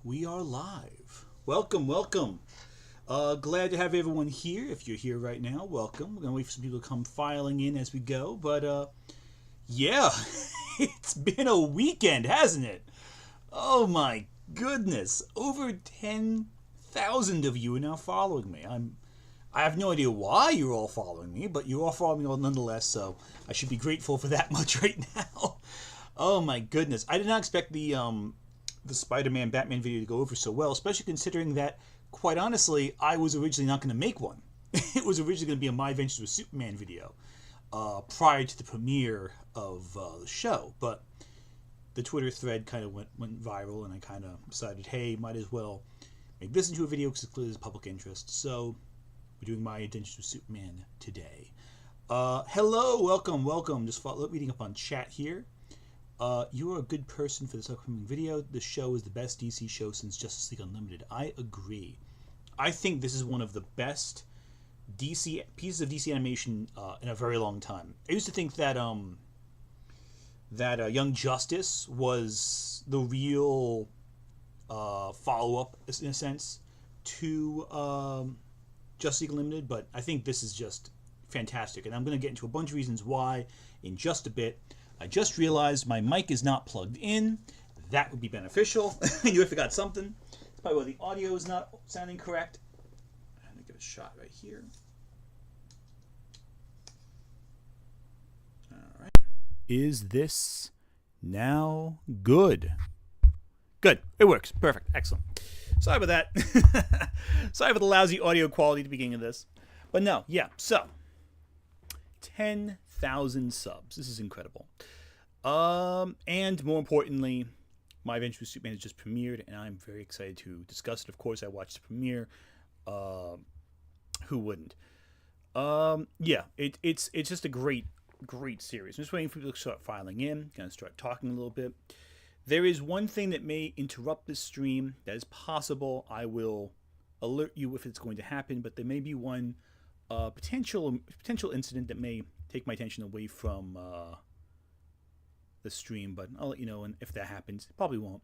We are live. Welcome, welcome. Glad to have everyone here. If you're here right now, welcome. We're going to wait for some people to come filing in as we go. But, yeah, it's been a weekend, hasn't it? Oh my goodness. Over 10,000 of you are now following me. I have no idea why you're all following me, but you're all following me nonetheless, so I should be grateful for that much right now. Oh my goodness. I did not expect the Spider-Man Batman video to go over so well, especially considering that, quite honestly, I was originally not going to make one. It was originally going to be a My Adventures with Superman video prior to the premiere of the show, but the Twitter thread kind of went viral, and I kind of decided, hey, might as well make this into a video because it clearly is public interest. So we're doing My Adventures with Superman today. Hello, welcome. Just reading up on chat here. You are a good person for this upcoming video. This show is the best DC show since Justice League Unlimited. I agree. I think this is one of the best DC pieces of DC animation in a very long time. I used to think that Young Justice was the real follow-up, in a sense, to Justice League Unlimited, but I think this is just fantastic, and I'm going to get into a bunch of reasons why in just a bit. I just realized my mic is not plugged in. That would be beneficial. I knew I forgot something. It's probably why the audio is not sounding correct. I'm going to give it a shot right here. All right. Is this now good? Good. It works. Perfect. Excellent. Sorry about that. Sorry for the lousy audio quality at the beginning of this. But no, yeah. So, 10,000 subs. This is incredible. And more importantly, My Adventures with Superman has just premiered, and I'm very excited to discuss it. Of course, I watched the premiere. Who wouldn't? Yeah, it's just a great series. I'm just waiting for people to start filing in. Gonna start talking a little bit. There is one thing that may interrupt this stream. That is possible. I will alert you if it's going to happen, but there may be one potential incident that may take my attention away from the stream, but I'll let you know if that happens. It probably won't.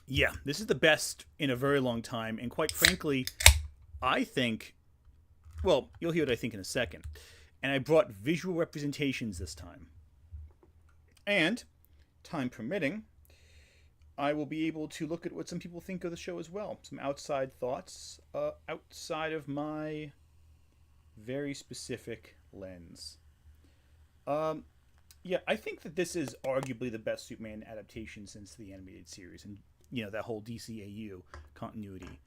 Yeah, this is the best in a very long time, and quite frankly, I think, well, you'll hear what I think in a second. And I brought visual representations this time. And, time permitting, I will be able to look at what some people think of the show as well. Some outside thoughts, outside of my very specific lens. Yeah, I think that this is arguably the best Superman adaptation since the animated series, and that whole DCAU continuity.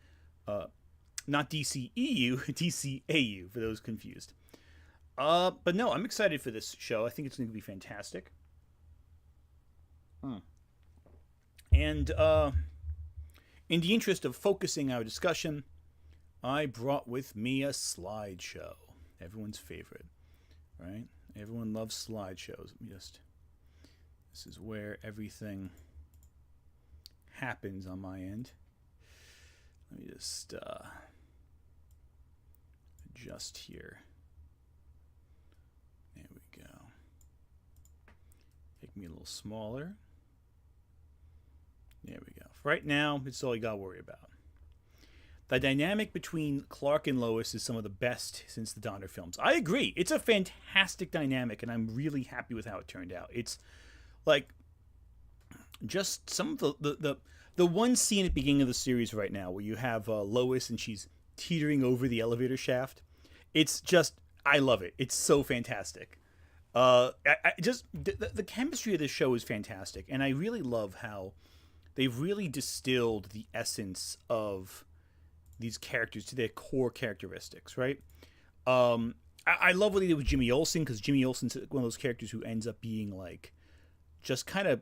Not DCEU, DCAU for those confused. But no, I'm excited for this show. I think it's going to be fantastic. And in the interest of focusing our discussion, I brought with me a slideshow. Everyone's favorite, right? Everyone loves slideshows. This is where everything happens on my end. Let me just adjust here. There we go. Make me a little smaller. There we go. Right now, it's all you gotta worry about. The dynamic between Clark and Lois is some of the best since the Donner films. I agree. It's a fantastic dynamic, and I'm really happy with how it turned out. It's like just some of the one scene at the beginning of the series right now where you have Lois and she's teetering over the elevator shaft. It's just, I love it. It's so fantastic. The chemistry of this show is fantastic, and I really love how they've really distilled the essence of these characters to their core characteristics, right? I love what they did with Jimmy Olsen, because Jimmy Olsen's one of those characters who ends up being like just kind of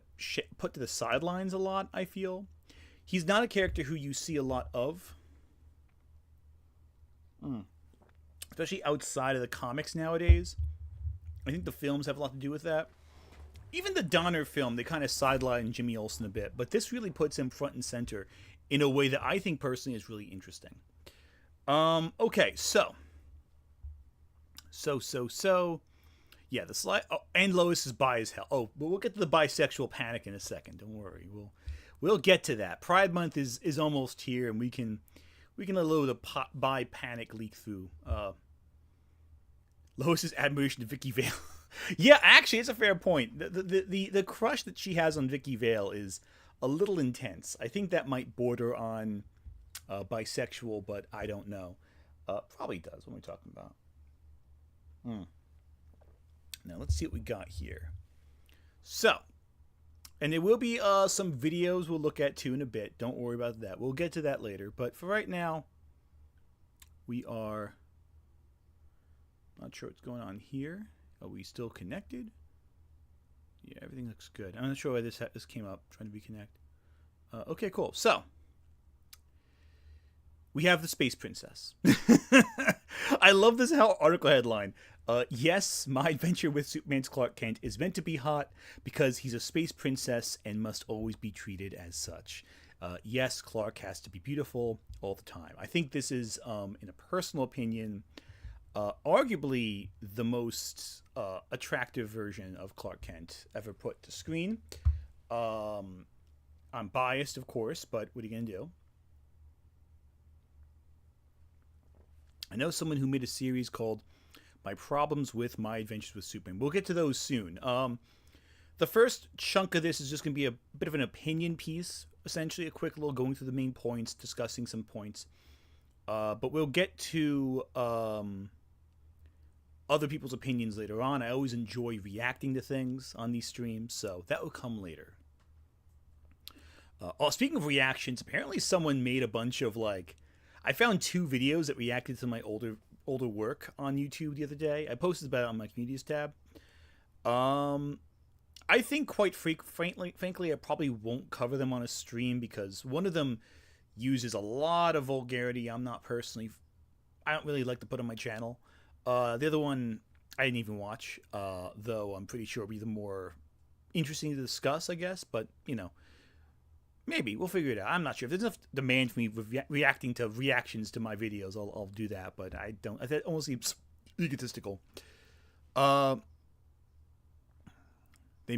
put to the sidelines a lot, I feel. He's not a character who you see a lot of, especially outside of the comics nowadays. I think the films have a lot to do with that. Even the Donner film, they kind of sideline Jimmy Olsen a bit, but this really puts him front and center in a way that I think personally is really interesting. Okay, so. Yeah, the slide. Oh, and Lois is bi as hell. Oh, but we'll get to the bisexual panic in a second. Don't worry. We'll get to that. Pride Month is almost here, and we can let a little bit of buy panic leak through. Lois's admiration to Vicky Vale. Yeah, actually, it's a fair point. The crush that she has on Vicky Vale is a little intense. I think that might border on bisexual, but I don't know. Probably does. What are we talking about? Now let's see what we got here. So, and there will be some videos we'll look at too in a bit. Don't worry about that. We'll get to that later. But for right now, we are not sure what's going on here. Are we still connected? Yeah, everything looks good. I'm not sure why this came up. Trying to be connected. Okay, cool. So, we have the Space Princess. I love this article headline. Yes, my adventure with Superman's Clark Kent is meant to be hot because he's a space princess and must always be treated as such. Yes, Clark has to be beautiful all the time. I think this is, in a personal opinion, arguably the most attractive version of Clark Kent ever put to screen. I'm biased, of course, but what are you going to do? I know someone who made a series called My Problems with My Adventures with Superman. We'll get to those soon. The first chunk of this is just going to be a bit of an opinion piece, essentially a quick little going through the main points, discussing some points. But we'll get to other people's opinions later on. I always enjoy reacting to things on these streams, so that will come later. Speaking of reactions, apparently someone made a bunch of I found 2 videos that reacted to my older work on YouTube the other day. I posted about it on my communities tab. I think quite frankly, I probably won't cover them on a stream because one of them uses a lot of vulgarity. I don't really like to put on my channel. The other one I didn't even watch, though I'm pretty sure it'll be the more interesting to discuss, I guess. But, maybe. We'll figure it out. I'm not sure. If there's enough demand for me reacting to reactions to my videos, I'll do that. But I don't. That almost seems egotistical. They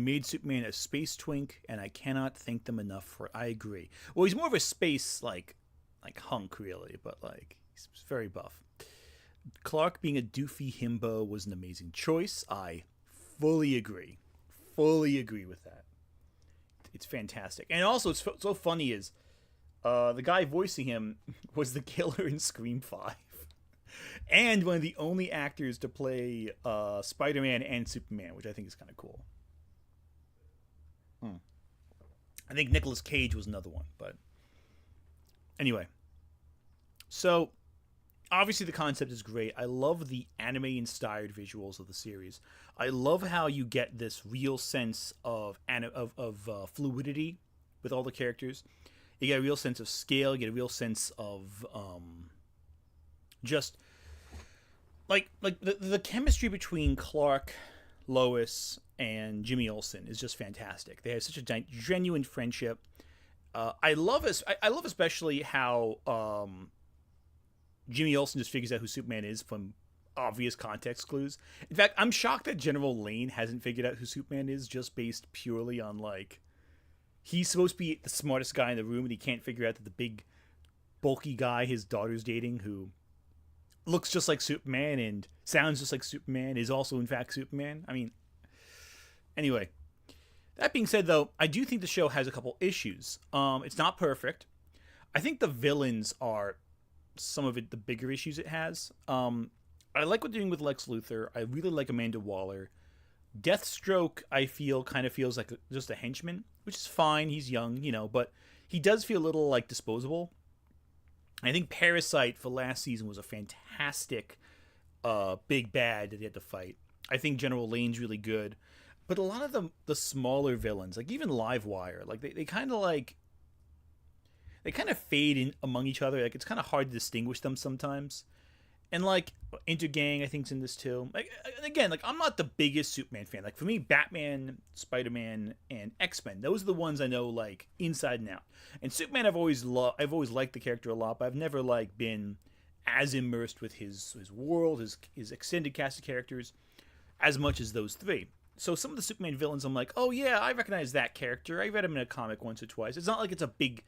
made Superman a space twink, and I cannot thank them enough for it. I agree. Well, he's more of a space, like hunk, really. But, he's very buff. Clark being a doofy himbo was an amazing choice. I fully agree. Fully agree with that. It's fantastic. And also, it's so funny is the guy voicing him was the killer in Scream 5. And one of the only actors to play Spider-Man and Superman, which I think is kind of cool. I think Nicolas Cage was another one. But anyway. So, obviously the concept is great. I love the anime-inspired visuals of the series. I love how you get this real sense of fluidity with all the characters. You get a real sense of scale. You get a real sense of just the chemistry between Clark, Lois, and Jimmy Olsen is just fantastic. They have such a genuine friendship. I love especially how Jimmy Olsen just figures out who Superman is from obvious context clues. In fact, I'm shocked that General Lane hasn't figured out who Superman is just based purely on he's supposed to be the smartest guy in the room and he can't figure out that the big bulky guy his daughter's dating who looks just like Superman and sounds just like Superman is also in fact Superman. I mean, anyway, that being said though, I do think the show has a couple issues. It's not perfect. I think the villains are some of the bigger issues it has. I like what they're doing with Lex Luthor. I really like Amanda Waller. Deathstroke, I feel, kind of feels like just a henchman, which is fine. He's young, but he does feel a little disposable. I think Parasite for last season was a fantastic big bad that he had to fight. I think General Lane's really good. But a lot of the smaller villains, even Livewire, they kind of they kind of fade in among each other. It's kind of hard to distinguish them sometimes. And Intergang, I think, is in this too. Again, I'm not the biggest Superman fan. For me, Batman, Spider-Man, and X-Men, those are the ones I know inside and out. And Superman, I've always liked the character a lot, but I've never been as immersed with his world, his extended cast of characters, as much as those three. so some of the Superman villains, I'm like, oh yeah, I recognize that character. I read him in a comic once or twice. It's not like it's a big.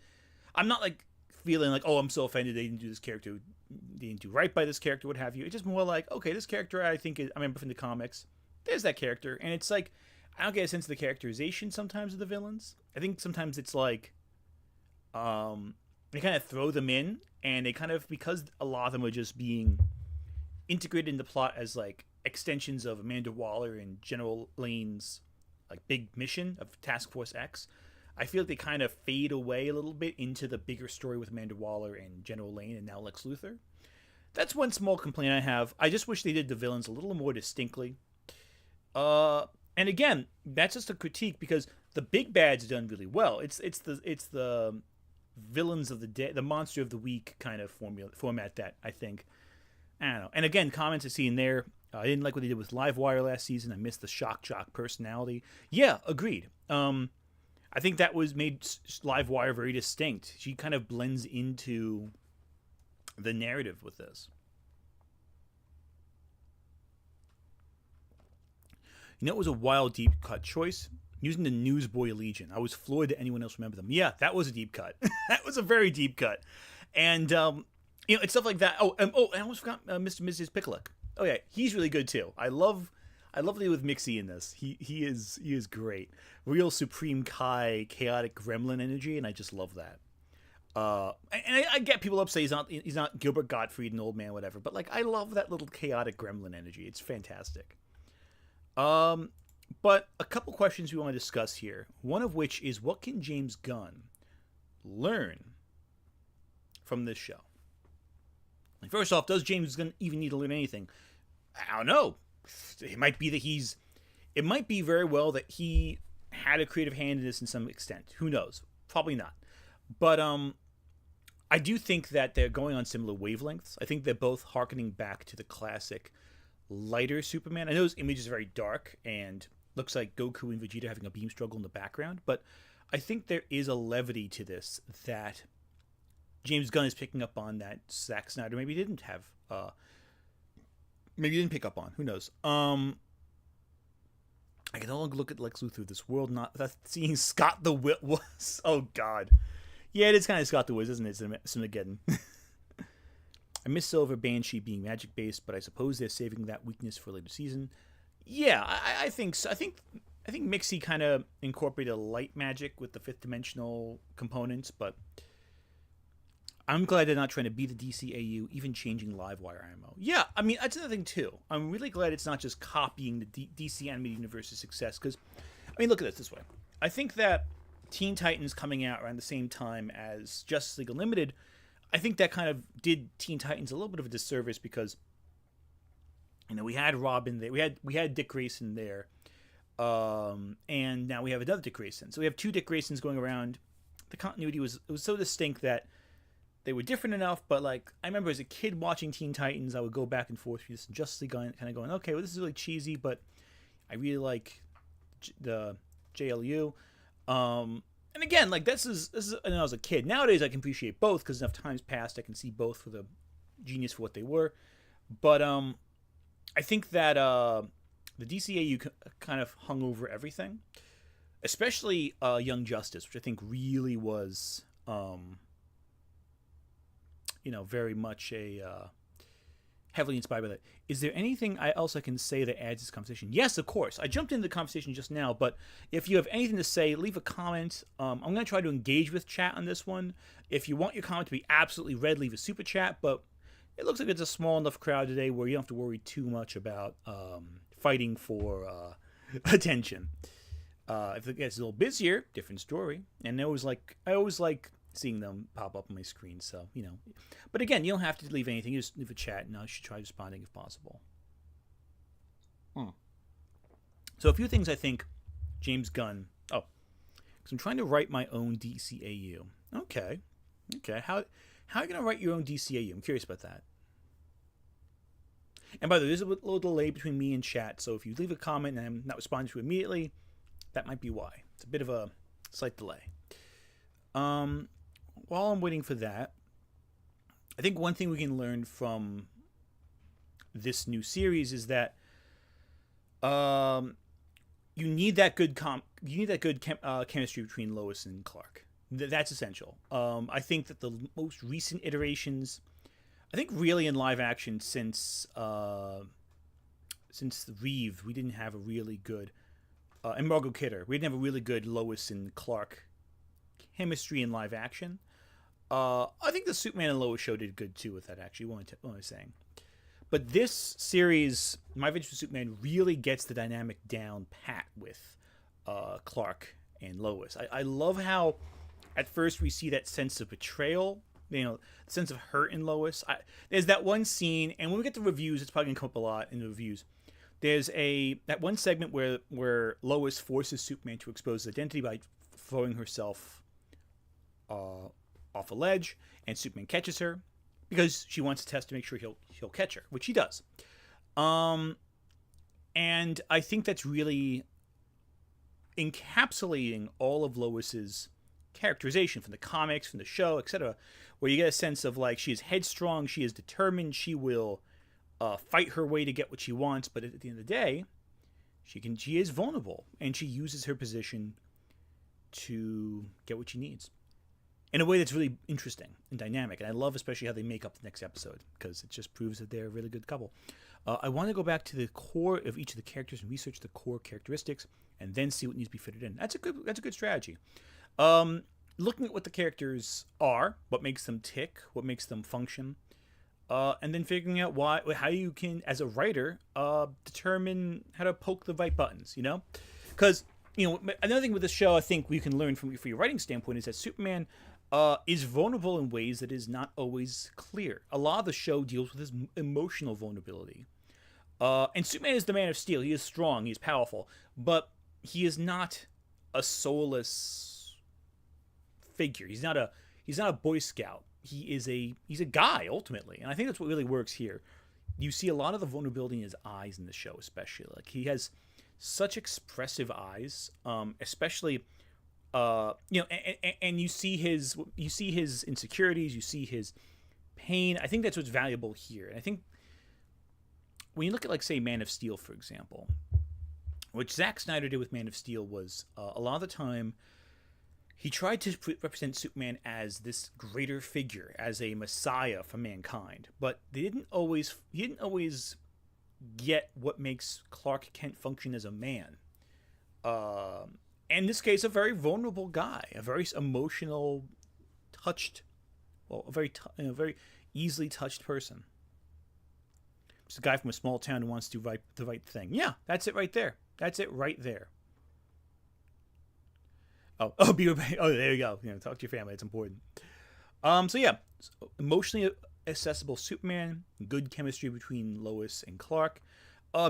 I'm not like feeling like, oh, I'm so offended they didn't do this character, they didn't do right by this character, what have you. It's just more like, okay, this character I think I remember from the comics. There's that character, and it's like I don't get a sense of the characterization sometimes of the villains. I think sometimes it's like, they kind of throw them in, and they kind of, because a lot of them are just being integrated in the plot as like extensions of Amanda Waller and General Lane's like big mission of Task Force X. I feel like they kind of fade away a little bit into the bigger story with Amanda Waller and General Lane and now Lex Luthor. That's one small complaint I have. I just wish they did the villains a little more distinctly. And again, that's just a critique because the big bad's done really well. It's the villains of the day, the monster of the week kind of format that I think. I don't know. And again, comments I see in there. I didn't like what they did with Livewire last season. I missed the shock jock personality. Yeah, agreed. I think that was made Livewire very distinct. She kind of blends into the narrative with this. You know, it was a wild deep cut choice using the Newsboy Legion. I was floored that anyone else remembered them. Yeah, that was a deep cut. That was a very deep cut, and it's stuff like that. I almost forgot Mr. and Mrs. Picklick. Oh yeah, he's really good too. I love the with Mixie in this. He is great. Real Supreme Kai chaotic gremlin energy, and I just love that. And I get people upset he's not Gilbert Gottfried, an old man, whatever. But like I love that little chaotic gremlin energy. It's fantastic. But a couple questions we want to discuss here. One of which is, what can James Gunn learn from this show? Like, first off, does James Gunn even need to learn anything? I don't know. It might be that it might be very well that he had a creative hand in this in some extent. Who knows? Probably not. But I do think that they're going on similar wavelengths. I think they're both hearkening back to the classic lighter Superman. I know his image is very dark and looks like Goku and Vegeta having a beam struggle in the background, but I think there is a levity to this that James Gunn is picking up on that Zack Snyder maybe didn't have. Maybe didn't pick up on. Who knows? I can no longer look at Lex Luthor. This world not seeing Scott the Wiz was. Oh God, yeah, it is kind of Scott the Wiz, isn't it? Sinageddon. I miss Silver Banshee being magic based, but I suppose they're saving that weakness for a later season. Yeah, I think so. I think Mixie kind of incorporated a light magic with the fifth dimensional components, but I'm glad they're not trying to be the DCAU, even changing Livewire IMO. Yeah, I mean, that's another thing, too. I'm really glad it's not just copying the DC Animated Universe's success, because, I mean, look at it this way. I think that Teen Titans coming out around the same time as Justice League Unlimited, I think that kind of did Teen Titans a little bit of a disservice, because, you know, we had Robin there, we had Dick Grayson there, and now we have another Dick Grayson. So we have two Dick Graysons going around. The continuity was so distinct that they were different enough, but like I remember as a kid watching Teen Titans, I would go back and forth with this Justice League kind of going, okay, well this is really cheesy, but I really like the JLU. And again, like this is when I was a kid. Nowadays I can appreciate both because enough time's passed. I can see both for the genius for what they were. But I think that the DCAU kind of hung over everything, especially Young Justice, which I think really was. Very much heavily inspired by that. Is there anything else I can say that adds to this conversation? Yes, of course. I jumped into the conversation just now, but if you have anything to say, leave a comment. I'm going to try to engage with chat on this one. If you want your comment to be absolutely read, leave a super chat, but it looks like it's a small enough crowd today where you don't have to worry too much about fighting for attention. If it gets a little busier, different story. And I always like seeing them pop up on my screen, so but again, you don't have to leave anything. You just leave a chat and I should try responding if possible. So a few things I think James Gunn, because I'm trying to write my own DCAU. Okay, how are you gonna write your own DCAU? I'm curious about that. And by the way, there's a little delay between me and chat, so if you leave a comment and I'm not responding to it immediately, that might be why. It's a bit of a slight delay. While I'm waiting for that, I think one thing we can learn from this new series is that you need that good chemistry between Lois and Clark. That's essential. I think that the most recent iterations, I think really in live action since the Reeve, we didn't have a really good and Margot Kidder, we didn't have a really good Lois and Clark chemistry in live action. I think the Superman and Lois show did good too with that. Actually, what am I saying? But this series, My Adventures with Superman, really gets the dynamic down pat with Clark and Lois. I love how at first we see that sense of betrayal, the sense of hurt in Lois. There's that one scene, and when we get to reviews, it's probably going to come up a lot in the reviews. There's that one segment where Lois forces Superman to expose his identity by throwing herself off a ledge, and Superman catches her because she wants to test to make sure he'll catch her, which he does. And I think that's really encapsulating all of Lois's characterization from the comics, from the show, etc., where you get a sense of like she is headstrong, she is determined, she will fight her way to get what she wants, but at the end of the day, she is vulnerable, and she uses her position to get what she needs in a way that's really interesting and dynamic. And I love especially how they make up the next episode, because it just proves that they're a really good couple. I want to go back to the core of each of the characters and research the core characteristics, and then see what needs to be fitted in. That's a good strategy. Looking at what the characters are, what makes them tick, what makes them function, and then figuring out how you can, as a writer, determine how to poke the right buttons. Because another thing with this show, I think we can learn from your writing standpoint, is that Superman is vulnerable in ways that is not always clear. A lot of the show deals with his emotional vulnerability. And Superman is the Man of Steel. He is strong. He is powerful. But he is not a soulless figure. He's not a Boy Scout. He's a guy, ultimately. And I think that's what really works here. You see a lot of the vulnerability in his eyes in the show, especially. Like, he has such expressive eyes, especially... and you see his insecurities, you see his pain. I think that's what's valuable here. And I think when you look at, like, say, Man of Steel, for example, what Zack Snyder did with Man of Steel was a lot of the time he tried to represent Superman as this greater figure, as a messiah for mankind, but he didn't always get what makes Clark Kent function as a man. In this case, a very vulnerable guy, a very emotional, a very easily touched person. Just a guy from a small town who wants to do the right thing. Yeah, that's it right there. That's it right there. There you go. Talk to your family. It's important. Emotionally accessible Superman, good chemistry between Lois and Clark.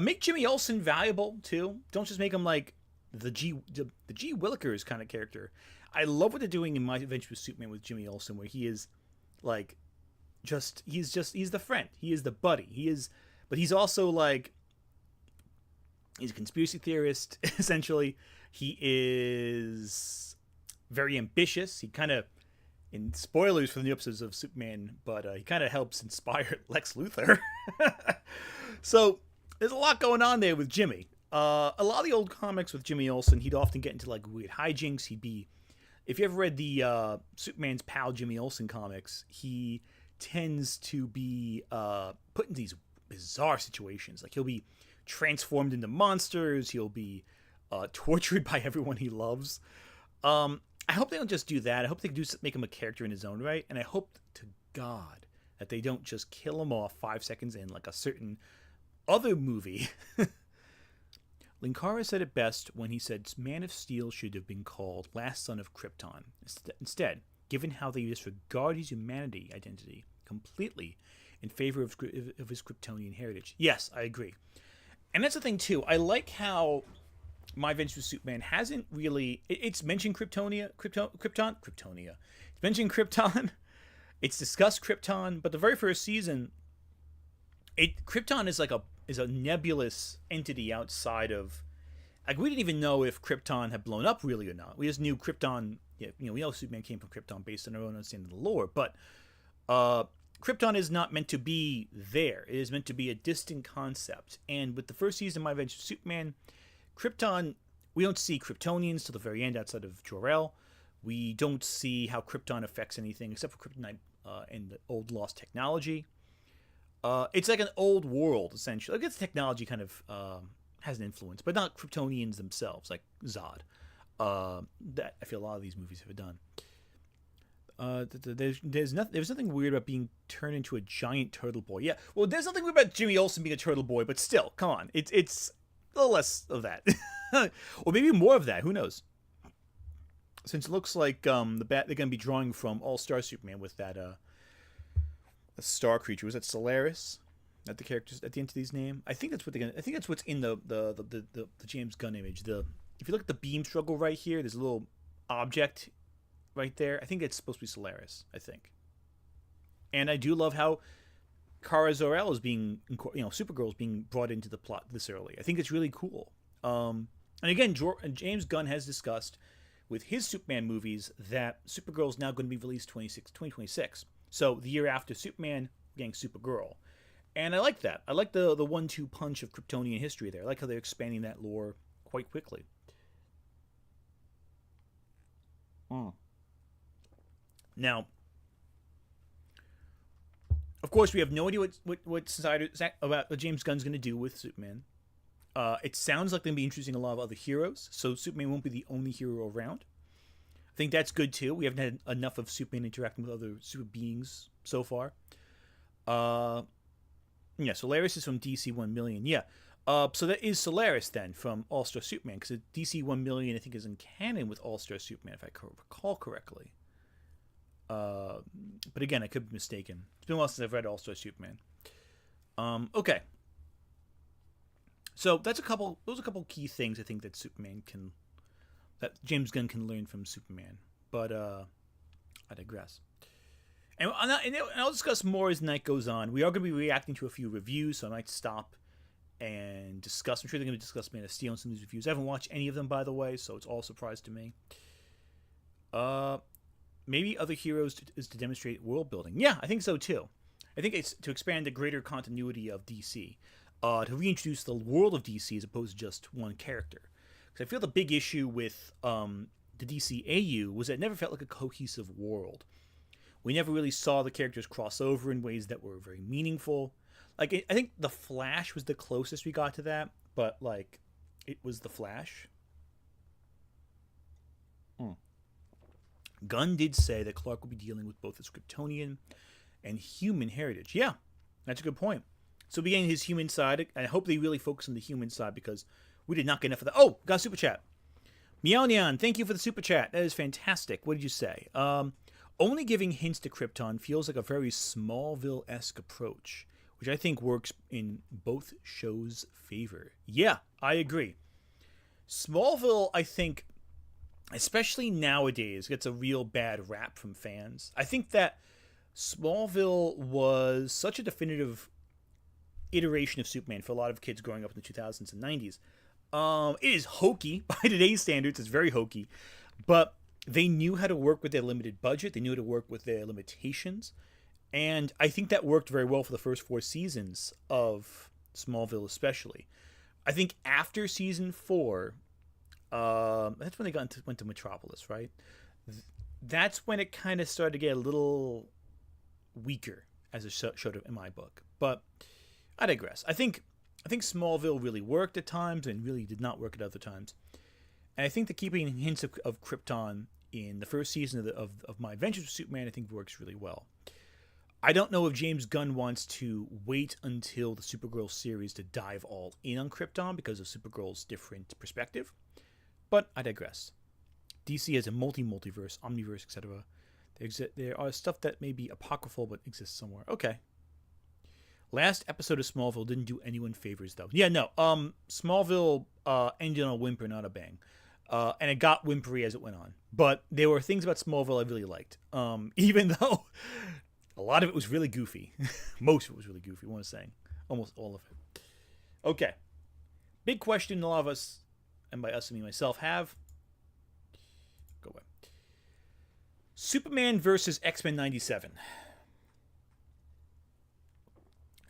Make Jimmy Olsen valuable too. Don't just make him like the G Willikers kind of character. I love what they're doing in My Adventures with Superman with Jimmy Olsen, where he is like he's the friend, he is the buddy, but he's also like he's a conspiracy theorist essentially. He is very ambitious. He kind of, in spoilers for the new episodes of Superman, but he kind of helps inspire Lex Luthor. So there's a lot going on there with Jimmy. A lot of the old comics with Jimmy Olsen, he'd often get into like weird hijinks. If you ever read the Superman's pal Jimmy Olsen comics, he tends to be put in these bizarre situations. Like, he'll be transformed into monsters. He'll be tortured by everyone he loves. I hope they don't just do that. I hope they do make him a character in his own right. And I hope to God that they don't just kill him off 5 seconds in like a certain other movie. Linkara said it best when he said Man of Steel should have been called Last Son of Krypton. Instead, given how they disregard his humanity identity completely in favor of his Kryptonian heritage. Yes, I agree. And that's the thing, too. I like how My Adventures with Superman hasn't really... It's mentioned Kryptonia. It's mentioned Krypton. It's discussed Krypton. But the very first season, Krypton is like is a nebulous entity outside of... Like, we didn't even know if Krypton had blown up really or not. We just knew Krypton... we know Superman came from Krypton based on our own understanding of the lore. But Krypton is not meant to be there. It is meant to be a distant concept. And with the first season of My Adventures with Superman... Krypton we don't see Kryptonians till the very end outside of Jor-El. We don't see how Krypton affects anything except for Kryptonite and the old lost technology. It's like an old world, essentially. I guess technology kind of has an influence, but not Kryptonians themselves, like Zod. That I feel a lot of these movies have done. There's nothing weird about being turned into a giant turtle boy. Yeah, well, there's nothing weird about Jimmy Olsen being a turtle boy, but still, come on, it's a little less of that, or maybe more of that. Who knows? Since it looks like they're going to be drawing from All Star Superman with that a star creature. Was that Solaris? That the character's at the entity's name? I think that's what they're gonna. I think that's what's in the James Gunn image. If you look at the beam struggle right here, there's a little object right there. I think it's supposed to be Solaris. I think. And I do love how Kara Zor-El is being, Supergirl is being brought into the plot this early. I think it's really cool. And again, James Gunn has discussed with his Superman movies that Supergirl is now going to be released 2026. So the year after Superman, getting Supergirl. And I like that. I like the 1-2 punch of Kryptonian history there. I like how they're expanding that lore quite quickly. Now, of course, we have no idea what James Gunn's going to do with Superman. It sounds like they're going to be introducing a lot of other heroes, so Superman won't be the only hero around. I think that's good too. We haven't had enough of Superman interacting with other super beings so far. Yeah, Solaris is from DC 1 million. Yeah. So that is Solaris then from All Star Superman, because DC 1 million I think is in canon with All Star Superman if I recall correctly. But again, I could be mistaken. It's been a while since I've read All Star Superman. Okay. So those are a couple key things I think that that James Gunn can learn from Superman. But I digress. And I'll discuss more as the night goes on. We are going to be reacting to a few reviews, so I might stop and discuss. I'm sure they're going to discuss Man of Steel and some of these reviews. I haven't watched any of them, by the way, so it's all a surprise to me. Maybe other heroes is to demonstrate world building. Yeah, I think so too. I think it's to expand the greater continuity of DC. To reintroduce the world of DC as opposed to just one character. Because I feel the big issue with the DCAU was that it never felt like a cohesive world. We never really saw the characters cross over in ways that were very meaningful. Like, I think The Flash was the closest we got to that, but, like, it was The Flash. Gunn did say that Clark will be dealing with both his Kryptonian and human heritage. Yeah, that's a good point. So beginning his human side, I hope they really focus on the human side because we did not get enough of that. Oh, got a super chat. Meow Neon, thank you for the super chat. That is fantastic. What did you say? Only giving hints to Krypton feels like a very Smallville-esque approach, which I think works in both shows' favor. Yeah, I agree. Smallville, I think, especially nowadays, gets a real bad rap from fans. I think that Smallville was such a definitive iteration of Superman for a lot of kids growing up in the 2000s and 90s. It is hokey. By today's standards, it's very hokey. But they knew how to work with their limited budget. They knew how to work with their limitations. And I think that worked very well for the first 4 seasons of Smallville especially. I think after season 4, that's when they went to Metropolis, right? That's when it kind of started to get a little weaker as a show in my book. But I digress. I think Smallville really worked at times and really did not work at other times. And I think the keeping hints of Krypton in the first season of My Adventures with Superman, I think works really well. I don't know if James Gunn wants to wait until the Supergirl series to dive all in on Krypton because of Supergirl's different perspective. But I digress. DC has a multiverse, omniverse, etc. There are stuff that may be apocryphal but exists somewhere. Okay. Last episode of Smallville didn't do anyone favors, though. Yeah, no. Smallville ended on a whimper, not a bang. And it got whimpery as it went on. But there were things about Smallville I really liked. Even though a lot of it was really goofy. Most of it was really goofy, what I'm saying. Almost all of it. Okay. Big question a lot of us, and by us I mean myself, have. Go away. Superman versus X-Men 97.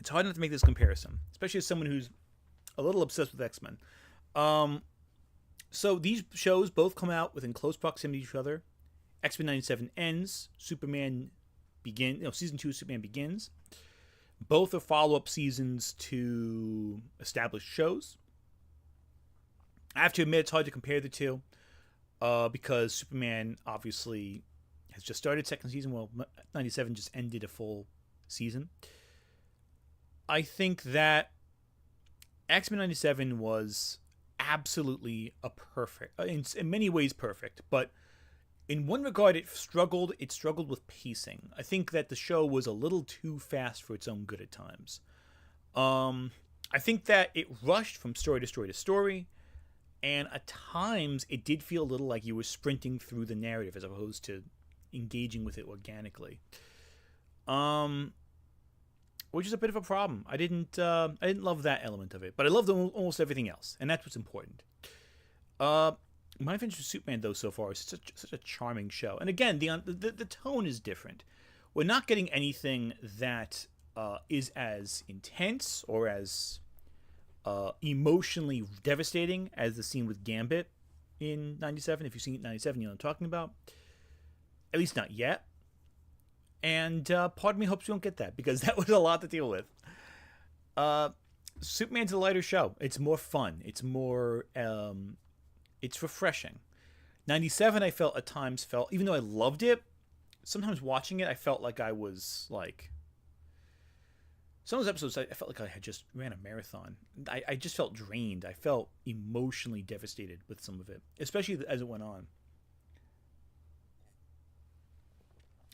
It's hard not to make this comparison, especially as someone who's a little obsessed with X-Men. So these shows both come out within close proximity to each other. X-Men 97 ends. Season 2 of Superman begins. Both are follow-up seasons to established shows. I have to admit it's hard to compare the two because Superman obviously has just started second season. Well, 97 just ended a full season. I think that X-Men 97 was absolutely a perfect, in many ways perfect, but in one regard it struggled with pacing. I think that the show was a little too fast for its own good at times. I think that it rushed from story to story to story, and at times it did feel a little like you were sprinting through the narrative as opposed to engaging with it organically. Which is a bit of a problem. I didn't love that element of it, but I loved almost everything else, and that's what's important. My Adventures with Superman, though, so far is such a charming show, and again, the tone is different. We're not getting anything that is as intense or as emotionally devastating as the scene with Gambit in 97. If you've seen 97, you know what I'm talking about. At least not yet. And part of me hopes we don't get that, because that was a lot to deal with. Superman's a lighter show. It's more fun. It's more... it's refreshing. 97, I felt at times even though I loved it, sometimes watching it, I felt like I was like... Some of those episodes, I felt like I had just ran a marathon. I just felt drained. I felt emotionally devastated with some of it, especially as it went on.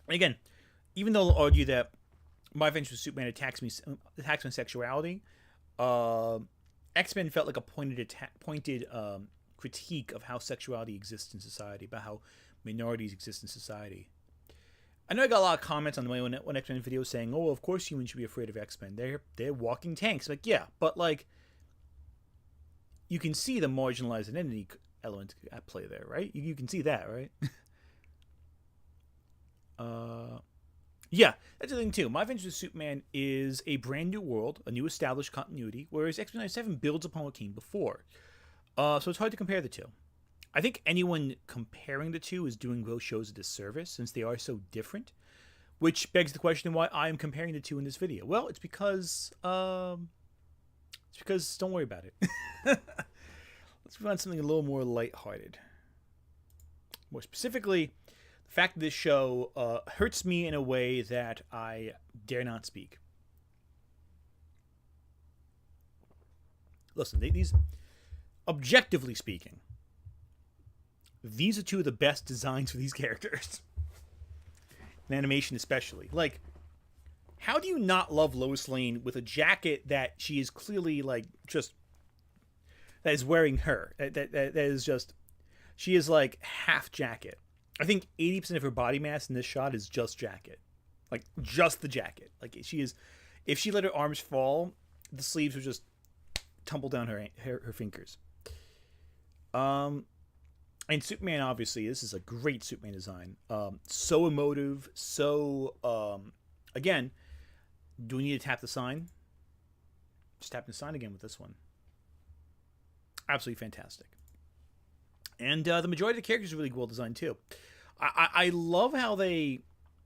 And again, even though I'll argue that My Adventures with Superman attacks my sexuality, X-Men felt like a pointed critique of how sexuality exists in society, about how minorities exist in society. I know I got a lot of comments on my one X-Men video saying, "Oh, of course humans should be afraid of X-Men. They're walking tanks." Like, yeah, but like, you can see the marginalized identity element at play there, right? You can see that, right? Yeah, that's the thing too. My Adventures with Superman is a brand new world, a new established continuity, whereas X-Men 97 builds upon what came before. So it's hard to compare the two. I think anyone comparing the two is doing both shows a disservice, since they are so different. Which begs the question why I am comparing the two in this video. Well, it's because don't worry about it. Let's move on to something a little more lighthearted. More specifically, the fact that this show hurts me in a way that I dare not speak. Listen, these, objectively speaking, these are two of the best designs for these characters. In animation especially. Like, how do you not love Lois Lane with a jacket that she is clearly, like, just... that is wearing her. That is just... She is, like, half jacket. I think 80% of her body mass in this shot is just jacket. Like, just the jacket. Like, she is... If she let her arms fall, the sleeves would just tumble down her fingers. And Superman, obviously, this is a great Superman design. So emotive, so... again, do we need to tap the sign? Just tap the sign again with this one. Absolutely fantastic. And the majority of the characters are really well designed, too. I love how they...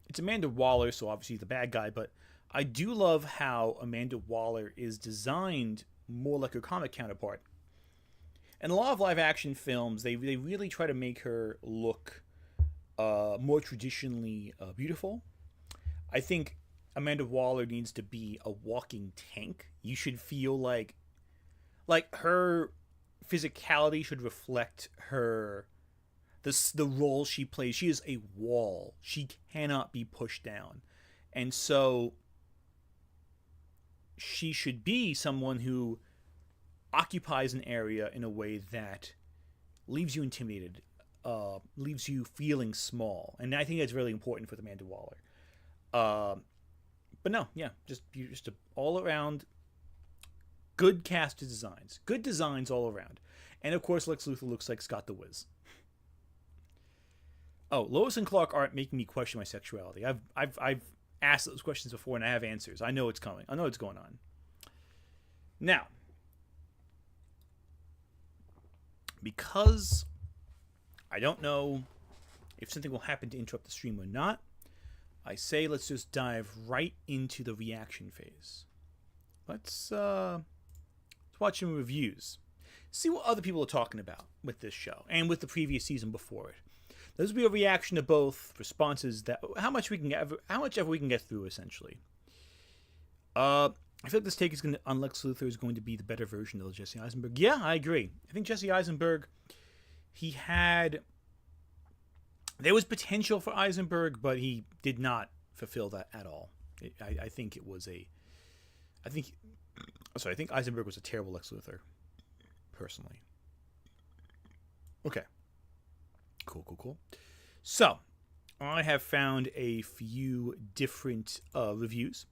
It's Amanda Waller, so obviously the bad guy, but I do love how Amanda Waller is designed more like her comic counterpart. In a lot of live-action films, they really try to make her look more traditionally beautiful. I think Amanda Waller needs to be a walking tank. You should feel like her physicality should reflect her... the role she plays. She is a wall. She cannot be pushed down. And so she should be someone who occupies an area in a way that leaves you intimidated, leaves you feeling small. And I think that's really important for the Amanda Waller. But no, yeah, just a all-around good cast of designs. Good designs all around. And of course, Lex Luthor looks like Scott the Wiz. Oh, Lois and Clark aren't making me question my sexuality. I've asked those questions before and I have answers. I know it's coming. I know what's going on. Now, because I don't know if something will happen to interrupt the stream or not, I say let's just dive right into the reaction phase. Let's watch some reviews. See what other people are talking about with this show and with the previous season before it. This will be a reaction to both responses that how much ever we can get through, essentially. I feel like this take is going to, on Lex Luthor, is going to be the better version of Jesse Eisenberg. Yeah, I agree. I think Jesse Eisenberg, there was potential for Eisenberg, but he did not fulfill that at all. I think Eisenberg was a terrible Lex Luthor, personally. Okay. Cool. So, I have found a few different reviews.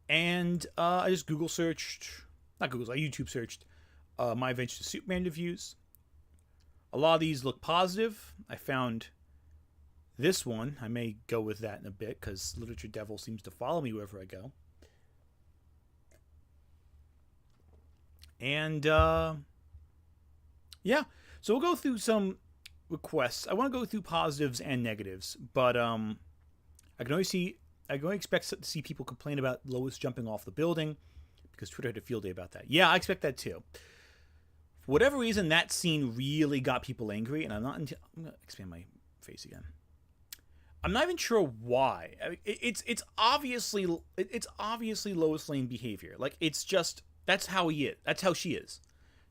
And I just YouTube searched My Adventures to Superman reviews. A lot of these look positive. I found this one. I may go with that in a bit because Literature Devil seems to follow me wherever I go. And, yeah. So we'll go through some requests. I want to go through positives and negatives, but I can only expect to see people complain about Lois jumping off the building because Twitter had a field day about that. Yeah, I expect that too. For whatever reason, that scene really got people angry, and I'm going to expand my face again. I'm not even sure why. I mean, it's obviously Lois Lane behavior. Like, it's just that's how he is. That's how she is.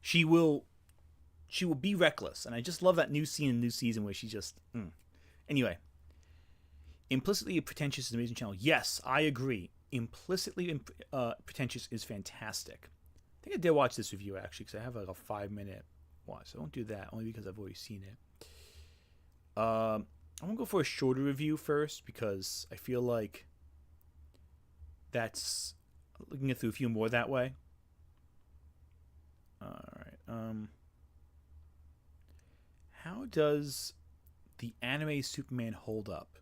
She will be reckless, and I just love that new scene in the new season where she just. Anyway. Implicitly pretentious is an amazing channel. Yes, I agree. Implicitly pretentious is fantastic. I think I did watch this review, actually, because I have like a 5-minute watch. So I won't do that, only because I've already seen it. I want to go for a shorter review first, because I feel like that's looking at through a few more that way. Alright. How does the anime Superman hold up?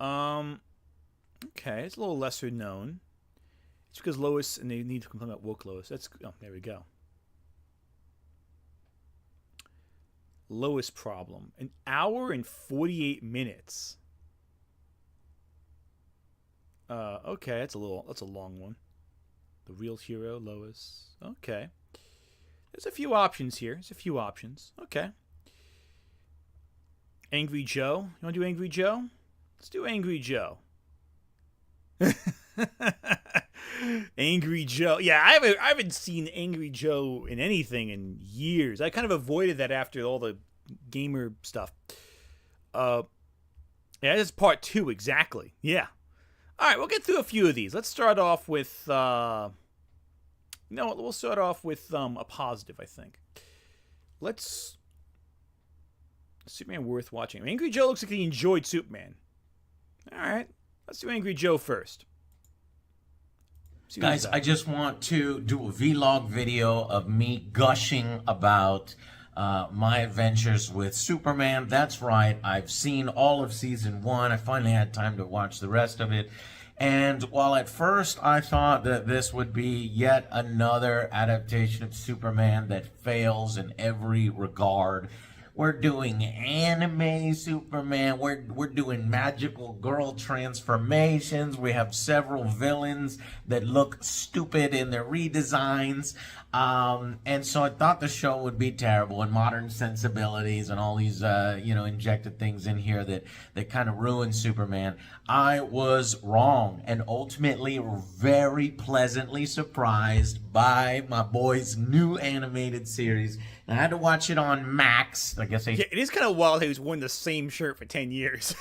Okay, it's a little lesser known. It's because Lois, and they need to complain about woke Lois. There we go. Lois problem. 1 hour and 48 minutes. Okay, that's a long one. The real hero, Lois. Okay. There's a few options here. Okay. Angry Joe. You want to do Angry Joe? Let's do Angry Joe. Angry Joe. Yeah, I haven't seen Angry Joe in anything in years. I kind of avoided that after all the gamer stuff. Yeah, this is part 2, exactly. Yeah. All right, we'll get through a few of these. Let's start off with... we'll start off with a positive, I think. Superman worth watching. Angry Joe looks like he enjoyed Superman. All right, let's do Angry Joe first. Guys, I just want to do a vlog video of me gushing about my adventures with Superman. That's right, I've seen all of season 1. I finally had time to watch the rest of it. And while at first I thought that this would be yet another adaptation of Superman that fails in every regard, we're doing anime Superman. We're doing magical girl transformations. We have several villains that look stupid in their redesigns. And so I thought the show would be terrible, and modern sensibilities and all these, injected things in here that kind of ruin Superman. I was wrong, and ultimately very pleasantly surprised by my boy's new animated series. I had to watch it on Max. I guess it is kind of wild he was wearing the same shirt for 10 years.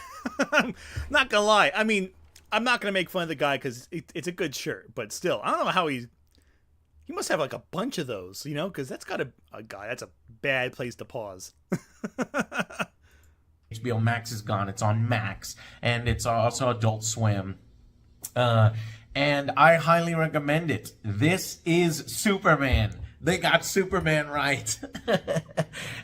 I'm not gonna lie. I mean, I'm not gonna make fun of the guy because it's a good shirt, but still, I don't know how he must have like a bunch of those, because that's got a guy. That's a bad place to pause. HBO Max is gone. It's on Max, and it's also Adult Swim. And I highly recommend it. This is Superman. They got Superman right.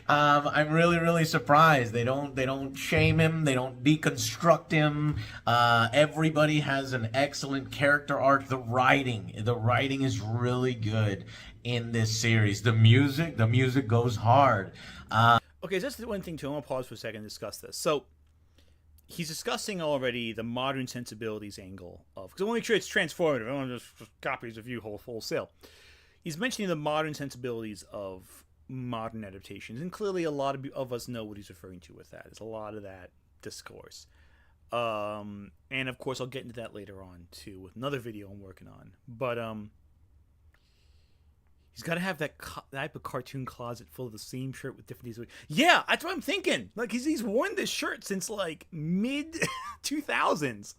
I'm really, really surprised. They don't shame him. They don't deconstruct him. Everybody has an excellent character arc. The writing is really good. in this series. The music goes hard. Okay, so that's the one thing too. I'm gonna pause for a second and discuss this. So he's discussing already the modern sensibilities angle of, because I want to make sure it's transformative. I don't want to just copy his review wholesale. He's mentioning the modern sensibilities of modern adaptations, and clearly a lot of us know what he's referring to with that. There's a lot of that discourse. And of course I'll get into that later on too with another video I'm working on. But he's got to have that type of cartoon closet full of the same shirt with different days. Yeah, that's what I'm thinking. Like he's worn this shirt since like mid 2000s.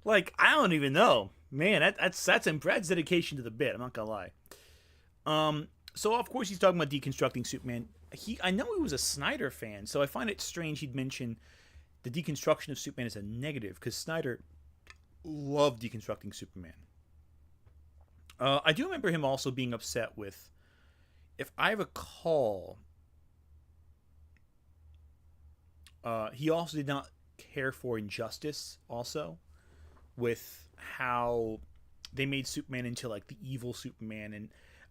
Like I don't even know, man. That's impressive dedication to the bit. I'm not gonna lie. So of course he's talking about deconstructing Superman. I know he was a Snyder fan, so I find it strange he'd mention the deconstruction of Superman as a negative, because Snyder loved deconstructing Superman. I do remember him also being upset with, if I recall, he also did not care for Injustice also, with how they made Superman into like the evil Superman. And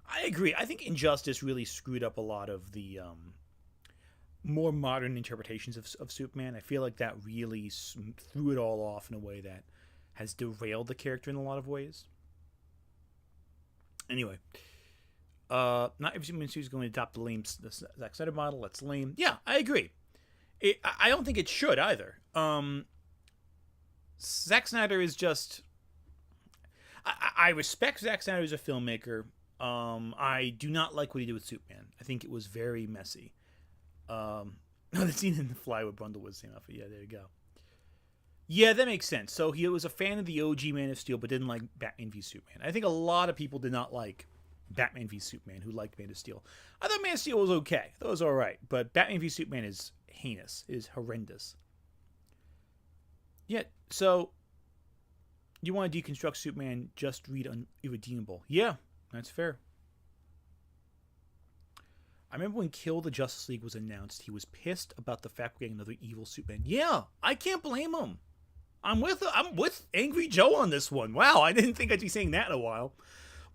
I agree. I think Injustice really screwed up a lot of the more modern interpretations of Superman. I feel like that really threw it all off in a way that has derailed the character in a lot of ways. Anyway, not every Superman series is going to adopt the Zack Snyder model. That's lame. Yeah, I agree. I don't think it should either. Zack Snyder is just... I respect Zack Snyder as a filmmaker. I do not like what he did with Superman. I think it was very messy. The scene in the Flywood bundle was the same outfit. Yeah, there you go. Yeah, that makes sense. So he was a fan of the OG Man of Steel, but didn't like Batman v Superman. I think a lot of people did not like Batman v Superman who liked Man of Steel. I thought Man of Steel was okay. I thought it was all right. But Batman v Superman is heinous, is horrendous. Yeah, so you want to deconstruct Superman, just read Irredeemable. Yeah, that's fair. I remember when Kill the Justice League was announced, he was pissed about the fact we're getting another evil Superman. Yeah, I can't blame him. I'm with Angry Joe on this one. Wow, I didn't think I'd be saying that in a while.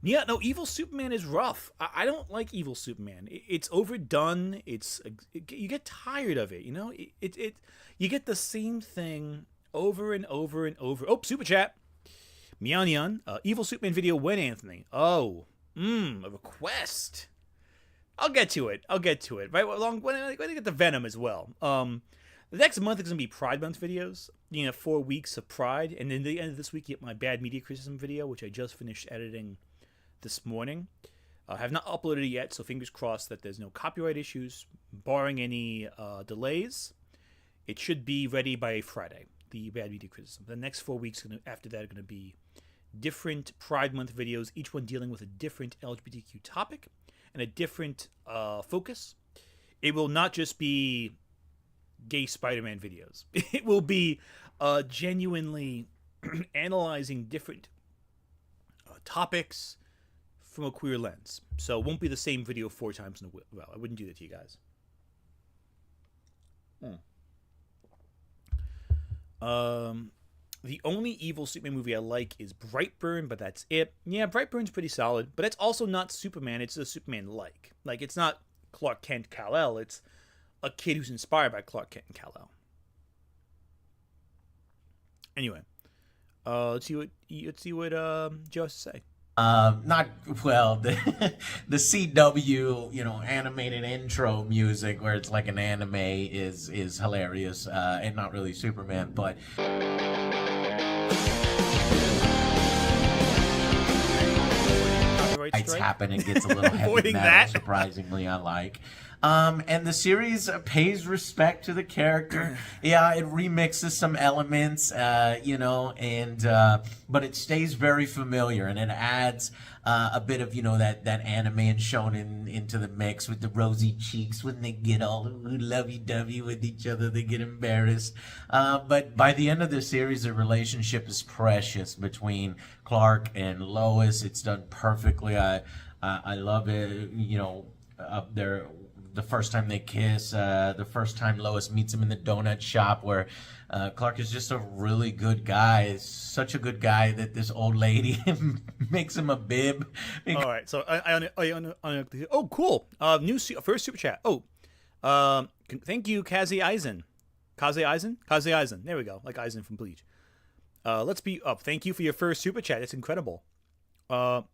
Yeah, no, evil Superman is rough. I don't like evil Superman. It's overdone. You get tired of it. You know, you get the same thing over and over and over. Oh, super chat. Meow evil Superman video when, Anthony? Oh, a request. I'll get to it. Right along when I get the Venom as well. The next month is going to be Pride Month videos. 4 weeks of Pride. And then the end of this week, you get my bad media criticism video, which I just finished editing this morning. I have not uploaded it yet, so fingers crossed that there's no copyright issues. Barring any delays, it should be ready by Friday, the bad media criticism. The next 4 weeks after that are going to be different Pride Month videos, each one dealing with a different LGBTQ topic and a different focus. It will not just be gay Spider-Man videos. It will be genuinely analyzing different topics from a queer lens. So it won't be the same video 4 times in a row. I wouldn't do that to you guys. The only evil Superman movie I like is Brightburn, but that's it. Yeah, Brightburn's pretty solid, but it's also not Superman. It's a Superman-like. Like, it's not Clark Kent Kal-El. It's a kid who's inspired by Clark Kent and Kal-El. Anyway, let's see what Joe has to say. Not well. The CW, animated intro music where it's like an anime is hilarious, and not really Superman, but. It's happen and gets a little heavy metal, surprisingly, I like. And the series pays respect to the character. Yeah, it remixes some elements, but it stays very familiar, and it adds a bit of, that anime and shonen into the mix with the rosy cheeks when they get all lovey-dovey with each other, they get embarrassed. But by the end of the series, the relationship is precious between Clark and Lois. It's done perfectly. I love it. The first time they kiss, the first time Lois meets him in the donut shop where Clark is just a really good guy. Such a good guy that this old lady makes him a bib. All right, so oh, cool. First super chat. Oh, thank you, Kaze Eisen. Kaze Eisen. Kaze Eisen. There we go, like Eisen from Bleach. Let's be up. Thank you for your first super chat. It's incredible. Your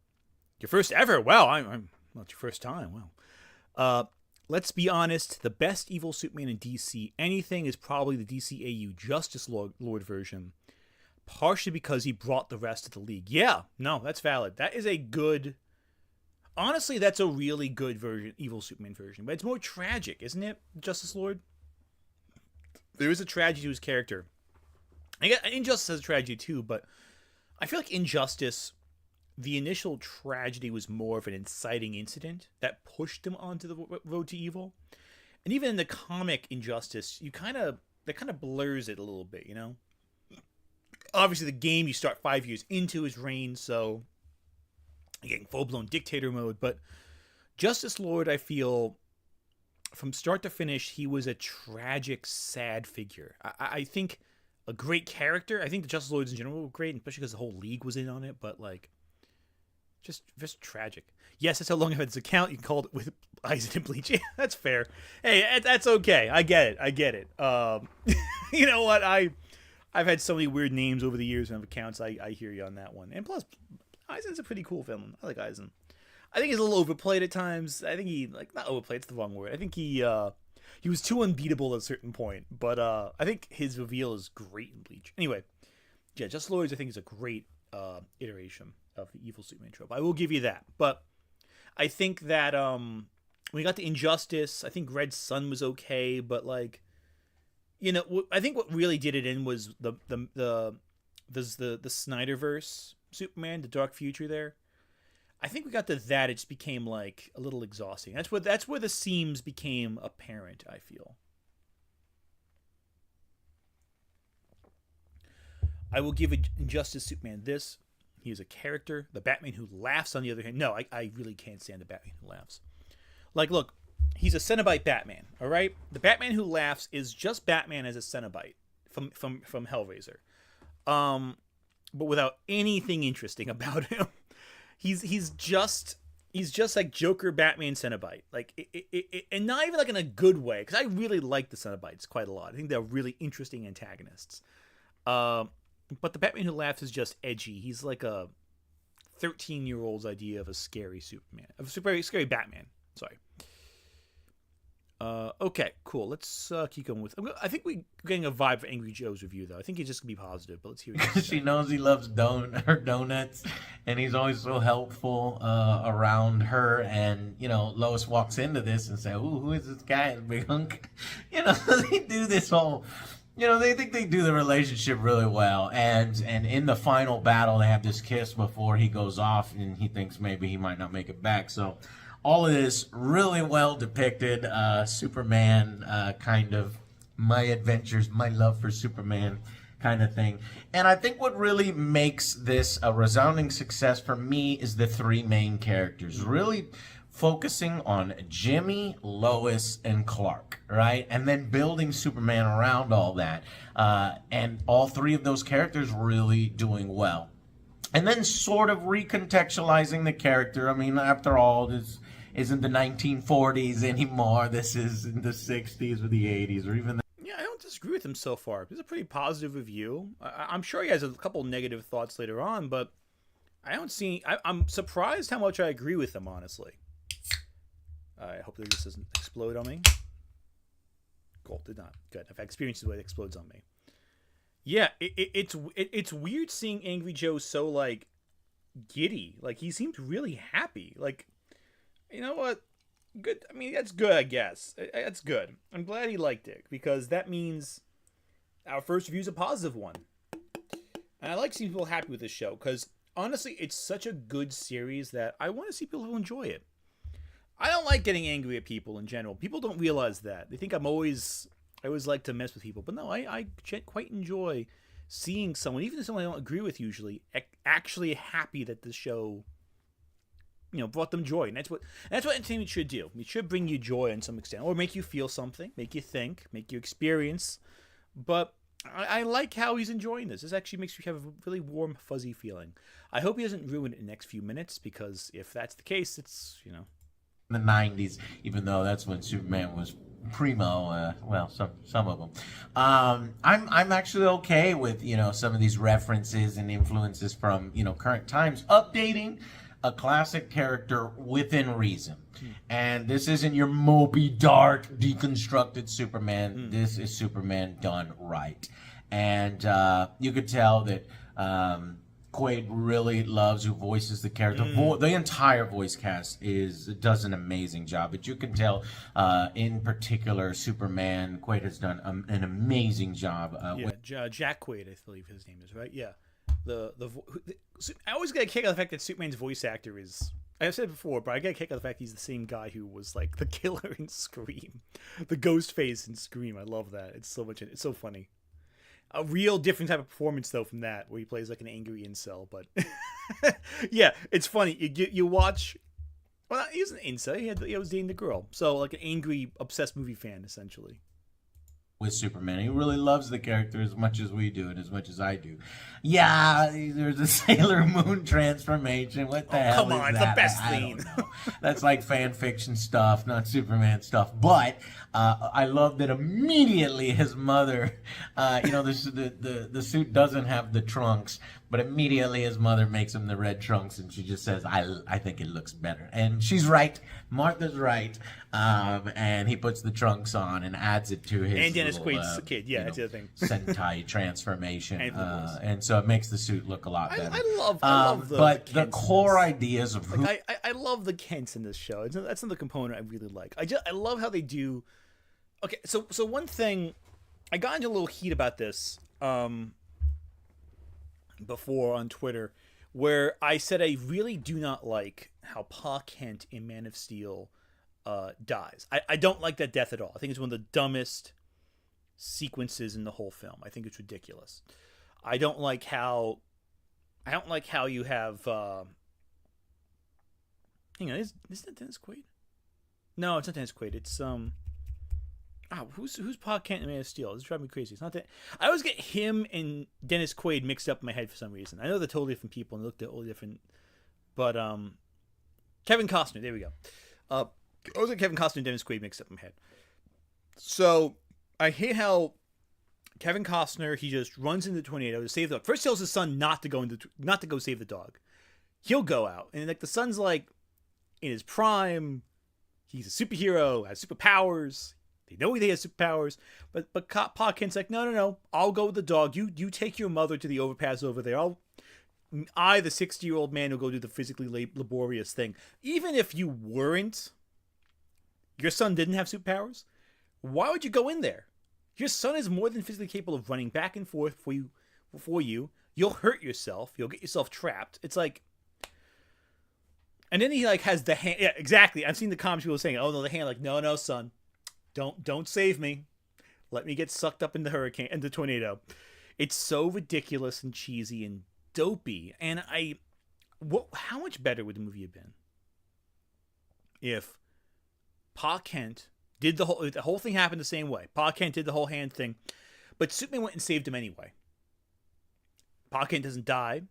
first ever. Wow, I'm not your first time. Wow. Let's be honest. The best evil Superman in DC anything is probably the DCAU Justice Lord version. Partially because he brought the rest of the league. Yeah, no, that's valid. That is a good. Honestly, that's a really good version, evil Superman version. But it's more tragic, isn't it, Justice Lord? There is a tragedy to his character. I guess Injustice has a tragedy too, but I feel like Injustice, the initial tragedy was more of an inciting incident that pushed him onto the road to evil. And even in the comic Injustice, that kind of blurs it a little bit, you know? Obviously, the game, you start 5 years into his reign, so you're getting full-blown dictator mode. But Justice Lord, I feel, from start to finish, he was a tragic, sad figure. I think a great character. I think the Justice Lords in general were great, especially because the whole league was in on it. But, like, just tragic. Yes, that's how long I've had this account. You can call it with Eisen and Bleach. Yeah, that's fair. Hey, that's okay. I get it. You know what? I've had so many weird names over the years of accounts. I hear you on that one. And plus, Eisen's a pretty cool villain. I like Eisen. I think he's a little overplayed at times. I think not overplayed, it's the wrong word. I think he was too unbeatable at a certain point. But I think his reveal is great in Bleach. Anyway, yeah, Justice Lords I think is a great iteration of the evil Superman trope. I will give you that. But I think that when we got to Injustice, I think Red Sun was okay, but like, you know, I think what really did it in was the Snyderverse Superman, the Dark Future there. I think we got to that, it just became like a little exhausting. That's where the seams became apparent, I feel. I will give Injustice Superman this. He is a character. The Batman who laughs, on the other hand, no, I really can't stand the Batman who laughs. Like, look, he's a Cenobite Batman, all right? The Batman who laughs is just Batman as a Cenobite from Hellraiser. But without anything interesting about him. He's just like Joker Batman Cenobite. Like and not even like in a good way, because I really like the Cenobites quite a lot. I think they're really interesting antagonists. But the Batman who laughs is just edgy. He's like a 13-year-old's idea of a scary Superman. Of a scary Batman. Sorry. Okay, cool. Let's keep going with. I think we're getting a vibe for Angry Joe's review, though. I think he's just gonna be positive, but let's hear it. She knows he loves her donuts, and he's always so helpful around her. And you know, Lois walks into this and says, "Ooh, who is this guy? Big hunk." You know, they do this whole. You know, they think they do the relationship really well, and in the final battle, they have this kiss before he goes off, and he thinks maybe he might not make it back. So. All of this really well depicted, Superman kind of my adventures, my love for Superman kind of thing. And I think what really makes this a resounding success for me is the three main characters. Really focusing on Jimmy, Lois, and Clark, right? And then building Superman around all that. And all three of those characters really doing well. And then sort of recontextualizing the character. I mean, after all, this isn't the 1940s anymore. This is in the 60s or the 80s or even the... Yeah, I don't disagree with him so far. It's a pretty positive review. I'm sure he has a couple negative thoughts later on, but I don't see... I'm surprised how much I agree with him, honestly. I hope that this doesn't explode on me. Cool, did not. Good. I've experienced the way it explodes on me. Yeah, it's weird seeing Angry Joe so, like, giddy. Like, he seemed really happy. Like, you know what? Good. I mean, that's good, I guess. That's good. I'm glad he liked it, because that means our first review is a positive one. And I like seeing people happy with this show, because, honestly, it's such a good series that I want to see people who enjoy it. I don't like getting angry at people in general. People don't realize that. They think I always like to mess with people. But no, I quite enjoy seeing someone, even if someone I don't agree with usually, actually happy that the show, you know, brought them joy. And that's what entertainment should do. It should bring you joy in some extent, or make you feel something, make you think, make you experience. But I like how he's enjoying this. This actually makes me have a really warm, fuzzy feeling. I hope he doesn't ruin it in the next few minutes, because if that's the case, it's, The 90s, even though that's when Superman was primo. Well, some of them. I'm actually okay with some of these references and influences from current times, updating a classic character within reason. And this isn't your Moby Dart deconstructed Superman. This is Superman done right. And you could tell that Quaid really loves who voices the character. The entire voice cast does an amazing job, but you can tell, in particular, Superman, Quaid has done an amazing job. Jack Quaid, I believe his name is, right? Yeah. I always get a kick out of the fact that Superman's voice actor is. I've said it before, but I get a kick out of the fact he's the same guy who was like the killer in Scream, the ghost face in Scream. I love that. It's so funny. A real different type of performance though from that, where he plays like an angry incel. But yeah, it's funny. You watch. Well, he was an incel. He was dating the girl, so like an angry, obsessed movie fan essentially. With Superman, he really loves the character as much as we do and as much as I do. Yeah, there's a Sailor Moon transformation. What the hell come on, is that? the best I thing. don't know. That's like fan fiction stuff, not Superman stuff. But I love that immediately his mother, the suit doesn't have the trunks, but immediately his mother makes him the red trunks, and she just says, I think it looks better. And she's right. Martha's right. And he puts the trunks on and adds it to his and Dennis Quaid's kid. Yeah, that's the other thing. Sentai transformation. And so it makes the suit look a lot better. I love the core ideas of who... I love the Kents in this show. That's another component I really like. I love how they do. Okay, so one thing, I got into a little heat about this before on Twitter, where I said I really do not like how Pa Kent in Man of Steel dies. I don't like that death at all. I think it's one of the dumbest sequences in the whole film. I think it's ridiculous. I don't like how you have. Hang on, isn't it Dennis Quaid? No, it's not Dennis Quaid. It's who's Pa Kent in Man of Steel? This is driving me crazy. It's not that. I always get him and Dennis Quaid mixed up in my head for some reason. I know they're totally different people and they look totally different, but Kevin Costner. There we go. I always get Kevin Costner and Dennis Quaid mixed up in my head. So I hate how Kevin Costner, he just runs into the tornado to save the dog. First, tells his son not to go save the dog. He'll go out, and like the son's like in his prime. He's a superhero, has superpowers. They know he has superpowers, but Pa Kent's like, no, I'll go with the dog. You take your mother to the overpass over there. I, the 60-year-old man, will go do the physically laborious thing. Even if you weren't, your son didn't have superpowers, why would you go in there? Your son is more than physically capable of running back and forth before you. You'll hurt yourself. You'll get yourself trapped. It's like, and then he like has the hand. Yeah, exactly. I've seen the comments people saying, "Oh no, the hand." Like, no, son, don't save me. Let me get sucked up in the hurricane and the tornado. It's so ridiculous and cheesy and dopey. And how much better would the movie have been if Pa Kent did the whole thing happened the same way. Pa Kent did the whole hand thing, but Superman went and saved him anyway. Pa Kent doesn't die.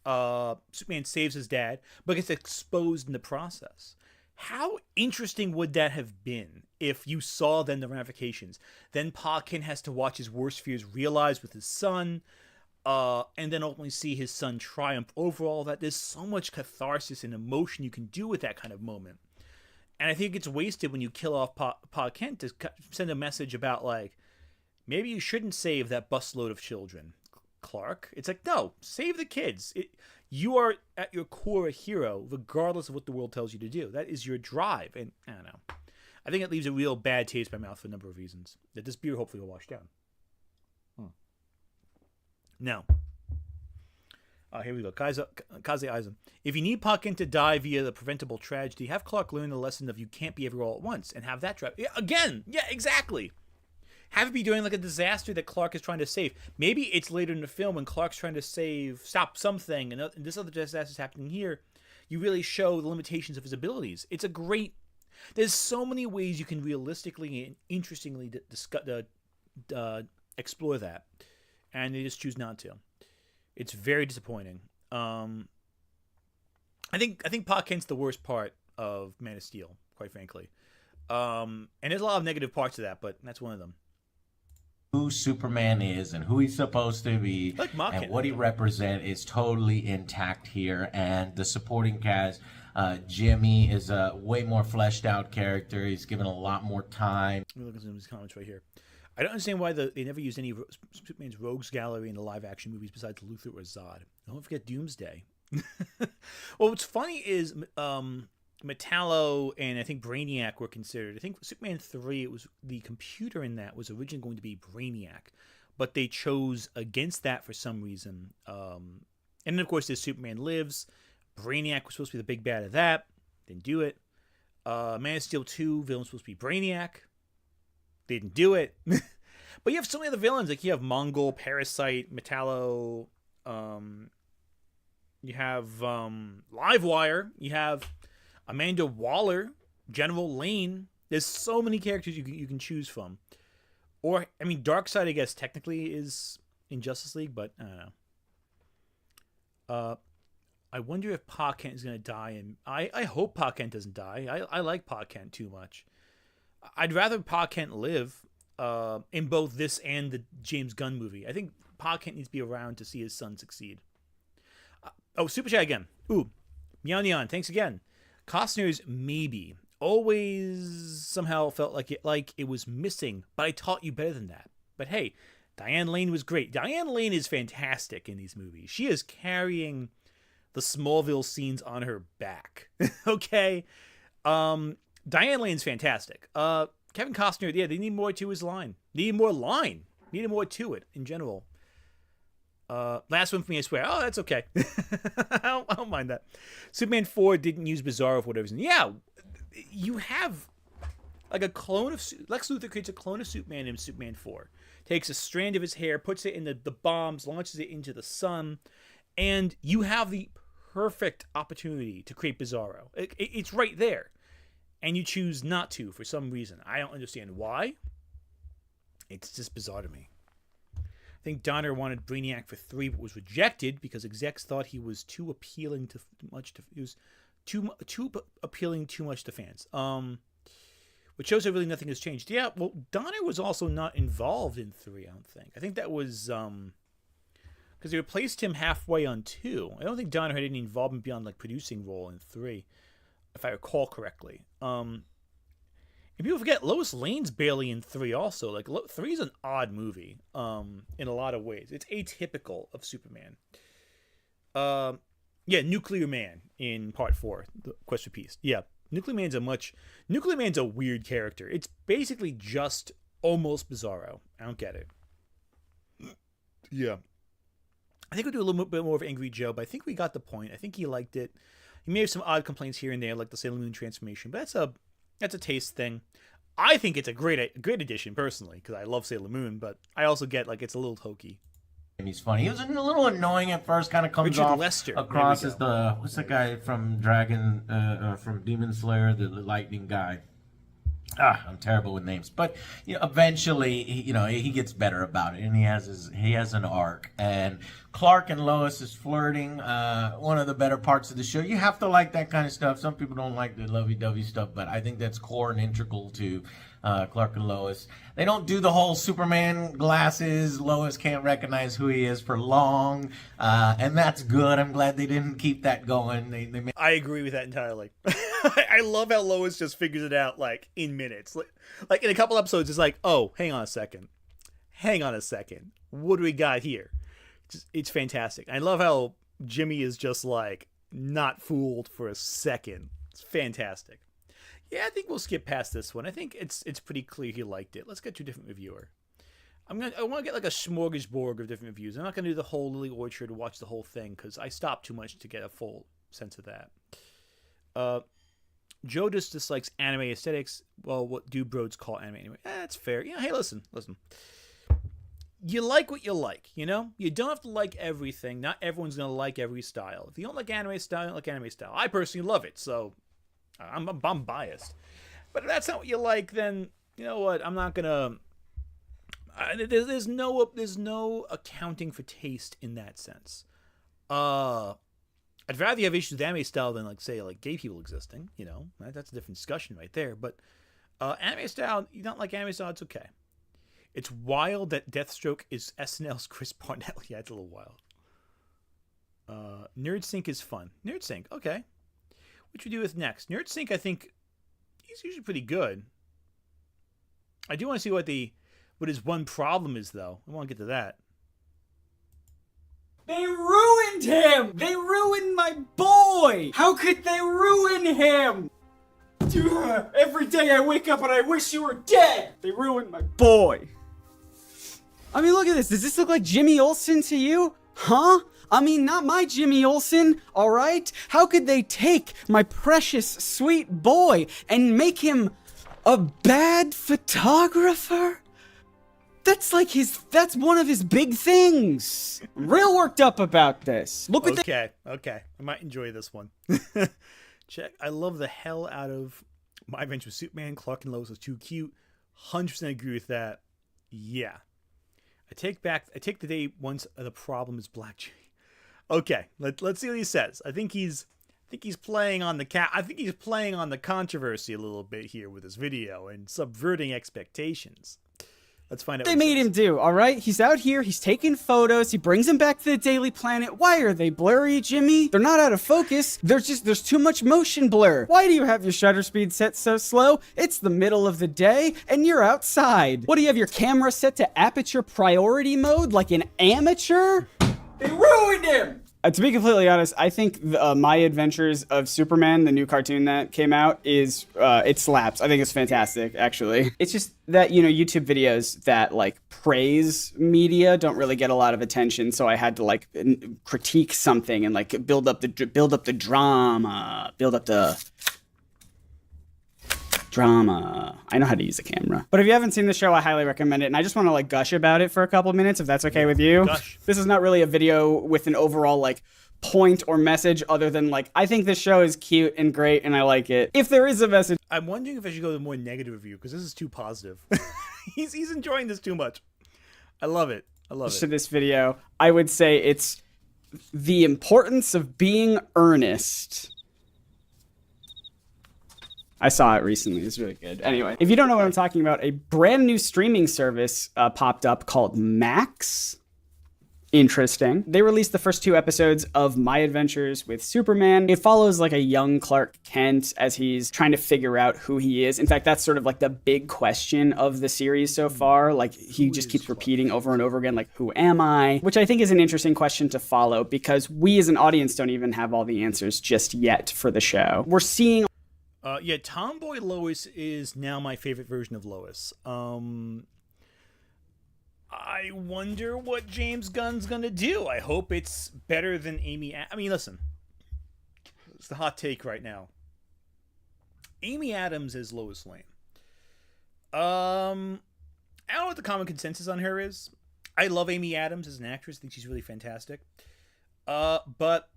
Superman saves his dad, but gets exposed in the process. How interesting would that have been if you saw then the ramifications? Then Pa Kent has to watch his worst fears realized with his son, and then ultimately see his son triumph over all that. There's so much catharsis and emotion you can do with that kind of moment. And I think it's wasted when you kill off Pa Kent to send a message about, like, maybe you shouldn't save that busload of children, Clark. It's like, no, save the kids. You are, at your core, a hero, regardless of what the world tells you to do. That is your drive. And I don't know. I think it leaves a real bad taste in my mouth for a number of reasons that this beer hopefully will wash down. Now, here we go. Kaze Eisen. If you need Pa Kent to die via the preventable tragedy, have Clark learn the lesson of you can't be everywhere all at once and have that drive. Yeah, again, yeah, exactly. Have it be during like a disaster that Clark is trying to save. Maybe it's later in the film when Clark's trying to stop something, and this other disaster is happening here. You really show the limitations of his abilities. It's a great. There's so many ways you can realistically and interestingly explore that, and they just choose not to. It's very disappointing. I think Pa Kent's the worst part of Man of Steel, quite frankly. And there's a lot of negative parts to that, but that's one of them. Who Superman is and who he's supposed to be and what he represents is totally intact here. And the supporting cast, Jimmy is a way more fleshed out character. He's given a lot more time. Let me look at some of his comments right here. I don't understand why they never used any Superman's rogues gallery in the live action movies besides Luthor or Zod. Don't forget Doomsday. Well, what's funny is Metallo and I think Brainiac were considered. I think Superman 3, it was the computer in that was originally going to be Brainiac, but they chose against that for some reason. And then, of course, there's Superman Lives. Brainiac was supposed to be the big bad of that. Didn't do it. Man of Steel 2, villain was supposed to be Brainiac. They didn't do it. But you have so many other villains. Like you have Mongol, Parasite, Metallo. You have Livewire. You have Amanda Waller, General Lane. There's so many characters you can choose from. Or, I mean, Darkseid, I guess, technically is in Justice League, but I don't know. I wonder if Pa Kent is going to die. And I hope Pa Kent doesn't die. I like Pa Kent too much. I'd rather Pa Kent live in both this and the James Gunn movie. I think Pa Kent needs to be around to see his son succeed. Super Chat again. Ooh, Meow Neon, thanks again. Costner's maybe always somehow felt like it was missing, but I taught you better than that. But hey, Diane Lane was great. Diane Lane is fantastic in these movies. She is carrying the Smallville scenes on her back. Okay? Diane Lane's fantastic. Kevin Costner, yeah, they need more to his line. Needed more to it in general. Last one for me, I swear. Oh, that's okay. I don't mind that. Superman 4 didn't use Bizarro for whatever reason. Yeah, you have like a clone of... Lex Luthor creates a clone of Superman in Superman 4. Takes a strand of his hair, puts it in the bombs, launches it into the sun, and you have the perfect opportunity to create Bizarro. It's right there. And you choose not to for some reason. I don't understand why. It's just bizarre to me. I think Donner wanted Brainiac for 3, but was rejected because execs thought he was too appealing to appealing too much to fans. Which shows that really nothing has changed. Yeah, well, Donner was also not involved in 3, I don't think. I think that was because they replaced him halfway on 2. I don't think Donner had any involvement beyond like producing role in 3, if I recall correctly. And people forget Lois Lane's barely in 3 also. Like 3 is an odd movie in a lot of ways. It's atypical of Superman. Yeah, Nuclear Man in Part 4, the Quest for Peace. Yeah, Nuclear Man's a weird character. It's basically just almost Bizarro. I don't get it. Yeah. I think we'll do a little bit more of Angry Joe, but I think we got the point. I think he liked it. He may have some odd complaints here and there, like the Sailor Moon transformation, but that's a taste thing. I think it's a great addition, personally, because I love Sailor Moon, but I also get, like, it's a little hokey. And he's funny. He was a little annoying at first, kind of comes Richard off Lester. Across as what's the guy from from Demon Slayer, the lightning guy. I'm terrible with names, but eventually, he gets better about it, and he has an arc. And Clark and Lois is flirting. One of the better parts of the show. You have to like that kind of stuff. Some people don't like the lovey-dovey stuff, but I think that's core and integral to Clark and Lois. They don't do the whole Superman glasses. Lois can't recognize who he is for long, and that's good. I'm glad they didn't keep that going. I agree with that entirely. I love how Lois just figures it out like in minutes. Like in a couple episodes, it's like, oh, hang on a second. What do we got here? It's fantastic. I love how Jimmy is just like not fooled for a second. It's fantastic. Yeah, I think we'll skip past this one. I think it's pretty clear he liked it. Let's get to a different reviewer. I want to get like a smorgasbord of different reviews. I'm not going to do the whole Lily Orchard or watch the whole thing because I stopped too much to get a full sense of that. Joe just dislikes anime aesthetics. Well, what do broads call anime anyway? That's fair. Hey, listen. You like what you like, You don't have to like everything. Not everyone's going to like every style. If you don't like anime style, you don't like anime style. I personally love it, so I'm biased. But if that's not what you like, then you know what? I'm not going to There's no accounting for taste in that sense. I'd rather have issues with anime style than like gay people existing. You know, right? That's a different discussion right there. But anime style, you don't like anime style, it's okay. It's wild that Deathstroke is SNL's Chris Parnell. Yeah, it's a little wild. NerdSync is fun. NerdSync, okay. What should we do with next? NerdSync, I think, he's usually pretty good. I do want to see what his one problem is, though. I want to get to that. They ruined him! They ruined my boy! How could they ruin him? Every day I wake up and I wish you were dead! They ruined my boy. I mean, look at this. Does this look like Jimmy Olsen to you? Huh? I mean, not my Jimmy Olsen, alright? How could they take my precious, sweet boy and make him a bad photographer? That's one of his big things. I'm real worked up about this. Look at Okay. I might enjoy this one. Check. I love the hell out of My Adventure with Superman. Clark and Lois was too cute. 100% agree with that. Yeah. I take the day once the problem is Black Jay. Okay, let's see what he says. I think he's playing on the controversy a little bit here with this video and subverting expectations. Let's find out. They made him do, all right? He's out here, he's taking photos, he brings them back to the Daily Planet. Why are they blurry, Jimmy? They're not out of focus. There's too much motion blur. Why do you have your shutter speed set so slow? It's the middle of the day and you're outside. What, do you have your camera set to aperture priority mode like an amateur? They ruined him! To be completely honest, I think My Adventures of Superman, the new cartoon that came out, it slaps. I think it's fantastic, actually. It's just that, YouTube videos that, praise media don't really get a lot of attention, so I had to, critique something and, build up the drama, drama. I know how to use a camera. But if you haven't seen the show, I highly recommend it. And I just want to gush about it for a couple of minutes, if that's okay with you. Gush. This is not really a video with an overall point or message other than I think this show is cute and great and I like it. If there is a message. I'm wondering if I should go to a more negative review because this is too positive. He's enjoying this too much. I love it. To this video, I would say it's the importance of being earnest. I saw it recently. It's really good. Anyway, if you don't know what I'm talking about, a brand new streaming service popped up called Max. Interesting. They released the first 2 episodes of My Adventures with Superman. It follows a young Clark Kent as he's trying to figure out who he is. In fact, that's sort of the big question of the series so far. He just keeps repeating over and over again, who am I? Which I think is an interesting question to follow because we as an audience don't even have all the answers just yet for the show. We're seeing Tomboy Lois is now my favorite version of Lois. I wonder what James Gunn's gonna do. I hope it's better than Amy. I mean, listen, it's the hot take right now. Amy Adams as Lois Lane. I don't know what the common consensus on her is. I love Amy Adams as an actress. I think she's really fantastic. But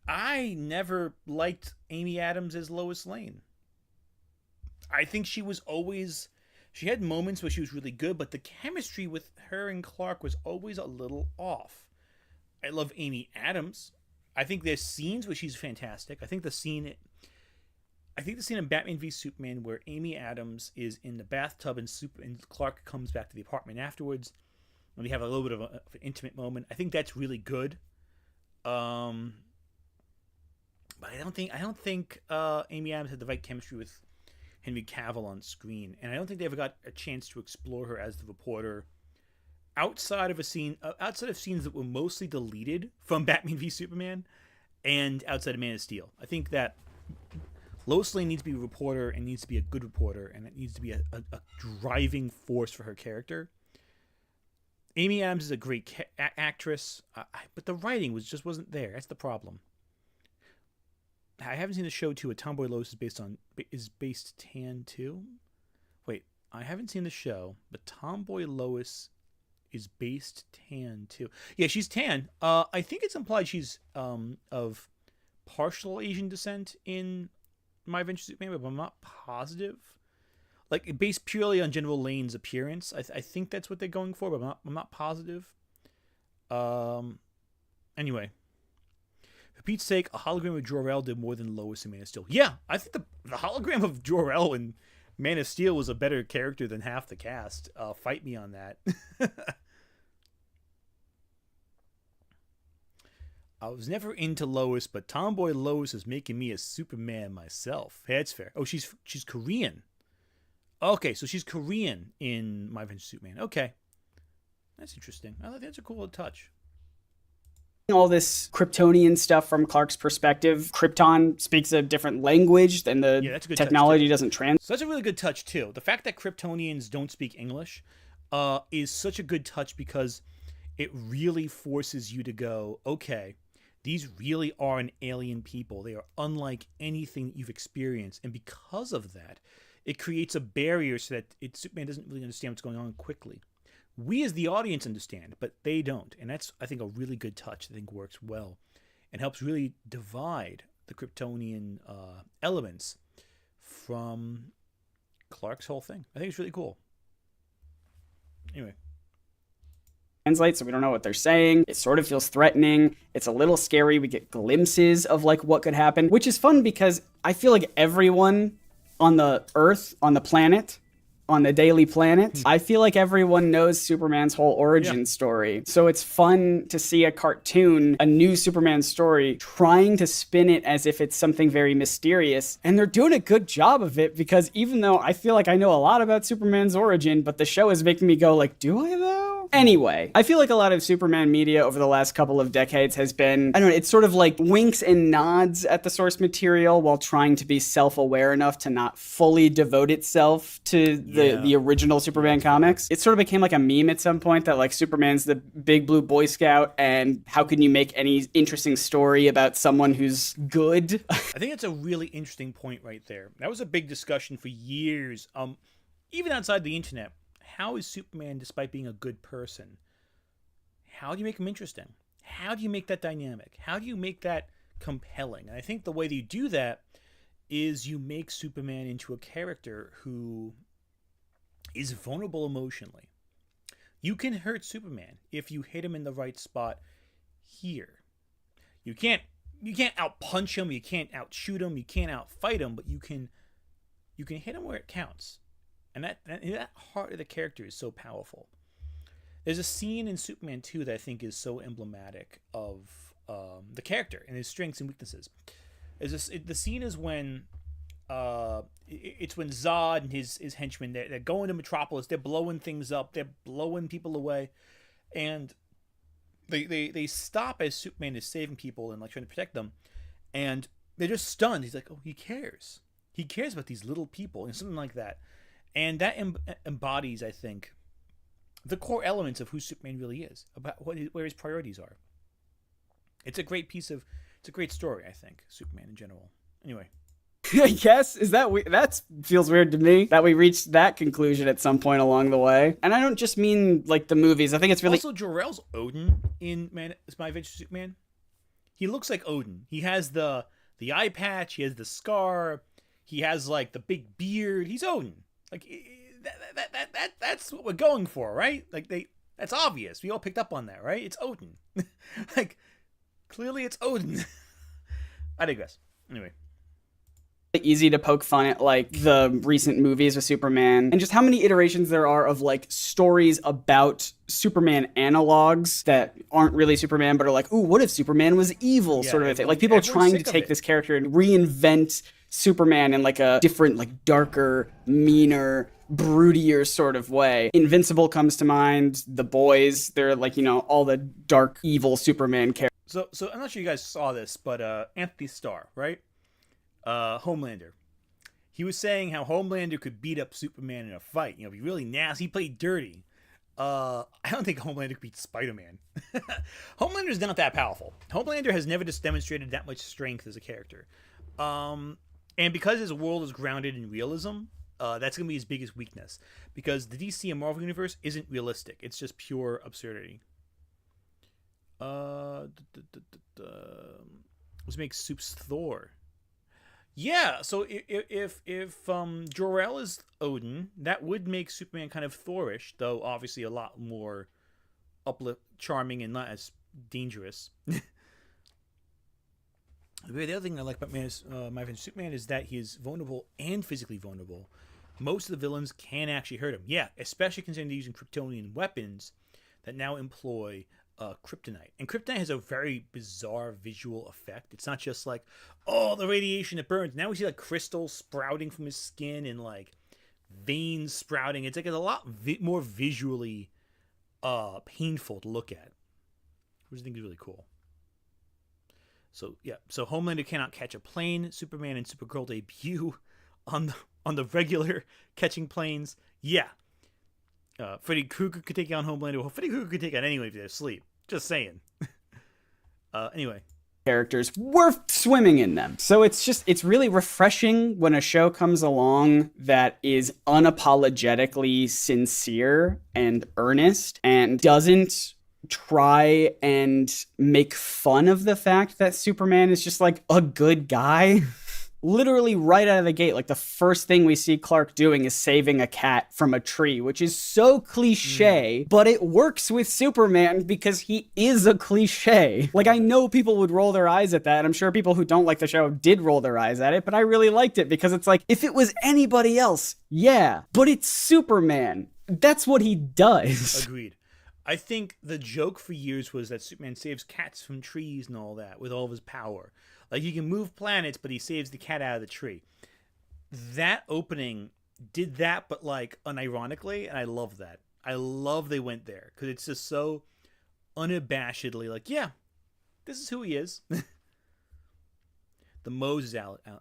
I never liked Amy Adams as Lois Lane. I think she had moments where she was really good, but the chemistry with her and Clark was always a little off. I love Amy Adams. I think there's scenes where she's fantastic. I think the scene in Batman v Superman where Amy Adams is in the bathtub and Clark comes back to the apartment afterwards, and they have a little bit of an intimate moment. I think that's really good. But I don't think Amy Adams had the right chemistry with Henry Cavill on screen, and I don't think they ever got a chance to explore her as the reporter outside of scenes that were mostly deleted from Batman v Superman and outside of Man of Steel. I think that Lois Lane needs to be a reporter and needs to be a good reporter, and it needs to be a driving force for her character. Amy Adams is a great actress, but the writing wasn't there. That's the problem. I haven't seen the show too. A Tomboy Lois is based tan too. Wait, I haven't seen the show, but Tomboy Lois is based tan too. Yeah, she's tan. I think it's implied she's of partial Asian descent in My Adventures with Superman, but I'm not positive. like based purely on General Lane's appearance. I think that's what they're going for, but I'm not positive. Anyway, for Pete's sake, a hologram of Jor-El did more than Lois in Man of Steel. Yeah, I think the hologram of Jor-El in Man of Steel was a better character than half the cast. Fight me on that. I was never into Lois, but tomboy Lois is making me a Superman myself. Hey, that's fair. Oh, she's Korean. Okay, so she's Korean in My Adventures with Superman. Okay. That's interesting. I think that's a cool little touch. All this Kryptonian stuff from Clark's perspective. Krypton speaks a different language than the technology doesn't translate. So that's a really good touch, too. The fact that Kryptonians don't speak English is such a good touch because it really forces you to go, okay, these really are an alien people. They are unlike anything that you've experienced. And because of that, it creates a barrier so that Superman doesn't really understand what's going on quickly. We as the audience understand, but they don't. And that's, I think, a really good touch. I think works well and helps really divide the Kryptonian elements from Clark's whole thing. I think it's really cool. Anyway. Translate, so we don't know what they're saying. It sort of feels threatening. It's a little scary. We get glimpses of like what could happen, which is fun because I feel like everyone on the Earth, on the planet, on the Daily Planet, I feel like everyone knows Superman's whole origin story. So it's fun to see a cartoon, a new Superman story, trying to spin it as if it's something very mysterious. And they're doing a good job of it because even though I feel like I know a lot about Superman's origin, but the show is making me go like, do I though? Anyway, I feel like a lot of Superman media over the last couple of decades has been, I don't know, it's sort of like winks and nods at the source material while trying to be self-aware enough to not fully devote itself to the original Superman comics. It sort of became like a meme at some point that like Superman's the big blue Boy Scout and how can you make any interesting story about someone who's good? I think that's a really interesting point right there. That was a big discussion for years, even outside the internet. How is Superman, despite being a good person, how do you make him interesting? How do you make that dynamic? How do you make that compelling? And I think the way that you do that is you make Superman into a character who is vulnerable emotionally. You can hurt Superman if you hit him in the right spot here. You can't outpunch him, you can't outshoot him, you can't outfight him, but you can hit him where it counts. And that heart of the character is so powerful. There's a scene in Superman 2 that I think is so emblematic of the character and his strengths and weaknesses. The scene is when it's when Zod and his henchmen, they're going to Metropolis, they're blowing things up, they're blowing people away, and they stop as Superman is saving people and like trying to protect them, and they're just stunned. He's like, oh, he cares about these little people and something like that. And that embodies, I think, the core elements of who Superman really is, about where his priorities are. It's a great story, I think, Superman in general. Anyway. Yes, that feels weird to me that we reached that conclusion at some point along the way. And I don't just mean like the movies. I think it's really also Jor-El's Odin in My Adventures with Superman. He looks like Odin. He has the eye patch. He has the scar. He has like the big beard. He's Odin. Like that's what we're going for, right? Like that's obvious. We all picked up on that, right? It's Odin. Like clearly it's Odin. I digress. Anyway. Easy to poke fun at like the recent movies with Superman and just how many iterations there are of like stories about Superman analogs that aren't really Superman but are like, ooh, what if Superman was evil, sort of a thing. Like people trying to take this character and reinvent Superman in like a different, like darker, meaner, broodier sort of way. Invincible comes to mind. The Boys, they're like, you know, all the dark, evil Superman characters. So I'm not sure you guys saw this, but Anthony Starr, right? Homelander. He was saying how Homelander could beat up Superman in a fight. You know, be really nasty. He played dirty. I don't think Homelander could beat Spider-Man. Homelander's not that powerful. Homelander has never just demonstrated that much strength as a character. And because his world is grounded in realism, that's going to be his biggest weakness. Because the DC and Marvel universe isn't realistic. It's just pure absurdity. Let's make Soup's Thor. Yeah, so if Jor-El is Odin, that would make Superman kind of Thorish, though obviously a lot more charming and not as dangerous. The other thing I like about my friend Superman is that he is vulnerable and physically vulnerable. Most of the villains can actually hurt him. Yeah, especially considering they're using Kryptonian weapons that now employ kryptonite. And kryptonite has a very bizarre visual effect. It's not just like, oh, the radiation that burns. Now we see like crystals sprouting from his skin and like veins sprouting. It's like a lot more visually painful to look at, which I think is really cool. So yeah, so Homelander cannot catch a plane. Superman and Supergirl debut on the regular catching planes. Yeah, Freddy Krueger could take on Homelander. Well, Freddy Krueger could take on anyone if they're asleep. Just saying. Anyway. Characters worth swimming in them. So it's really refreshing when a show comes along that is unapologetically sincere and earnest and doesn't try and make fun of the fact that Superman is just like a good guy. Literally right out of the gate, like the first thing we see Clark doing is saving a cat from a tree, which is so cliche, but it works with Superman because he is a cliche. Like, I know people would roll their eyes at that. I'm sure people who don't like the show did roll their eyes at it, but I really liked it because it's like, if it was anybody else, yeah, but it's Superman. That's what he does. Agreed. I think the joke for years was that Superman saves cats from trees and all that with all of his power. Like, he can move planets, but he saves the cat out of the tree. That opening did that, but, like, unironically, and I love that. I love they went there, because it's just so unabashedly like, yeah, this is who he is. The Moses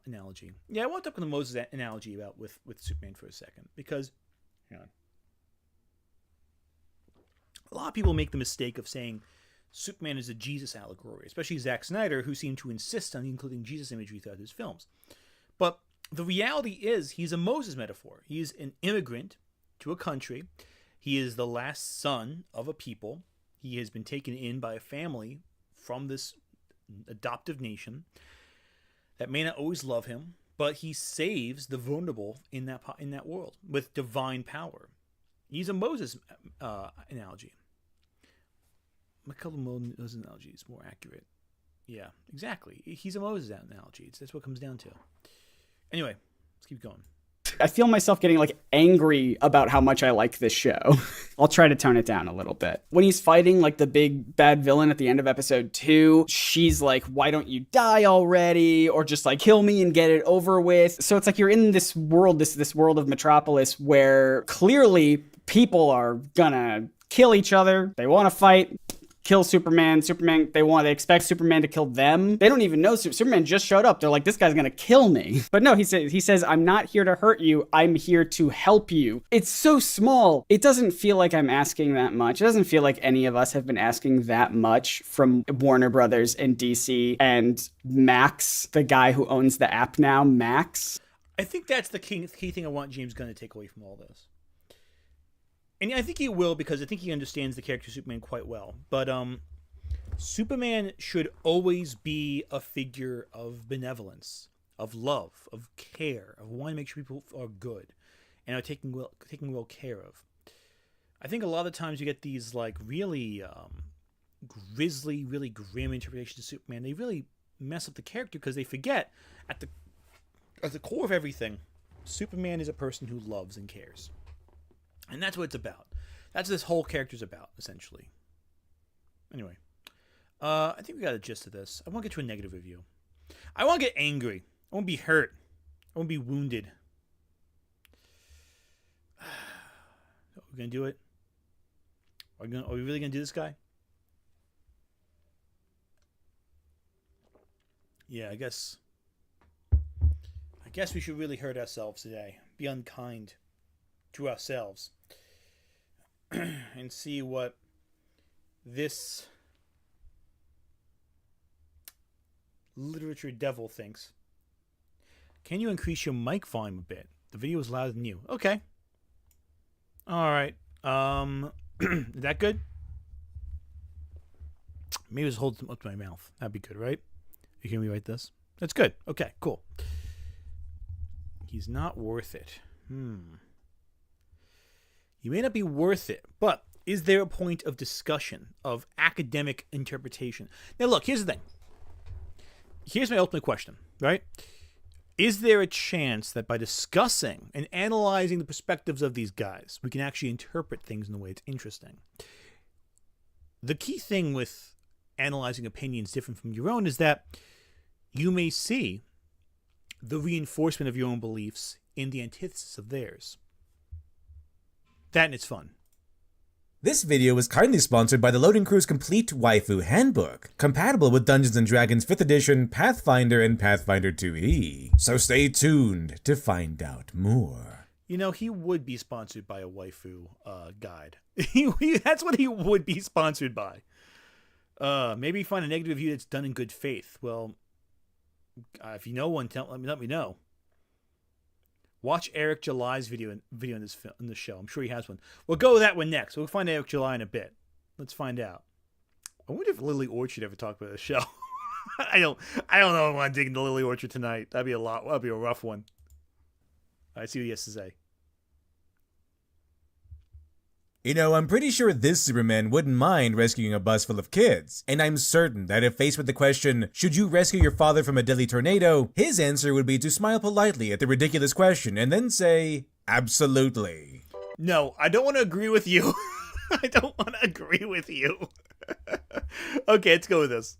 analogy. Yeah, I want to talk about the Moses analogy about with Superman for a second, because, hang on. A lot of people make the mistake of saying Superman is a Jesus allegory, especially Zack Snyder, who seemed to insist on including Jesus imagery throughout his films. But the reality is he's a Moses metaphor. He is an immigrant to a country. He is the last son of a people. He has been taken in by a family from this adoptive nation that may not always love him, but he saves the vulnerable in that world with divine power. He's a Moses analogy. McCullough Moses analogy is more accurate. Yeah, exactly. He's a Moses analogy. That's what it comes down to. Anyway, let's keep going. I feel myself getting like angry about how much I like this show. I'll try to tone it down a little bit. When he's fighting like the big bad villain at the end of episode 2, she's like, why don't you die already? Or just like kill me and get it over with. So it's like you're in this world, this world of Metropolis where clearly people are gonna kill each other. They want to fight. Kill Superman. They expect Superman to kill them. They don't even know Superman just showed up. They're like, this guy's gonna kill me. But no, he says, I'm not here to hurt you. I'm here to help you. It's so small. It doesn't feel like I'm asking that much. It doesn't feel like any of us have been asking that much from Warner Brothers and DC and Max, the guy who owns the app now, Max. I think that's the key thing I want James Gunn to take away from all this. And I think he will, because I think he understands the character Superman quite well. But Superman should always be a figure of benevolence, of love, of care, of wanting to make sure people are good and are taken well care of. I think a lot of times you get these like really grisly, really grim interpretations of Superman. They really mess up the character because they forget at the core of everything, Superman is a person who loves and cares. And that's what it's about. That's what this whole character's about, essentially. Anyway, I think we got a gist of this. I want to get to a negative review. I want to get angry. I want to be hurt. I want to be wounded. Are we going to do it? Are we really going to do this, guy? Yeah, I guess we should really hurt ourselves today. Be unkind to ourselves. And see what this literature devil thinks. Can you increase your mic volume a bit? The video is louder than you. Okay. All right. Is that good? Maybe just hold them up to my mouth. That'd be good, right? You hear me write this? That's good. Okay, cool. He's not worth it. He may not be worth it, but is there a point of discussion, of academic interpretation? Now, look, here's the thing. Here's my ultimate question, right? Is there a chance that by discussing and analyzing the perspectives of these guys, we can actually interpret things in a way that's interesting? The key thing with analyzing opinions different from your own is that you may see the reinforcement of your own beliefs in the antithesis of theirs. That and it's fun. This video was kindly sponsored by the Loading Crew's Complete Waifu Handbook, compatible with Dungeons & Dragons 5th Edition, Pathfinder, and Pathfinder 2e. So stay tuned to find out more. You know, he would be sponsored by a waifu guide. That's what he would be sponsored by. Maybe find a negative review that's done in good faith. Well, if you know one, let me know. Watch Eric July's video in this show. I'm sure he has one. We'll go with that one next. We'll find Eric July in a bit. Let's find out. I wonder if Lily Orchard ever talked about this show. I don't know if I want to dig into Lily Orchard tonight. That'd be a rough one. I see what he has to say. You know, I'm pretty sure this Superman wouldn't mind rescuing a bus full of kids, and I'm certain that if faced with the question, should you rescue your father from a deadly tornado, his answer would be to smile politely at the ridiculous question and then say, absolutely. No, I don't want to agree with you. I don't want to agree with you. Okay, let's go with this.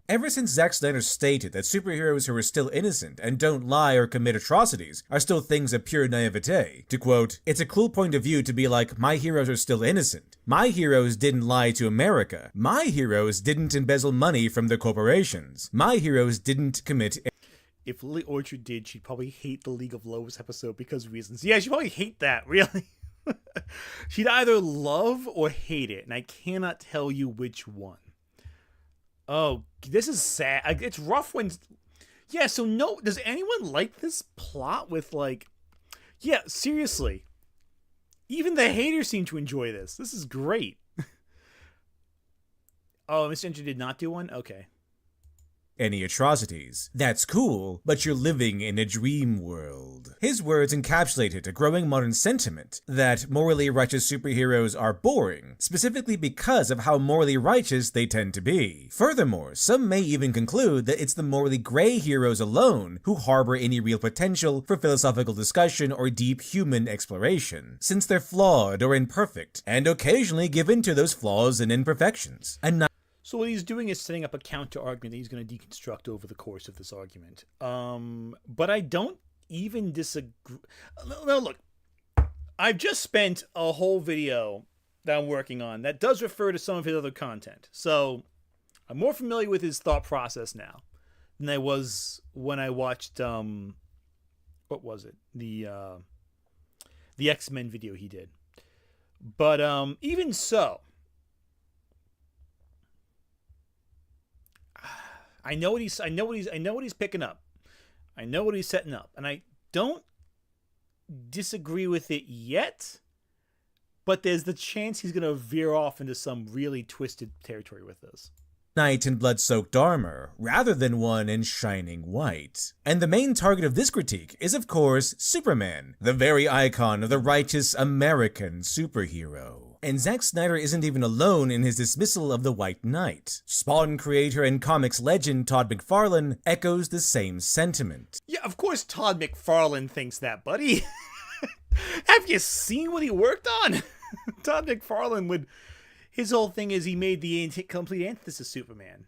Ever since Zack Snyder stated that superheroes who are still innocent and don't lie or commit atrocities are still things of pure naivete, to quote, "It's a cool point of view to be like, my heroes are still innocent. My heroes didn't lie to America. My heroes didn't embezzle money from their corporations. My heroes didn't commit..." If Lily Orchard did, she'd probably hate the League of Lows episode because of reasons. Yeah, she'd probably hate that, really. She'd either love or hate it, and I cannot tell you which one. Oh, this is sad. It's rough when... Yeah, so no... Does anyone like this plot with, like... Yeah, seriously. Even the haters seem to enjoy this. This is great. Oh, Mr. Enter did not do one? Okay. Any atrocities. That's cool, but you're living in a dream world. His words encapsulated a growing modern sentiment that morally righteous superheroes are boring, specifically because of how morally righteous they tend to be. Furthermore, some may even conclude that it's the morally gray heroes alone who harbor any real potential for philosophical discussion or deep human exploration, since they're flawed or imperfect, and occasionally give in to those flaws and imperfections. So what he's doing is setting up a counter-argument that he's going to deconstruct over the course of this argument. But I don't even disagree. No, look. I've just spent a whole video that I'm working on that does refer to some of his other content. So I'm more familiar with his thought process now than I was when I watched, what was it? The X-Men video he did. But even so, I know what he's picking up. I know what he's setting up, and I don't disagree with it yet. But there's the chance he's gonna veer off into some really twisted territory with this. Knight in blood-soaked armor, rather than one in shining white. And the main target of this critique is, of course, Superman, the very icon of the righteous American superhero. And Zack Snyder isn't even alone in his dismissal of the White Knight. Spawn creator and comics legend Todd McFarlane echoes the same sentiment. Yeah, of course Todd McFarlane thinks that, buddy. Have you seen what he worked on? Todd McFarlane would... His whole thing is he made the complete antithesis of Superman.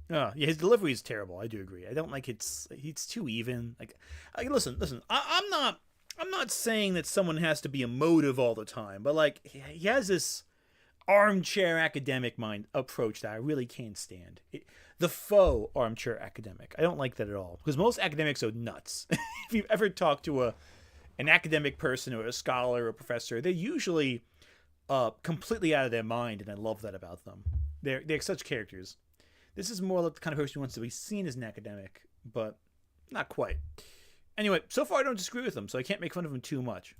Yeah, his delivery is terrible. I do agree. I don't like it's too even. Like, listen. I'm not saying that someone has to be emotive all the time, but like he has this armchair academic mind approach that I really can't stand. The faux armchair academic. I don't like that at all because most academics are nuts. If you've ever talked to an academic person or a scholar or a professor, they're usually completely out of their mind, and I love that about them. They're such characters. This is more like the kind of person who wants to be seen as an academic, but not quite. Anyway, so far I don't disagree with him, so I can't make fun of him too much.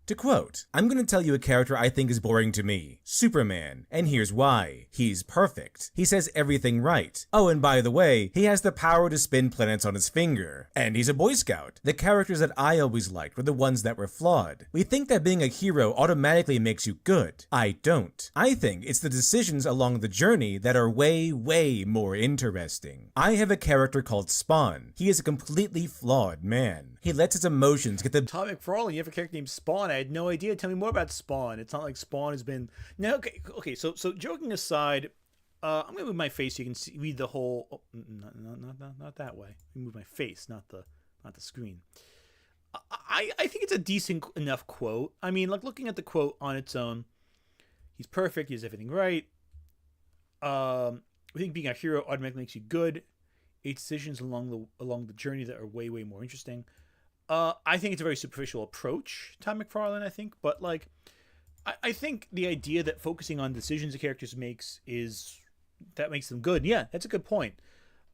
To quote, I'm gonna tell you a character I think is boring to me. Superman. And here's why. He's perfect. He says everything right. Oh, and by the way, he has the power to spin planets on his finger. And he's a Boy Scout. The characters that I always liked were the ones that were flawed. We think that being a hero automatically makes you good. I don't. I think it's the decisions along the journey that are way, way more interesting. I have a character called Spawn. He is a completely flawed man. He lets his emotions get the Todd McFarlane, you have a character named Spawn. I had no idea. Tell me more about Spawn. It's not like Spawn has been. No, okay. So joking aside, I'm gonna move my face so you can read the whole. Oh, not that way. Move my face, not the screen. I think it's a decent enough quote. I mean, like looking at the quote on its own, he's perfect. He has everything right. I think being a hero automatically makes you good. 8 decisions along the journey that are way, way more interesting. I think it's a very superficial approach, Todd McFarlane, I think. But, like, I think the idea that focusing on decisions the characters makes that makes them good. Yeah, that's a good point.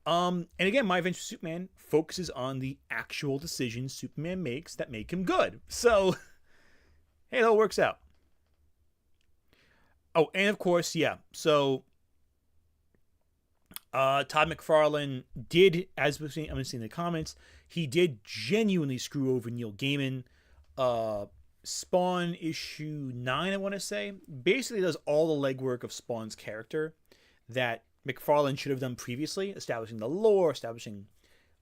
And again, My Adventure Superman focuses on the actual decisions Superman makes that make him good. So, hey, it all works out. Oh, and of course, yeah. So, Todd McFarlane did, as I'm seeing in the comments, he did genuinely screw over Neil Gaiman. Spawn issue 9, I want to say, basically does all the legwork of Spawn's character that McFarlane should have done previously, establishing the lore, establishing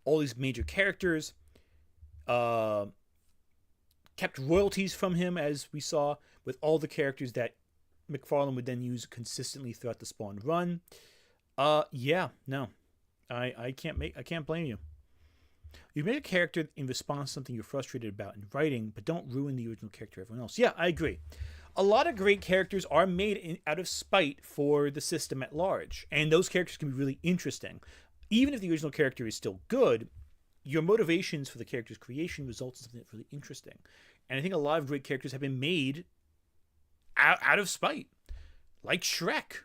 all these major characters, kept royalties from him, as we saw, with all the characters that McFarlane would then use consistently throughout the Spawn run. Yeah, no, I can't blame you. You make a character in response to something you're frustrated about in writing, but don't ruin the original character of everyone else. Yeah, I agree. A lot of great characters are made out of spite for the system at large, and those characters can be really interesting. Even if the original character is still good, your motivations for the character's creation results in something that's really interesting. And I think a lot of great characters have been made out of spite, like Shrek.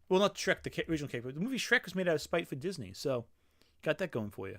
Well, not Shrek, the original character. The movie Shrek was made out of spite for Disney, so got that going for you.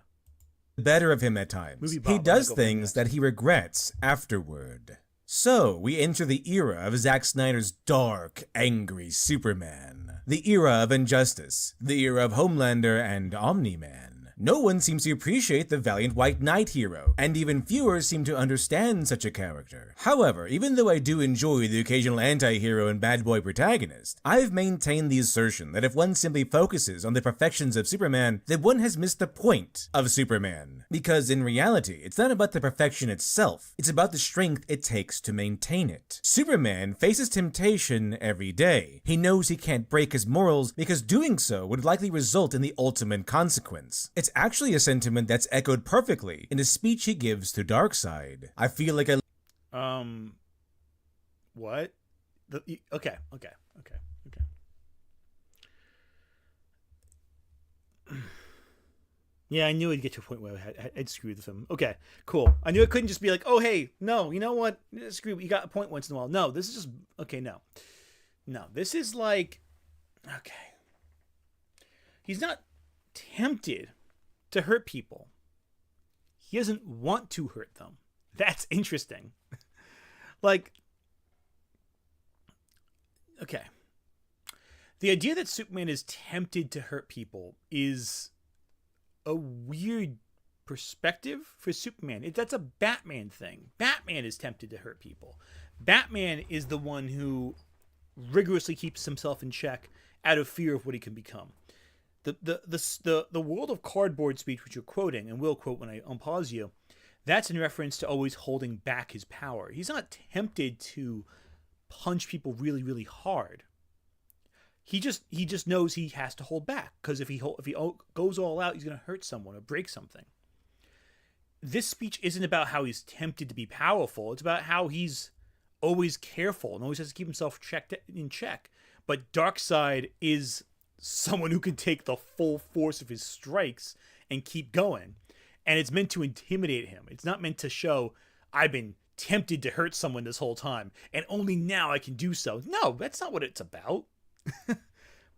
Better of him at times. He does things that he regrets afterward. So, we enter the era of Zack Snyder's dark, angry Superman. The era of Injustice. The era of Homelander and Omni-Man. No one seems to appreciate the valiant White Knight hero, and even fewer seem to understand such a character. However, even though I do enjoy the occasional anti-hero and bad boy protagonist, I've maintained the assertion that if one simply focuses on the perfections of Superman, then one has missed the point of Superman. Because in reality, it's not about the perfection itself, it's about the strength it takes to maintain it. Superman faces temptation every day. He knows he can't break his morals because doing so would likely result in the ultimate consequence. It's actually a sentiment that's echoed perfectly in a speech he gives to Darkseid. I feel like What? Okay. Yeah, I knew I'd get to a point where I'd screw with him. Okay, cool. I knew it couldn't just be like, oh, hey, no, you know what? Screw, you got a point once in a while. No, this is just, okay, no. No, this is like, okay. He's not tempted to hurt people. He doesn't want to hurt them. That's interesting. Like, okay. The idea that Superman is tempted to hurt people is a weird perspective for Superman. That's a Batman thing. Batman is tempted to hurt people. Batman is the one who rigorously keeps himself in check out of fear of what he can become. The world of cardboard speech, which you're quoting, and will quote when I unpause you, that's in reference to always holding back his power. He's not tempted to punch people really, really hard. He just knows he has to hold back, because if he goes all out, he's going to hurt someone or break something. This speech isn't about how he's tempted to be powerful. It's about how he's always careful and always has to keep himself in check. But Darkseid is someone who can take the full force of his strikes and keep going. And it's meant to intimidate him. It's not meant to show, I've been tempted to hurt someone this whole time, and only now I can do so. No, that's not what it's about.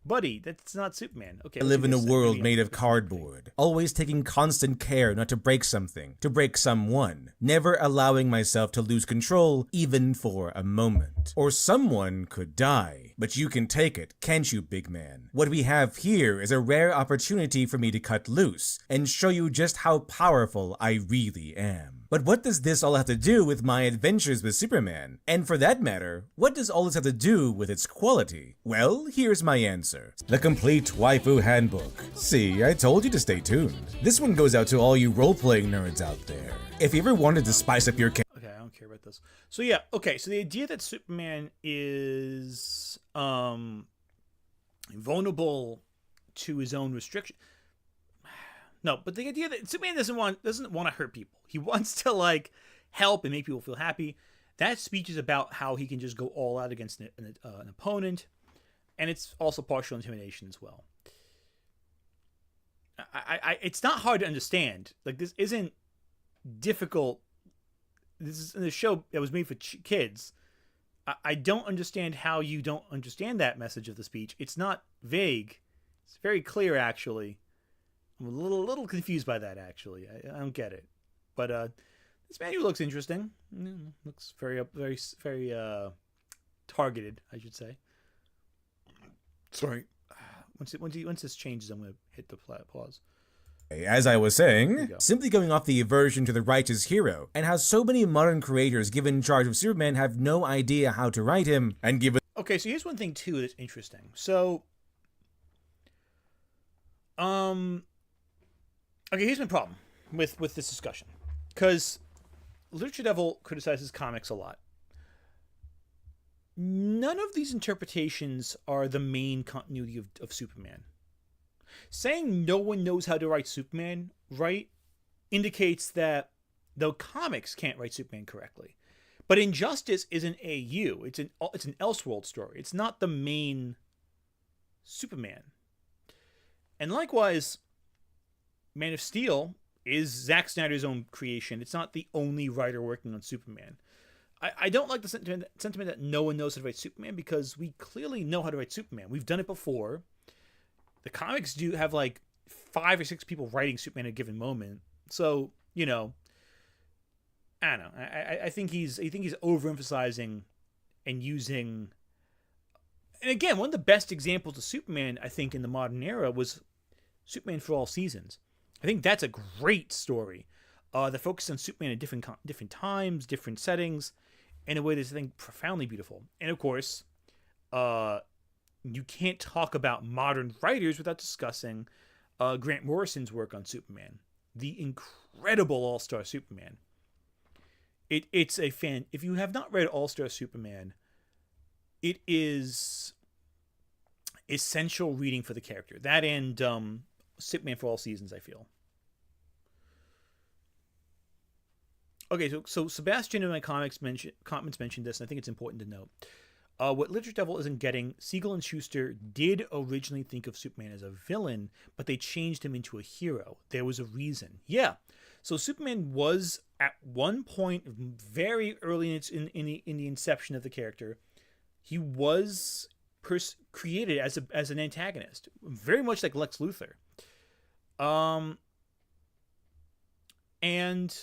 buddy, that's not Superman. Okay, I live in a world made of cardboard, always taking constant care not to break something, to break someone, never allowing myself to lose control even for a moment. Or someone could die, but you can take it, can't you, big man? What we have here is a rare opportunity for me to cut loose and show you just how powerful I really am. But what does this all have to do with my adventures with Superman? And for that matter, what does all this have to do with its quality? Well, here's my answer. The Complete Waifu Handbook. See, I told you to stay tuned. This one goes out to all you role-playing nerds out there. If you ever wanted to spice up your Okay, I don't care about this. So yeah, okay, so the idea that Superman is vulnerable to his own restriction. No, but the idea that Superman doesn't want to hurt people. He wants to like help and make people feel happy. That speech is about how he can just go all out against an opponent, and it's also partial intimidation as well. It's not hard to understand. Like, this isn't difficult. This is a show that was made for kids. I don't understand how you don't understand that message of the speech. It's not vague. It's very clear, actually. I'm a little confused by that, actually. I don't get it. But this manual looks interesting. Looks very targeted, I should say. Sorry. Once this changes, I'm going to hit the pause. As I was saying, simply going off the aversion to the righteous hero, and how so many modern creators given charge of Superman have no idea how to write him, and given... Okay, so here's one thing, too, that's interesting. So, okay, here's my problem with this discussion. Because Literature Devil criticizes comics a lot. None of these interpretations are the main continuity of Superman. Saying no one knows how to write Superman right indicates that the comics can't write Superman correctly. But Injustice is an AU. It's an Elseworld story. It's not the main Superman. And likewise, Man of Steel is Zack Snyder's own creation. It's not the only writer working on Superman. I don't like the sentiment that no one knows how to write Superman, because we clearly know how to write Superman. We've done it before. The comics do have like 5 or 6 people writing Superman at a given moment. So, I don't know. I think he's overemphasizing and using. And again, one of the best examples of Superman, I think, in the modern era was Superman for All Seasons. I think that's a great story. That focuses on Superman at different times, different settings, in a way that's, I think, profoundly beautiful. And of course, you can't talk about modern writers without discussing Grant Morrison's work on Superman, the incredible All-Star Superman. It's a fan. If you have not read All-Star Superman, it is essential reading for the character. That and Superman for All Seasons, I feel. Okay, so Sebastian in my comments mentioned this, and I think it's important to note. What Literature Devil isn't getting, Siegel and Schuster did originally think of Superman as a villain, but they changed him into a hero. There was a reason. Yeah. So Superman was, at one point, very early in the inception of the character, he was created as an antagonist, very much like Lex Luthor. And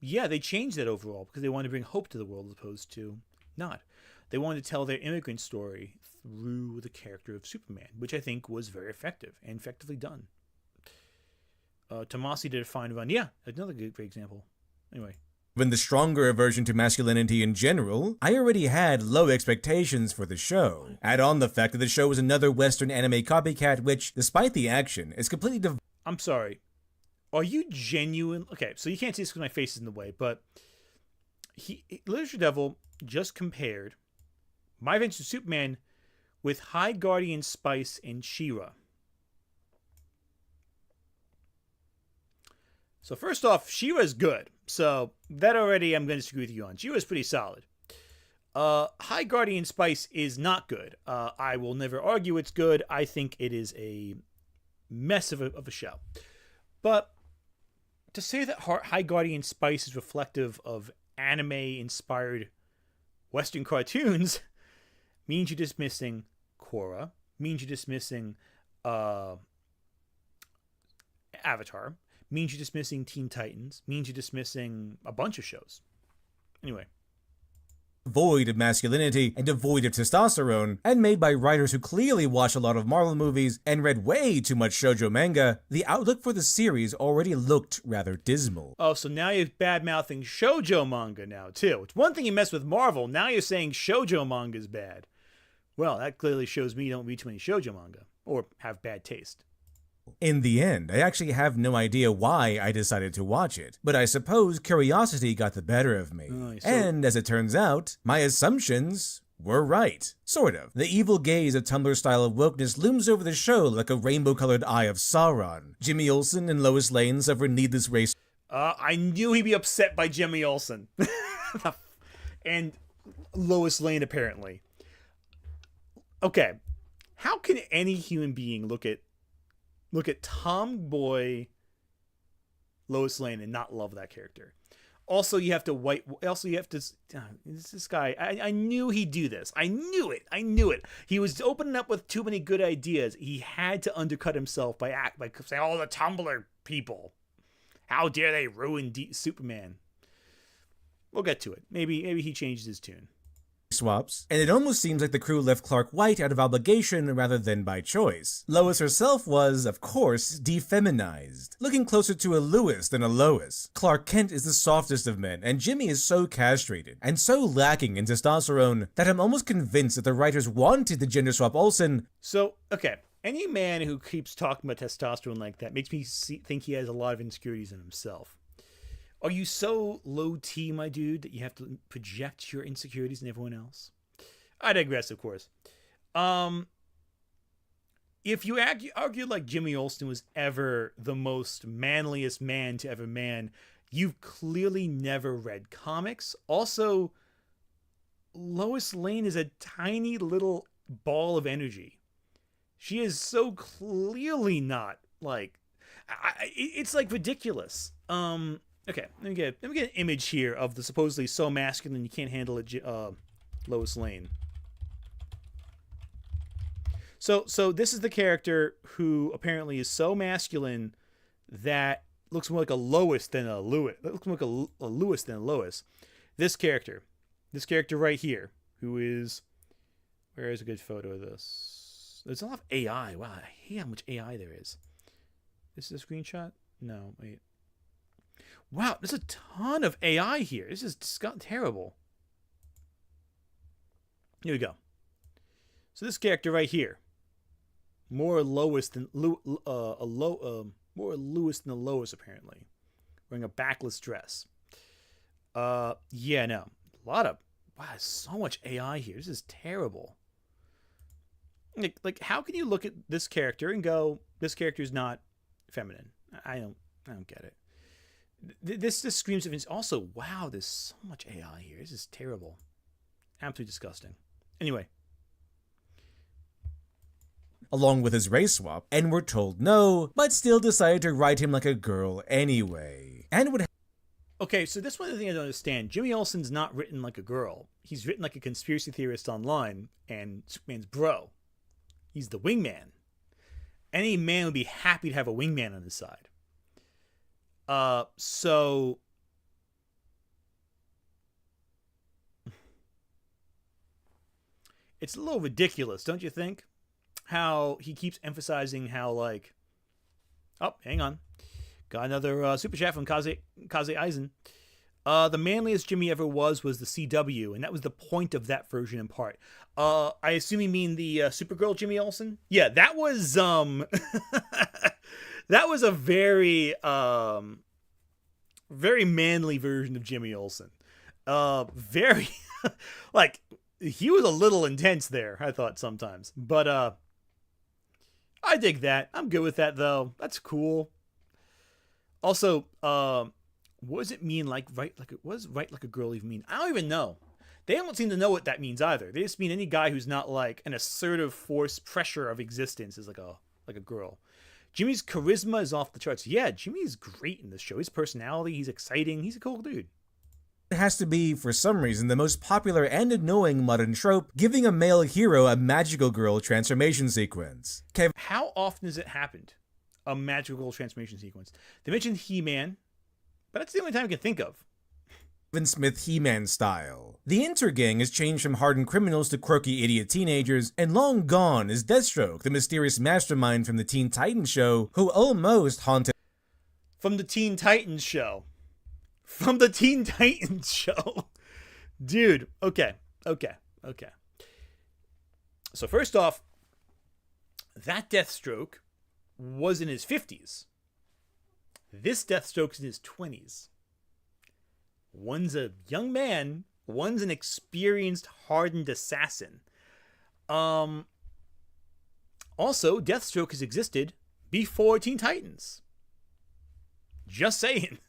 yeah, they changed that overall because they wanted to bring hope to the world as opposed to not. They wanted to tell their immigrant story through the character of Superman, which I think was very effective and effectively done. Tomasi did a fine run. Yeah, another great example. Anyway. Given the stronger aversion to masculinity in general, I already had low expectations for the show. Add on the fact that the show was another Western anime copycat which, despite the action, is completely I'm sorry. Are you genuine? Okay, so you can't see this because my face is in the way, but Literature Devil just compared My Adventures with Superman with High Guardian Spice and She-Ra. So first off, She-Ra's good. So that already I'm going to disagree with you on. She-Ra's pretty solid. High Guardian Spice is not good. I will never argue it's good. I think it is a mess of a show. But to say that High Guardian Spice is reflective of anime-inspired Western cartoons means you're dismissing Korra, means you're dismissing Avatar, means you're dismissing Teen Titans, means you're dismissing a bunch of shows. Anyway. Void of masculinity and devoid of testosterone, and made by writers who clearly watched a lot of Marvel movies and read way too much shoujo manga, the outlook for the series already looked rather dismal. Oh, so now you're bad-mouthing shoujo manga now, too. It's one thing you mess with Marvel, now you're saying shoujo manga is bad. Well, that clearly shows me you don't read too many shoujo manga, or have bad taste. In the end, I actually have no idea why I decided to watch it, but I suppose curiosity got the better of me. And as it turns out, my assumptions were right. Sort of. The evil gaze of Tumblr's style of wokeness looms over the show like a rainbow-colored eye of Sauron. Jimmy Olsen and Lois Lane suffer needless race. I knew he'd be upset by Jimmy Olsen. And Lois Lane, apparently. Okay. How can any human being look at tomboy Lois Lane and not love that character? Also, you have to this guy, I knew he'd do this. I knew it. He was opening up with too many good ideas. He had to undercut himself by saying, "Oh, the Tumblr people, how dare they ruin Superman?" We'll get to it. Maybe he changes his tune. Swaps, and it almost seems like the crew left Clark White out of obligation rather than by choice. Lois herself was, of course, defeminized, looking closer to a Lewis than a Lois. Clark Kent is the softest of men, and Jimmy is so castrated, and so lacking in testosterone, that I'm almost convinced that the writers wanted to gender swap Olsen. So, okay, any man who keeps talking about testosterone like that makes me think he has a lot of insecurities in himself. Are you so low T, my dude, that you have to project your insecurities on everyone else? I digress, of course. If you argue like Jimmy Olsen was ever the most manliest man to ever man, you've clearly never read comics. Also, Lois Lane is a tiny little ball of energy. She is so clearly not like... it's like ridiculous. Okay, let me get an image here of the supposedly so masculine you can't handle it, Lois Lane. So this is the character who apparently is so masculine that looks more like a Lois than a Lewis. It looks more like a Lewis than a Lois. This character right here, who is... Where is a good photo of this? There's a lot of AI. Wow, I hate how much AI there is. This is a screenshot? No, wait. Wow, there's a ton of AI here. This is terrible. Here we go. So this character right here, more Lewis than a Lewis than a Lois, apparently, wearing a backless dress. Yeah, no, a lot of so much AI here. This is terrible. Like, how can you look at this character and go, this character is not feminine? I don't get it. This screams of it. Also, wow, there's so much AI here. This is terrible. Absolutely disgusting. Anyway. Along with his race swap, and were told no, but still decided to write him like a girl anyway. And would... Okay, so this one of the things I don't understand. Jimmy Olsen's not written like a girl. He's written like a conspiracy theorist online and Superman's bro. He's the wingman. Any man would be happy to have a wingman on his side. So it's a little ridiculous, don't you think? How he keeps emphasizing how, like, oh, hang on, got another super chat from Kaze Eisen. The manliest Jimmy ever was the CW, and that was the point of that version in part. I assume you mean the Supergirl Jimmy Olsen? Yeah, that was that was a very very manly version of Jimmy Olsen. Very like, he was a little intense there, I thought sometimes. But I dig that. I'm good with that though. That's cool. Also, what does it mean what does right like a girl even mean? I don't even know. They don't seem to know what that means either. They just mean any guy who's not like an assertive force pressure of existence is like a girl. Jimmy's charisma is off the charts. Yeah, Jimmy's great in this show. His personality, he's exciting. He's a cool dude. It has to be, for some reason, the most popular and annoying modern trope, giving a male hero a magical girl transformation sequence. How often has it happened? A magical transformation sequence. They mentioned He-Man, but that's the only time I can think of. Kevin Smith He-Man style. The Intergang has changed from hardened criminals to quirky idiot teenagers, and long gone is Deathstroke, the mysterious mastermind from the Teen Titans show, who almost haunted... From the Teen Titans show. From the Teen Titans show. Dude, okay. So first off, that Deathstroke was in his 50s. This Deathstroke's in his 20s. One's a young man, one's an experienced, hardened assassin. Also, Deathstroke has existed before Teen Titans. Just saying.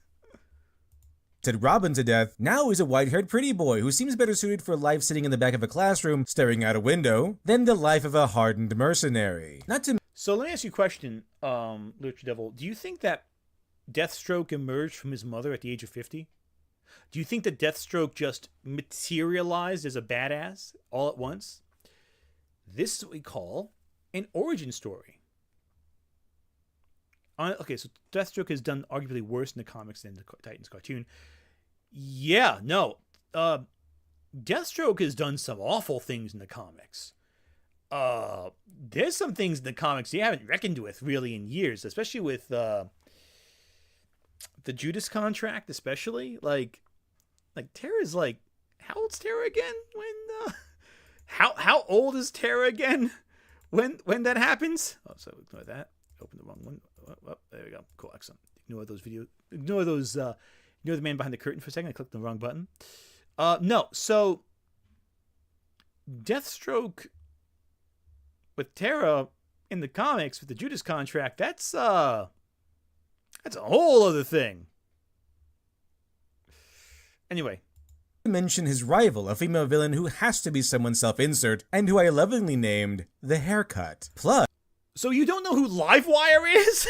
Said Robin to death. Now he's a white-haired pretty boy who seems better suited for life sitting in the back of a classroom, staring out a window, than the life of a hardened mercenary. So let me ask you a question, Lucha Devil. Do you think that Deathstroke emerged from his mother at the age of 50? Do you think that Deathstroke just materialized as a badass all at once? This is what we call an origin story. Okay, so Deathstroke has done arguably worse in the comics than the Titans cartoon. Yeah, no. Deathstroke has done some awful things in the comics. There's some things in the comics you haven't reckoned with really in years, especially with the Judas contract, especially. Like Terra's like, how old's Terra again? When how old is Terra again? When that happens? Oh, so ignore that. Open the wrong one. Oh, there we go. Cool, excellent. Ignore those videos. Ignore the man behind the curtain for a second. I clicked the wrong button. No. So Deathstroke with Terra in the comics with the Judas contract, that's a whole other thing. Anyway. Mention his rival, a female villain who has to be someone self-insert, and who I lovingly named The Haircut. Plus... So you don't know who Livewire is?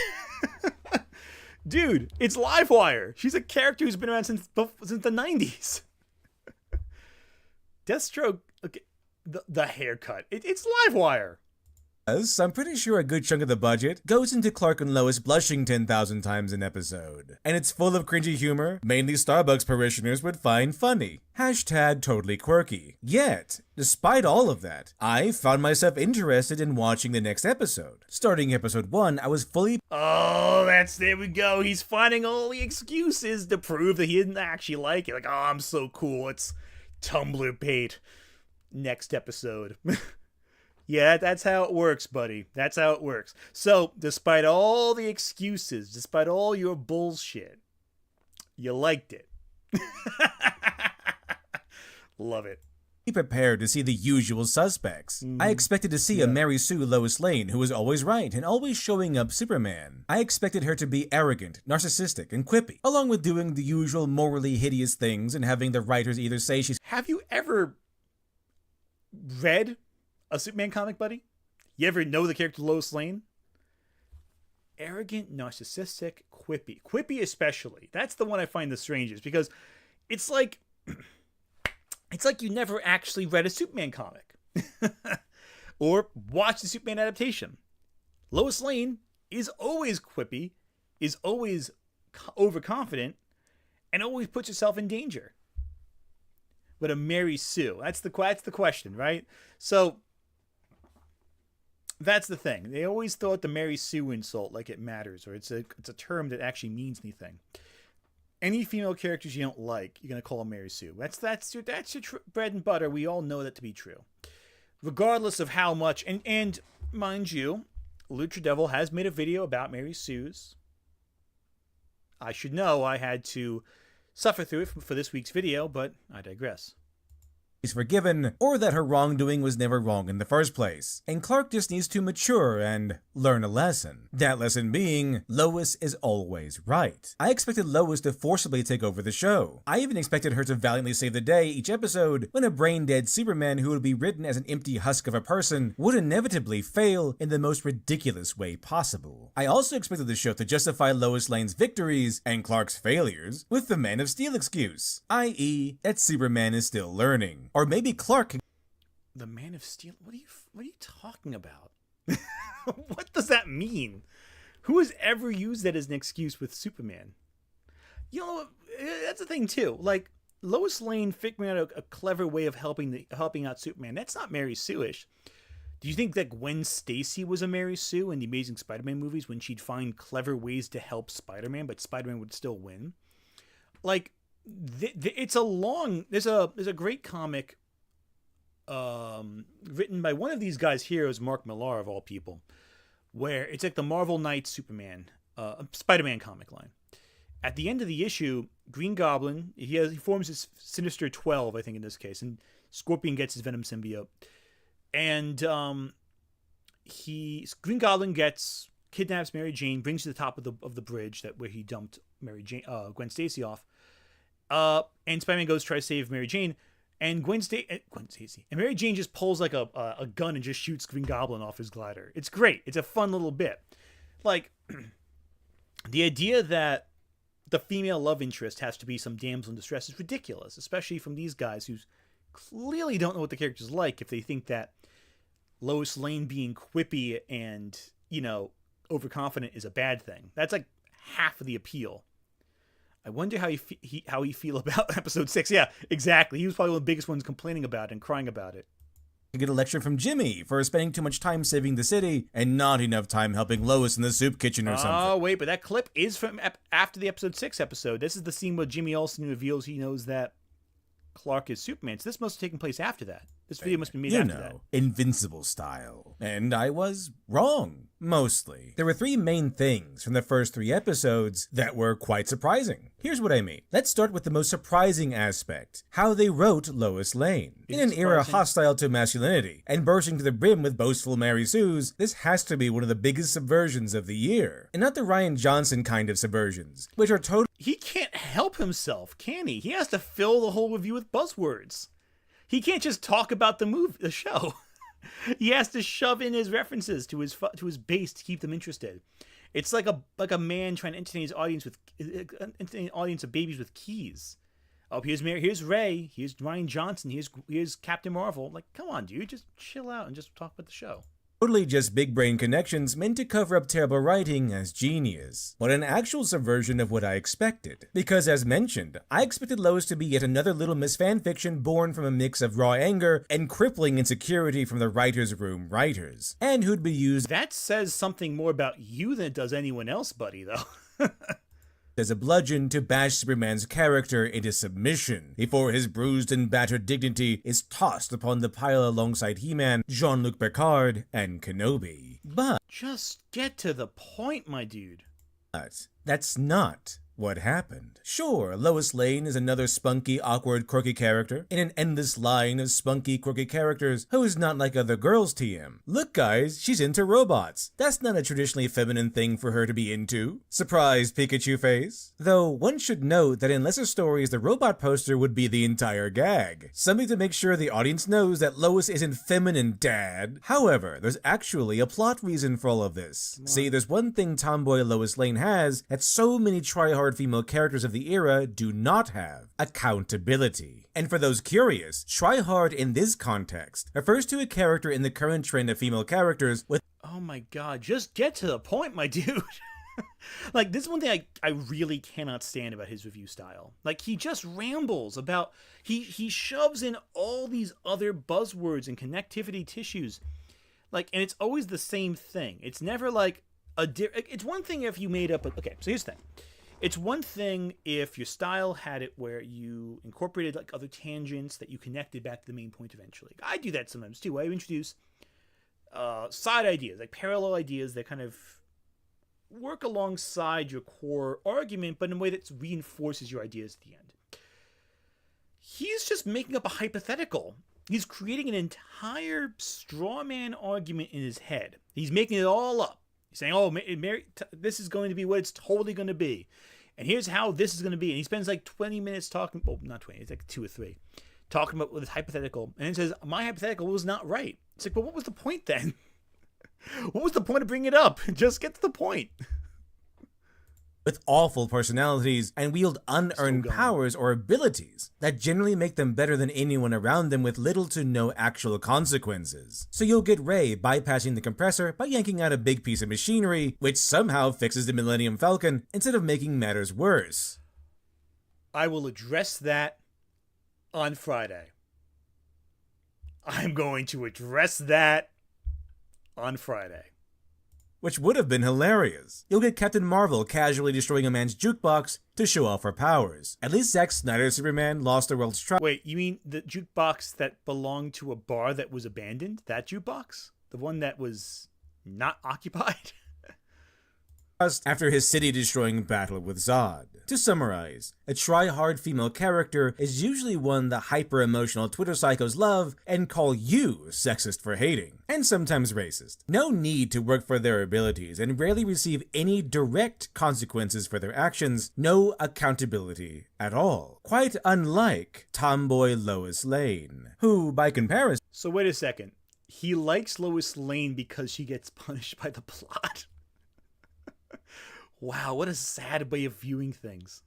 Dude, it's Livewire. She's a character who's been around since the 90s. Deathstroke, okay, the Haircut. It's Livewire. I'm pretty sure a good chunk of the budget goes into Clark and Lois blushing 10,000 times an episode. And it's full of cringy humor, mainly Starbucks parishioners would find funny. Hashtag totally quirky. Yet, despite all of that, I found myself interested in watching the next episode. Starting episode 1, I was fully... Oh, there we go. He's finding all the excuses to prove that he didn't actually like it. Like, oh, I'm so cool. It's Tumblr bait. Next episode. Yeah, that's how it works, buddy. That's how it works. So, despite all the excuses, despite all your bullshit, you liked it. Love it. Prepared to see the usual suspects. I expected to see a Mary Sue Lois Lane who was always right and always showing up Superman. I expected her to be arrogant, narcissistic, and quippy, along with doing the usual morally hideous things and having the writers either say she's... Have you ever read a Superman comic, buddy? You ever know the character Lois Lane? Arrogant, narcissistic, quippy. Quippy especially. That's the one I find the strangest because it's like you never actually read a Superman comic or watched the Superman adaptation. Lois Lane is always quippy, is always overconfident, and always puts herself in danger. But a Mary Sue, that's the question, right? So that's the thing. They always thought the Mary Sue insult like it matters, or it's a term that actually means anything. Any female characters you don't like, you're gonna call them Mary Sue. That's your bread and butter. We all know that to be true, regardless of how much. And mind you, Lucha Devil has made a video about Mary Sue's. I should know. I had to suffer through it for this week's video, but I digress. is forgiven, or that her wrongdoing was never wrong in the first place, and Clark just needs to mature and learn a lesson. That lesson being, Lois is always right. I expected Lois to forcibly take over the show. I even expected her to valiantly save the day each episode when a brain-dead Superman who would be written as an empty husk of a person would inevitably fail in the most ridiculous way possible. I also expected the show to justify Lois Lane's victories and Clark's failures with the Man of Steel excuse, i.e. that Superman is still learning. Or maybe Clark can... The Man of Steel? What are you talking about? What does that mean? Who has ever used that as an excuse with Superman? You know, that's the thing too. Like, Lois Lane figuring out a clever way of helping out Superman. That's not Mary Sue-ish. Do you think that Gwen Stacy was a Mary Sue in the Amazing Spider-Man movies when she'd find clever ways to help Spider-Man, but Spider-Man would still win? Like, it's a long... There's a great comic written by one of these guys' heroes, Mark Millar of all people, where it's like the Marvel Knights Superman, Spider-Man comic line. At the end of the issue, Green Goblin, he forms his Sinister 12, I think in this case, and Scorpion gets his Venom symbiote. And Green Goblin kidnaps Mary Jane, brings her to the top of the bridge where he dumped Gwen Stacy off. And Spider-Man goes to try to save Mary Jane, and Gwen Stacy and Mary Jane just pulls like a gun and just shoots Green Goblin off his glider. It's great. It's a fun little bit. Like, the idea that the female love interest has to be some damsel in distress is ridiculous, especially from these guys who clearly don't know what the character's like if they think that Lois Lane being quippy and, overconfident is a bad thing. That's like half of the appeal. I wonder how he feel about episode 6. Yeah, exactly. He was probably one of the biggest ones complaining about it and crying about it. You get a lecture from Jimmy for spending too much time saving the city and not enough time helping Lois in the soup kitchen or something. Oh, wait, but that clip is from after the episode 6 episode. This is the scene where Jimmy Olsen reveals he knows that Clark is Superman. So this must have taken place after that. This video must be made after that. Invincible style. And I was wrong, mostly. There were 3 main things from the first 3 episodes that were quite surprising. Here's what I mean. Let's start with the most surprising aspect, how they wrote Lois Lane. In an era hostile to masculinity, and bursting to the brim with boastful Mary Sues, this has to be one of the biggest subversions of the year. And not the Rian Johnson kind of subversions, which are totally... He can't help himself, can he? He has to fill the whole review with buzzwords. He can't just talk about the show. He has to shove in his references to his base to keep them interested. It's like a man trying to entertain his audience with an audience of babies with keys. Oh, here's Ray, here's Rian Johnson, here's Captain Marvel. Like, come on, dude, just chill out and just talk about the show. Totally just big brain connections meant to cover up terrible writing as genius, but an actual subversion of what I expected. Because as mentioned, I expected Lois to be yet another Little Miss fanfiction born from a mix of raw anger and crippling insecurity from the writer's room writers, and who'd be used... That says something more about you than it does anyone else, buddy, though. as a bludgeon to bash Superman's character into submission before his bruised and battered dignity is tossed upon the pile alongside He-Man, Jean-Luc Picard, and Kenobi. But just get to the point, my dude. But that's not what happened. Sure, Lois Lane is another spunky, awkward, quirky character in an endless line of spunky, quirky characters who is not like other girls TM. Look guys, she's into robots. That's not a traditionally feminine thing for her to be into. Surprised Pikachu face? Though one should note that in lesser stories the robot poster would be the entire gag. Something to make sure the audience knows that Lois isn't feminine, dad. However, there's actually a plot reason for all of this. See, there's one thing tomboy Lois Lane has that so many try-hard female characters of the era do not have: accountability. And for those curious, try-hard in this context refers to a character in the current trend of female characters with... Oh my god, just get to the point, my dude. Like, this is one thing I really cannot stand about his review style. Like, he just rambles about... He shoves in all these other buzzwords and connectivity tissues. Like, and it's always the same thing. It's never like it's one thing if you made up... Okay, so here's the thing. It's one thing if your style had it where you incorporated like other tangents that you connected back to the main point eventually. I do that sometimes too. I introduce side ideas, like parallel ideas that kind of work alongside your core argument, but in a way that reinforces your ideas at the end. he's just making up a hypothetical. He's creating an entire straw man argument in his head. He's making it all up. He's saying, oh, this is going to be what it's totally going to be. And here's how this is going to be. And he spends like 20 minutes talking, well, not 20, it's like 2 or 3, talking about this hypothetical. And it says, my hypothetical was not right. It's like, well, what was the point then? What was the point of bringing it up? Just get to the point. With awful personalities and wield unearned powers or abilities that generally make them better than anyone around them with little to no actual consequences. So you'll get Rey bypassing the compressor by yanking out a big piece of machinery, which somehow fixes the Millennium Falcon instead of making matters worse. I will address that on Friday. I'm going to address that on Friday. Which would have been hilarious. You'll get Captain Marvel casually destroying a man's jukebox to show off her powers. At least Zack Snyder's Superman lost the world's trust. Wait, you mean the jukebox that belonged to a bar that was abandoned? That jukebox? The one that was not occupied? After his city-destroying battle with Zod. To summarize, a try-hard female character is usually one the hyper-emotional Twitter psychos love and call you sexist for hating, and sometimes racist. No need to work for their abilities and rarely receive any direct consequences for their actions, no accountability at all. Quite unlike tomboy Lois Lane, who, by comparison... So wait a second. He likes Lois Lane because she gets punished by the plot? Wow, what a sad way of viewing things.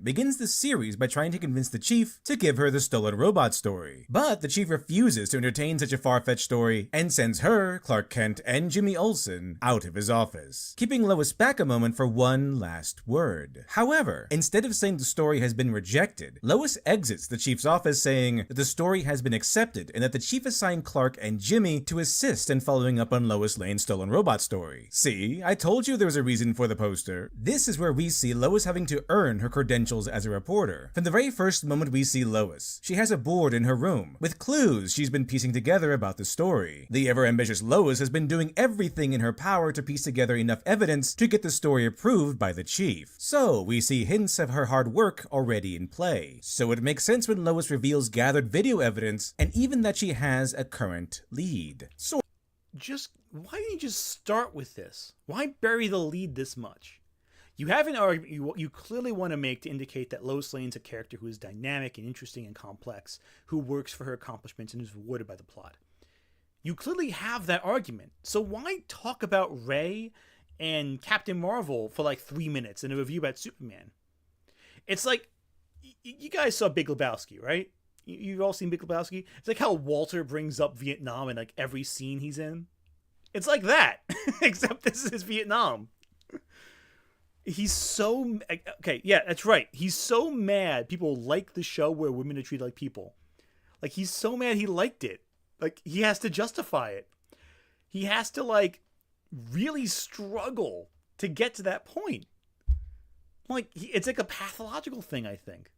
Begins the series by trying to convince the Chief to give her the stolen robot story. But the Chief refuses to entertain such a far-fetched story and sends her, Clark Kent, and Jimmy Olsen out of his office, keeping Lois back a moment for one last word. However, instead of saying the story has been rejected, Lois exits the Chief's office saying that the story has been accepted and that the Chief assigned Clark and Jimmy to assist in following up on Lois Lane's stolen robot story. See, I told you there was a reason for the poster. This is where we see Lois having to earn her credentials as a reporter. From the very first moment we see Lois, she has a board in her room with clues she's been piecing together about the story. The ever-ambitious Lois has been doing everything in her power to piece together enough evidence to get the story approved by the Chief. So we see hints of her hard work already in play. So it makes sense when Lois reveals gathered video evidence and even that she has a current lead. So Why didn't you just start with this? Why bury the lead this much? You have an argument you clearly want to make to indicate that Lois Lane's a character who is dynamic and interesting and complex, who works for her accomplishments and is rewarded by the plot. You clearly have that argument. So why talk about Rey and Captain Marvel for like 3 minutes in a review about Superman? It's like, you guys saw Big Lebowski, right? You've all seen Big Lebowski? It's like how Walter brings up Vietnam in like every scene he's in. It's like that, except this is Vietnam. He's so... Okay, yeah, that's right. He's so mad people like the show where women are treated like people. Like, he's so mad he liked it. Like, he has to justify it. He has to, like, really struggle to get to that point. Like, it's like a pathological thing, I think.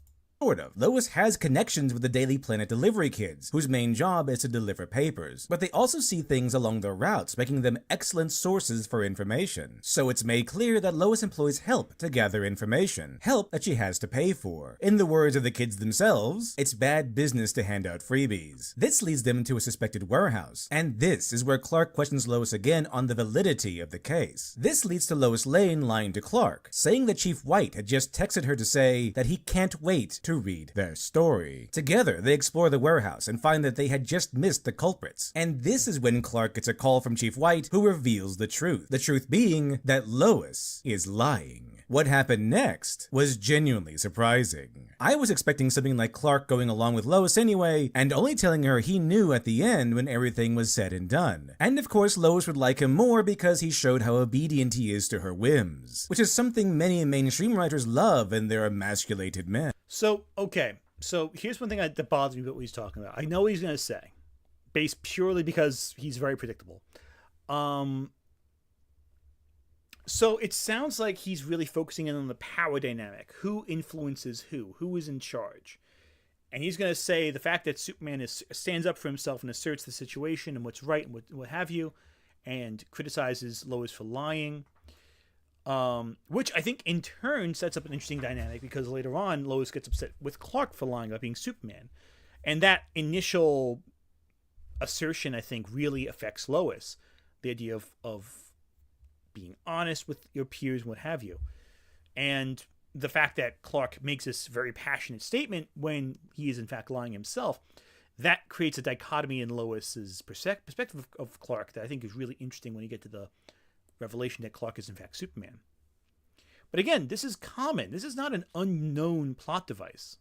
Sort of. Lois has connections with the Daily Planet delivery kids, whose main job is to deliver papers. But they also see things along their routes, making them excellent sources for information. So it's made clear that Lois employs help to gather information. Help that she has to pay for. In the words of the kids themselves, it's bad business to hand out freebies. This leads them to a suspected warehouse. And this is where Clark questions Lois again on the validity of the case. This leads to Lois Lane lying to Clark, saying that Chief White had just texted her to say that he can't wait to read their story. Together, they explore the warehouse and find that they had just missed the culprits. And this is when Clark gets a call from Chief White, who reveals the truth. The truth being that Lois is lying. What happened next was genuinely surprising. I was expecting something like Clark going along with Lois anyway, and only telling her he knew at the end when everything was said and done. And of course, Lois would like him more because he showed how obedient he is to her whims, which is something many mainstream writers love in their emasculated men. So, okay. So, here's one thing that bothers me about what he's talking about. I know what he's going to say, based purely because he's very predictable. So, it sounds like he's really focusing in on the power dynamic. Who influences who? Who is in charge? And he's going to say the fact that Superman stands up for himself and asserts the situation and what's right and what have you, and criticizes Lois for lying. Which I think in turn sets up an interesting dynamic because later on Lois gets upset with Clark for lying about being Superman. And that initial assertion, I think, really affects Lois. The idea of being honest with your peers and what have you. And the fact that Clark makes this very passionate statement when he is in fact lying himself, that creates a dichotomy in Lois's perspective of Clark that I think is really interesting when you get to the revelation that Clark is in fact Superman. But again, this is common. This is not an unknown plot device.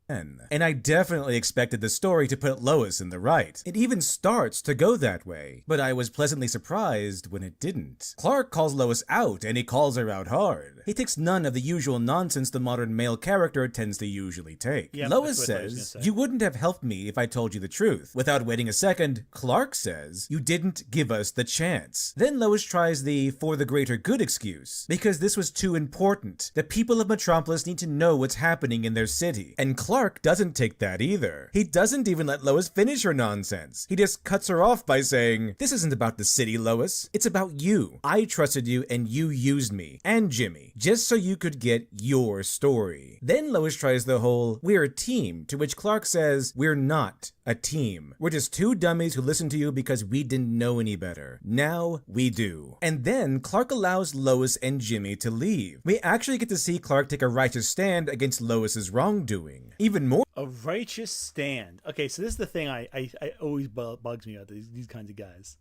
And I definitely expected the story to put Lois in the right. It even starts to go that way, but I was pleasantly surprised when it didn't. Clark calls Lois out, and he calls her out hard. He takes none of the usual nonsense the modern male character tends to usually take. Yep, Lois that's what I was says, gonna say. "You wouldn't have helped me if I told you the truth." Without waiting a second, Clark says, "You didn't give us the chance." Then Lois tries the "for the greater good" excuse, because this was too important. The people of Metropolis need to know what's happening in their city, and Clark doesn't take that either. He doesn't even let Lois finish her nonsense. He just cuts her off by saying, "This isn't about the city, Lois. It's about you. I trusted you and you used me, and Jimmy, just so you could get your story." Then Lois tries the whole, "we're a team," to which Clark says, "We're not a team. We're just two dummies who listened to you because we didn't know any better. Now we do." And then Clark allows Lois and Jimmy to leave. We actually get to see Clark take a righteous stand against Lois's wrongdoing. Even more. A righteous stand. Okay, so this is the thing I always bugs me about these kinds of guys.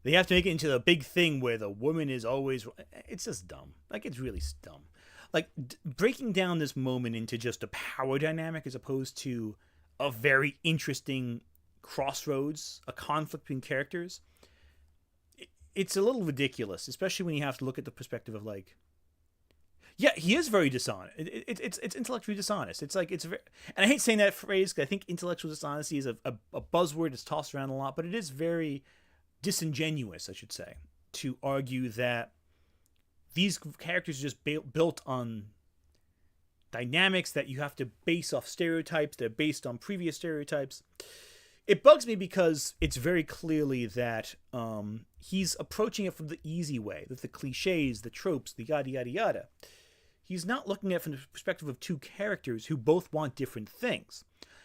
They have to make it into the big thing where the woman is always... It's just dumb. Like, it's really dumb. Like, breaking down this moment into just a power dynamic as opposed to a very interesting crossroads, a conflict between characters, it's a little ridiculous, especially when you have to look at the perspective of, like, yeah, he is very dishonest. It's intellectually dishonest. It's like, it's very, and I hate saying that phrase because I think intellectual dishonesty is a buzzword that's tossed around a lot, but it is very disingenuous, I should say, to argue that these characters are just built on dynamics that you have to base off stereotypes. They're based on previous stereotypes. It bugs me because it's very clearly that he's approaching it from the easy way, with the cliches, the tropes, the yada, yada, yada. He's not looking at it from the perspective of two characters who both want different things.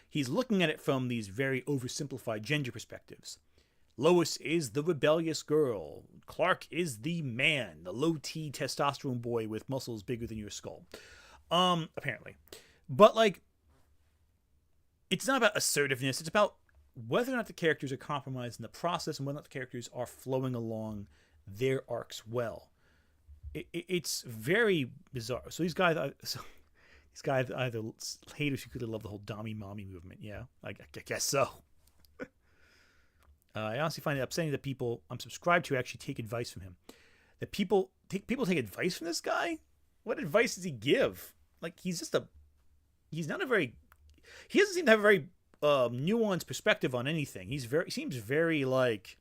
He's looking at it from these very oversimplified gender perspectives. Lois is the rebellious girl. Clark is the man, the low-T testosterone boy with muscles bigger than your skull. Apparently. But, like, it's not about assertiveness. It's about whether or not the characters are compromised in the process and whether or not the characters are flowing along their arcs well. It's very bizarre. So these guys either hate or secretly love the whole Dommy Mommy movement. Yeah, I guess so. I honestly find it upsetting that people I'm subscribed to actually take advice from him. That people take advice from this guy? What advice does he give? Like, he doesn't seem to have a very nuanced perspective on anything. He seems very like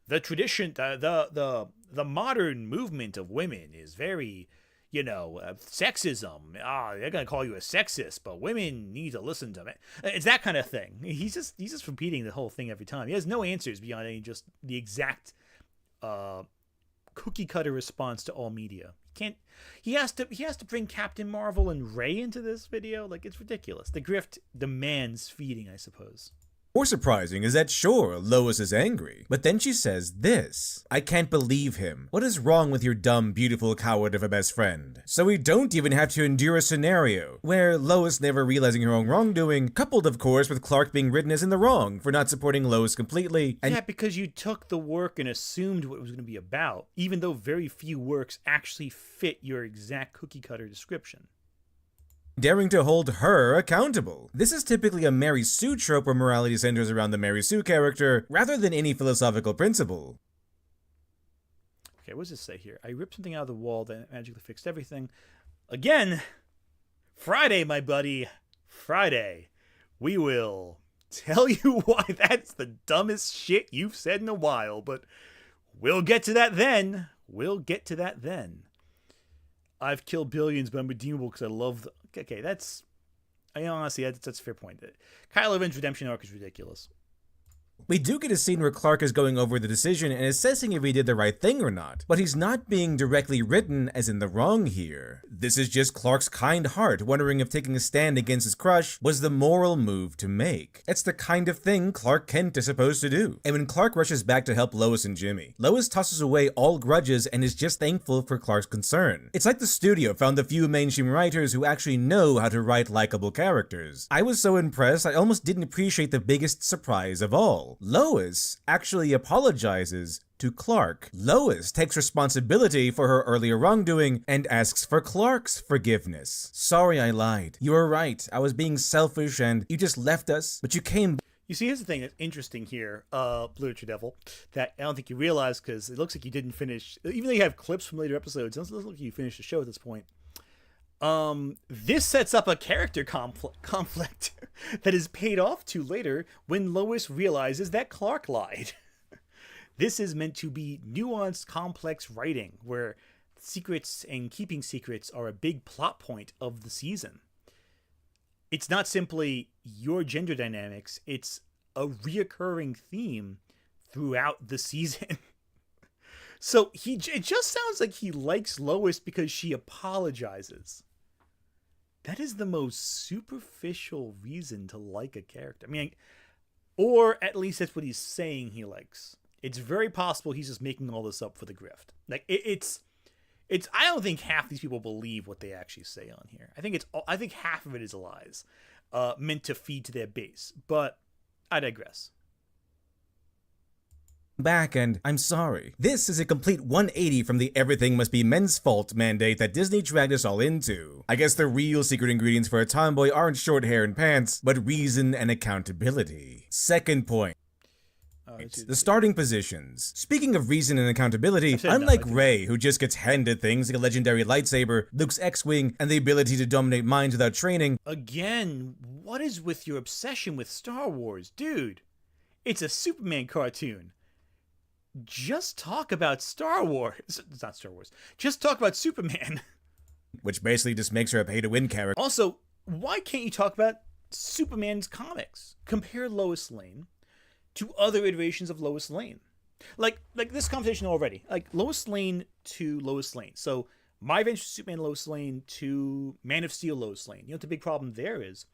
the tradition, the modern movement of women is very, sexism. They're gonna call you a sexist, but women need to listen to it. It's that kind of thing. He's just repeating the whole thing every time. He has no answers beyond any just the exact cookie cutter response to all media. He has to bring Captain Marvel and Rey into this video. Like, it's ridiculous. The grift demands feeding, I suppose. More surprising is that sure, Lois is angry, but then she says this: "I can't believe him. What is wrong with your dumb, beautiful coward of a best friend?" So we don't even have to endure a scenario where Lois never realizing her own wrongdoing, coupled of course with Clark being written as in the wrong for not supporting Lois completely. And yeah, because you took the work and assumed what it was going to be about, even though very few works actually fit your exact cookie cutter description. Daring to hold her accountable. This is typically a Mary Sue trope where morality centers around the Mary Sue character, rather than any philosophical principle. Okay, what does this say here? I ripped something out of the wall that magically fixed everything. Again, Friday, my buddy. Friday. We will tell you why that's the dumbest shit you've said in a while, but we'll get to that then. I've killed billions, but I'm redeemable because I love the... Okay, honestly, that's a fair point. Kylo Ren's redemption arc is ridiculous. We do get a scene where Clark is going over the decision and assessing if he did the right thing or not, but he's not being directly written as in the wrong here. This is just Clark's kind heart wondering if taking a stand against his crush was the moral move to make. It's the kind of thing Clark Kent is supposed to do. And when Clark rushes back to help Lois and Jimmy, Lois tosses away all grudges and is just thankful for Clark's concern. It's like the studio found the few mainstream writers who actually know how to write likable characters. I was so impressed I almost didn't appreciate the biggest surprise of all. Lois actually apologizes to Clark. Lois takes responsibility for her earlier wrongdoing and asks for Clark's forgiveness. Sorry I lied. You were right. I was being selfish and you just left us, but you came. You see, here's the thing that's interesting here, Literature Devil, that I don't think you realize, because it looks like you didn't finish, even though you have clips from later episodes, it doesn't look like you finished the show at this point. This sets up a character conflict that is paid off to later when Lois realizes that Clark lied. This is meant to be nuanced, complex writing where secrets and keeping secrets are a big plot point of the season. It's not simply your gender dynamics, it's a reoccurring theme throughout the season. So it just sounds like he likes Lois because she apologizes. That is the most superficial reason to like a character. I mean, or at least that's what he's saying he likes. It's very possible he's just making all this up for the grift. Like it's. I don't think half these people believe what they actually say on here. I think half of it is lies, meant to feed to their base. But I digress. Back and I'm sorry. This is a complete 180 from the everything must be men's fault mandate that Disney dragged us all into. I guess the real secret ingredients for a tomboy aren't short hair and pants, but reason and accountability. Second point. The starting positions. Speaking of reason and accountability, unlike Rey, who just gets handed things like a legendary lightsaber, Luke's X-Wing, and the ability to dominate minds without training. Again, what is with your obsession with Star Wars? Dude, it's a Superman cartoon. Just talk about Star Wars. It's not Star Wars. Just talk about Superman. Which basically just makes her a pay-to-win character. Also, why can't you talk about Superman's comics? Compare Lois Lane to other iterations of Lois Lane. Like this conversation already. Like Lois Lane to Lois Lane. So My Adventures with Superman Lois Lane to Man of Steel Lois Lane. You know what the big problem there is?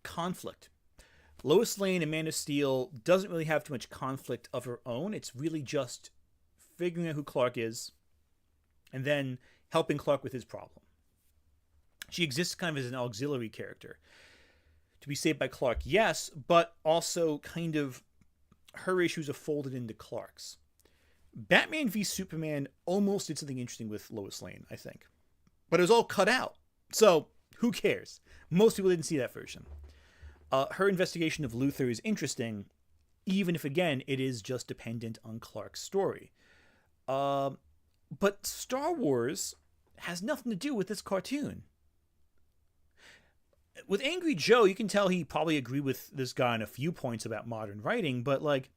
Conflict. Lois Lane in Man of Steel doesn't really have too much conflict of her own. It's really just figuring out who Clark is and then helping Clark with his problem. She exists kind of as an auxiliary character. To be saved by Clark, yes, but also kind of her issues are folded into Clark's. Batman v Superman almost did something interesting with Lois Lane, I think. But it was all cut out. So, who cares? Most people didn't see that version. Her investigation of Luthor is interesting, even if, again, it is just dependent on Clark's story. But Star Wars has nothing to do with this cartoon. With Angry Joe, you can tell he probably agreed with this guy on a few points about modern writing, but, like,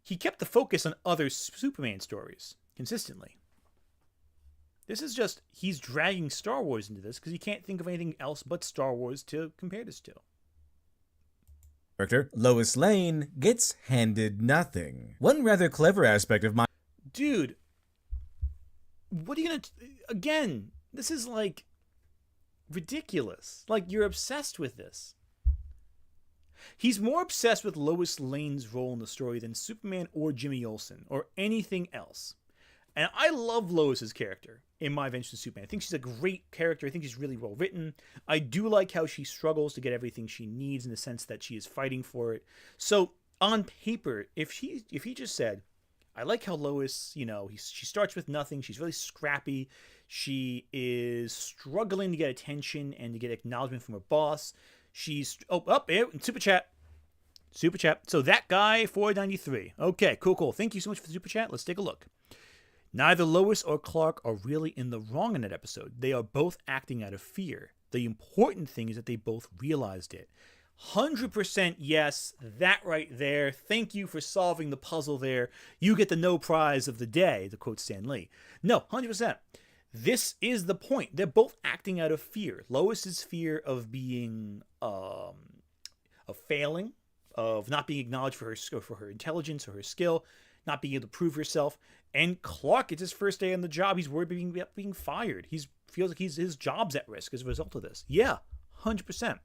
he kept the focus on other Superman stories consistently. This is just, he's dragging Star Wars into this because he can't think of anything else but Star Wars to compare this to. Lois Lane gets handed nothing. One rather clever aspect of my... Dude, what are you gonna... Again, this is, like, ridiculous. Like, you're obsessed with this. He's more obsessed with Lois Lane's role in the story than Superman or Jimmy Olsen or anything else. And I love Lois's character in My Adventures with Superman. I think she's a great character. I think she's really well written. I do like how she struggles to get everything she needs in the sense that she is fighting for it. So on paper, if he just said, I like how Lois, she starts with nothing. She's really scrappy. She is struggling to get attention and to get acknowledgement from her boss. She's, Super Chat. So that guy, 493. Okay, cool. Thank you so much for the Super Chat. Let's take a look. Neither Lois or Clark are really in the wrong in that episode. They are both acting out of fear. The important thing is that they both realized it. 100% yes, that right there. Thank you for solving the puzzle there. You get the no prize of the day, to quote Stan Lee. No, 100%. This is the point. They're both acting out of fear. Lois's fear of being, of failing, of not being acknowledged for her intelligence or her skill, not being able to prove herself. And Clark, it's his first day on the job. He's worried about being fired. He feels like his job's at risk as a result of this. Yeah, 100%.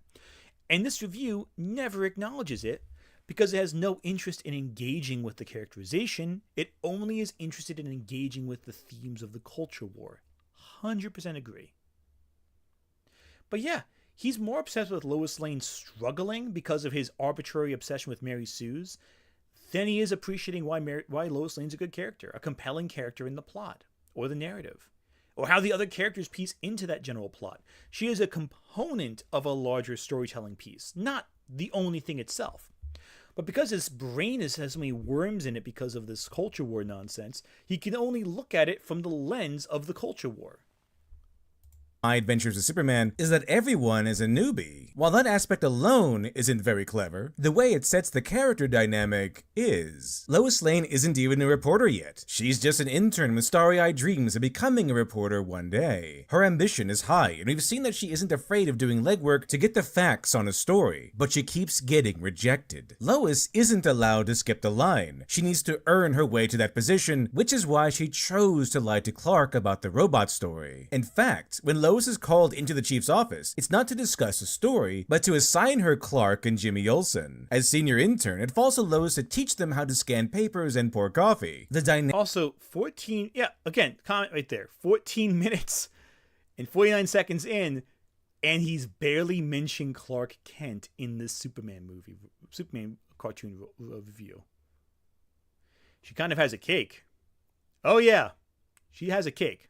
And this review never acknowledges it because it has no interest in engaging with the characterization. It only is interested in engaging with the themes of the culture war. 100% agree. But yeah, he's more obsessed with Lois Lane struggling because of his arbitrary obsession with Mary Sue's than he is appreciating why Lois Lane's a good character, a compelling character in the plot or the narrative, or how the other characters piece into that general plot. She is a component of a larger storytelling piece, not the only thing itself. But because his brain has so many worms in it because of this culture war nonsense, he can only look at it from the lens of the culture war. My Adventures with Superman is that everyone is a newbie. While that aspect alone isn't very clever, the way it sets the character dynamic is. Lois Lane isn't even a reporter yet. She's just an intern with starry-eyed dreams of becoming a reporter one day. Her ambition is high, and we've seen that she isn't afraid of doing legwork to get the facts on a story, but she keeps getting rejected. Lois isn't allowed to skip the line. She needs to earn her way to that position, which is why she chose to lie to Clark about the robot story. In fact, when Lois is called into the chief's office, it's not to discuss a story, but to assign her Clark and Jimmy Olsen. As senior intern, it falls to Lois to teach them how to scan papers and pour coffee. Also, 14, yeah, again, comment right there. 14 minutes and 49 seconds in, and he's barely mentioned Clark Kent in this Superman cartoon review. She kind of has a cake. Oh yeah, she has a cake.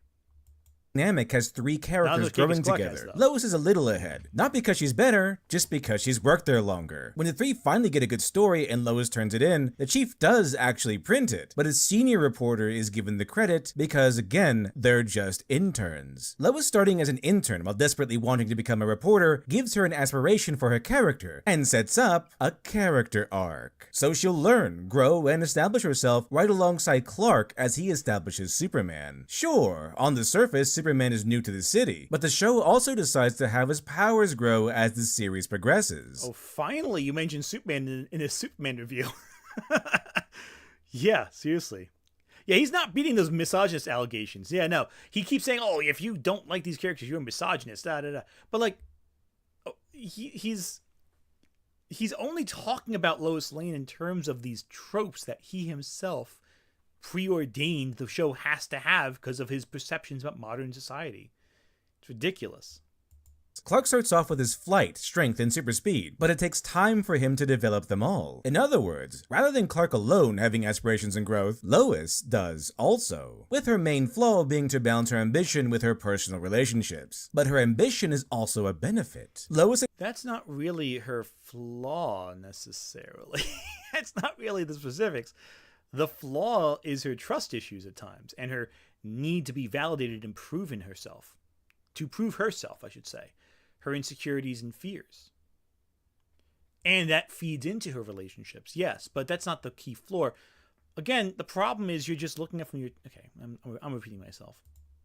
Dynamic has three characters growing together. Lois is a little ahead, not because she's better, just because she's worked there longer. When the three finally get a good story and Lois turns it in, the chief does actually print it, but his senior reporter is given the credit because, again, they're just interns. Lois starting as an intern while desperately wanting to become a reporter gives her an aspiration for her character and sets up a character arc. So she'll learn, grow, and establish herself right alongside Clark as he establishes Superman. Sure, on the surface, Superman is new to the city, but the show also decides to have his powers grow as the series progresses. Oh, finally, you mentioned Superman in a Superman review. Yeah, seriously. Yeah, he's not beating those misogynist allegations. Yeah, no. He keeps saying, oh, if you don't like these characters, you're a misogynist, da-da-da. But, like, he's only talking about Lois Lane in terms of these tropes that he himself preordained the show has to have because of his perceptions about modern society. It's ridiculous. Clark starts off with his flight, strength, and super speed, but it takes time for him to develop them all. In other words, rather than Clark alone having aspirations and growth, Lois does also, with her main flaw being to balance her ambition with her personal relationships. But her ambition is also a benefit. Lois... That's not really her flaw, necessarily. That's not really the specifics. The flaw is her trust issues at times, and her need to be validated and proven herself. To prove herself, I should say. Her insecurities and fears. And that feeds into her relationships, yes, but that's not the key flaw. Again, the problem is you're just looking at from your... Okay, I'm repeating myself.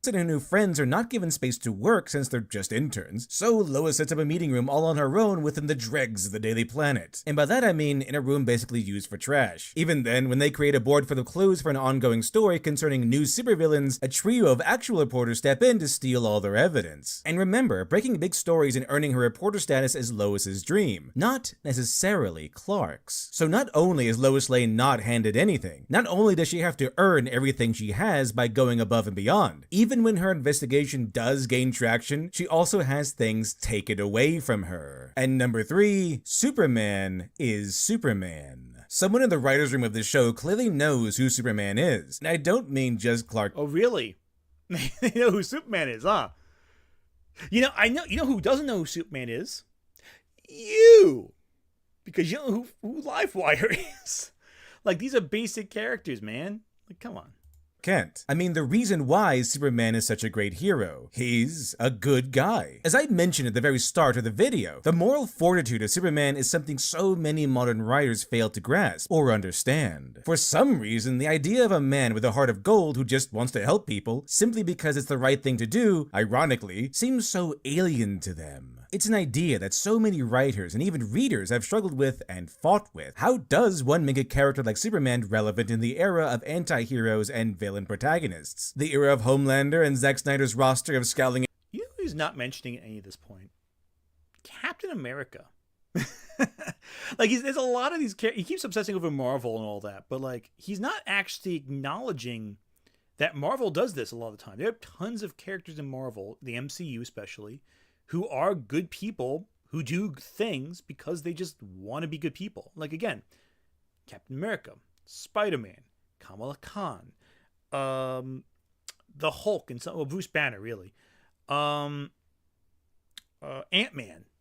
And her new friends are not given space to work since they're just interns, so Lois sets up a meeting room all on her own within the dregs of the Daily Planet. And by that I mean in a room basically used for trash. Even then, when they create a board full of clues for an ongoing story concerning new supervillains, a trio of actual reporters step in to steal all their evidence. And remember, breaking big stories and earning her reporter status is Lois's dream, not necessarily Clark's. So not only is Lois Lane not handed anything, not only does she have to earn everything she has by going above and beyond, even when her investigation does gain traction, she also has things taken away from her. And number 3, Superman is Superman. Someone in the writer's room of this show clearly knows who Superman is. And I don't mean just Clark. Oh, really? They know who Superman is, huh? You know who doesn't know who Superman is? You! Because you know who Livewire is. Like, these are basic characters, man. Like, come on. Kent. I mean, the reason why Superman is such a great hero. He's a good guy. As I mentioned at the very start of the video, the moral fortitude of Superman is something so many modern writers fail to grasp or understand. For some reason, the idea of a man with a heart of gold who just wants to help people simply because it's the right thing to do, ironically, seems so alien to them. It's an idea that so many writers and even readers have struggled with and fought with. How does one make a character like Superman relevant in the era of anti-heroes and villain protagonists? The era of Homelander and Zack Snyder's roster of scowling... You know who's not mentioning at any of this point? Captain America. Like, there's a lot of these he keeps obsessing over Marvel and all that, but like, he's not actually acknowledging that Marvel does this a lot of the time. There are tons of characters in Marvel, the MCU especially, who are good people who do things because they just want to be good people. Like, again, Captain America, Spider-Man, Kamala Khan, the Hulk, and Bruce Banner, really. Ant-Man,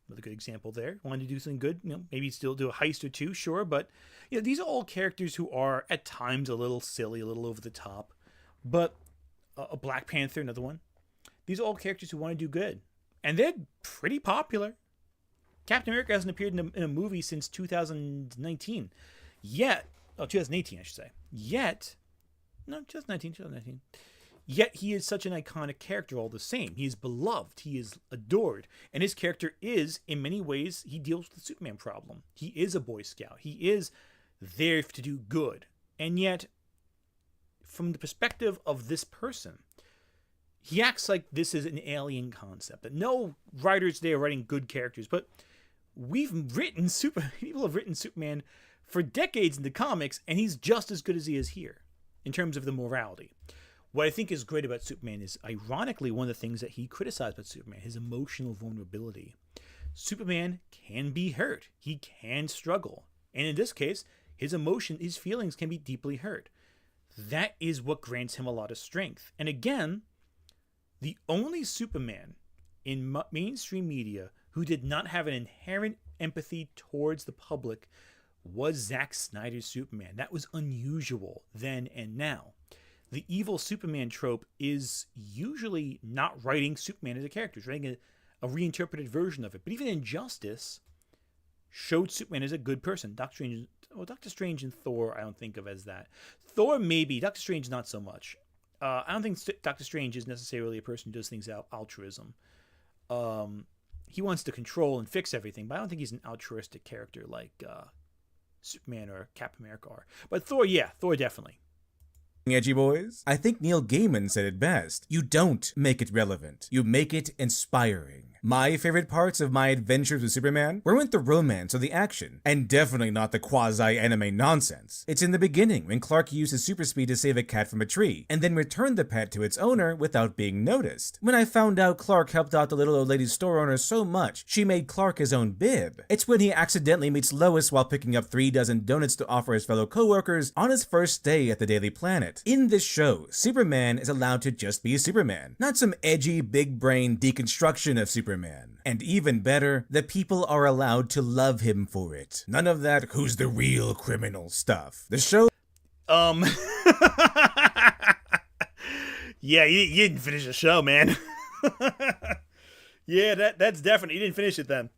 another good example there. Wanted to do something good, maybe still do a heist or two, sure, but these are all characters who are at times a little silly, a little over the top. But a Black Panther, another one. These are all characters who want to do good, and they're pretty popular. Captain America hasn't appeared in a movie since 2019, yet 2018, I should say. Yet 2019. Yet he is such an iconic character all the same. He is beloved. He is adored. And his character is, in many ways, he deals with the Superman problem. He is a Boy Scout. He is there to do good. And yet, from the perspective of this person, he acts like this is an alien concept. That no writers today are writing good characters. But people have written Superman for decades in the comics, and he's just as good as he is here in terms of the morality. What I think is great about Superman is, ironically, one of the things that he criticized about Superman, his emotional vulnerability. Superman can be hurt. He can struggle. And in this case, his feelings can be deeply hurt. That is what grants him a lot of strength. And again, the only Superman in mainstream media who did not have an inherent empathy towards the public was Zack Snyder's Superman. That was unusual then and now. The evil Superman trope is usually not writing Superman as a character. It's writing a reinterpreted version of it. But even Injustice showed Superman as a good person. Doctor Strange and Thor I don't think of as that. Thor maybe. Doctor Strange not so much. I don't think Doctor Strange is necessarily a person who does things out of altruism. He wants to control and fix everything, but I don't think he's an altruistic character like Superman or Captain America are. But Thor, yeah. Thor definitely. Edgy boys? I think Neil Gaiman said it best. You don't make it relevant. You make it inspiring. My favorite parts of my adventures with Superman weren't the romance or the action, and definitely not the quasi-anime nonsense. It's in the beginning when Clark used his super speed to save a cat from a tree, and then returned the pet to its owner without being noticed. When I found out Clark helped out the little old lady's store owner so much, she made Clark his own bib. It's when he accidentally meets Lois while picking up 3 dozen donuts to offer his fellow co-workers on his first day at the Daily Planet. In this show, Superman is allowed to just be Superman, not some edgy, big-brain deconstruction of Superman. And even better, the people are allowed to love him for it. None of that who's the real criminal stuff. The show... Yeah, you didn't finish the show, man. Yeah, that's definitely... You didn't finish it then.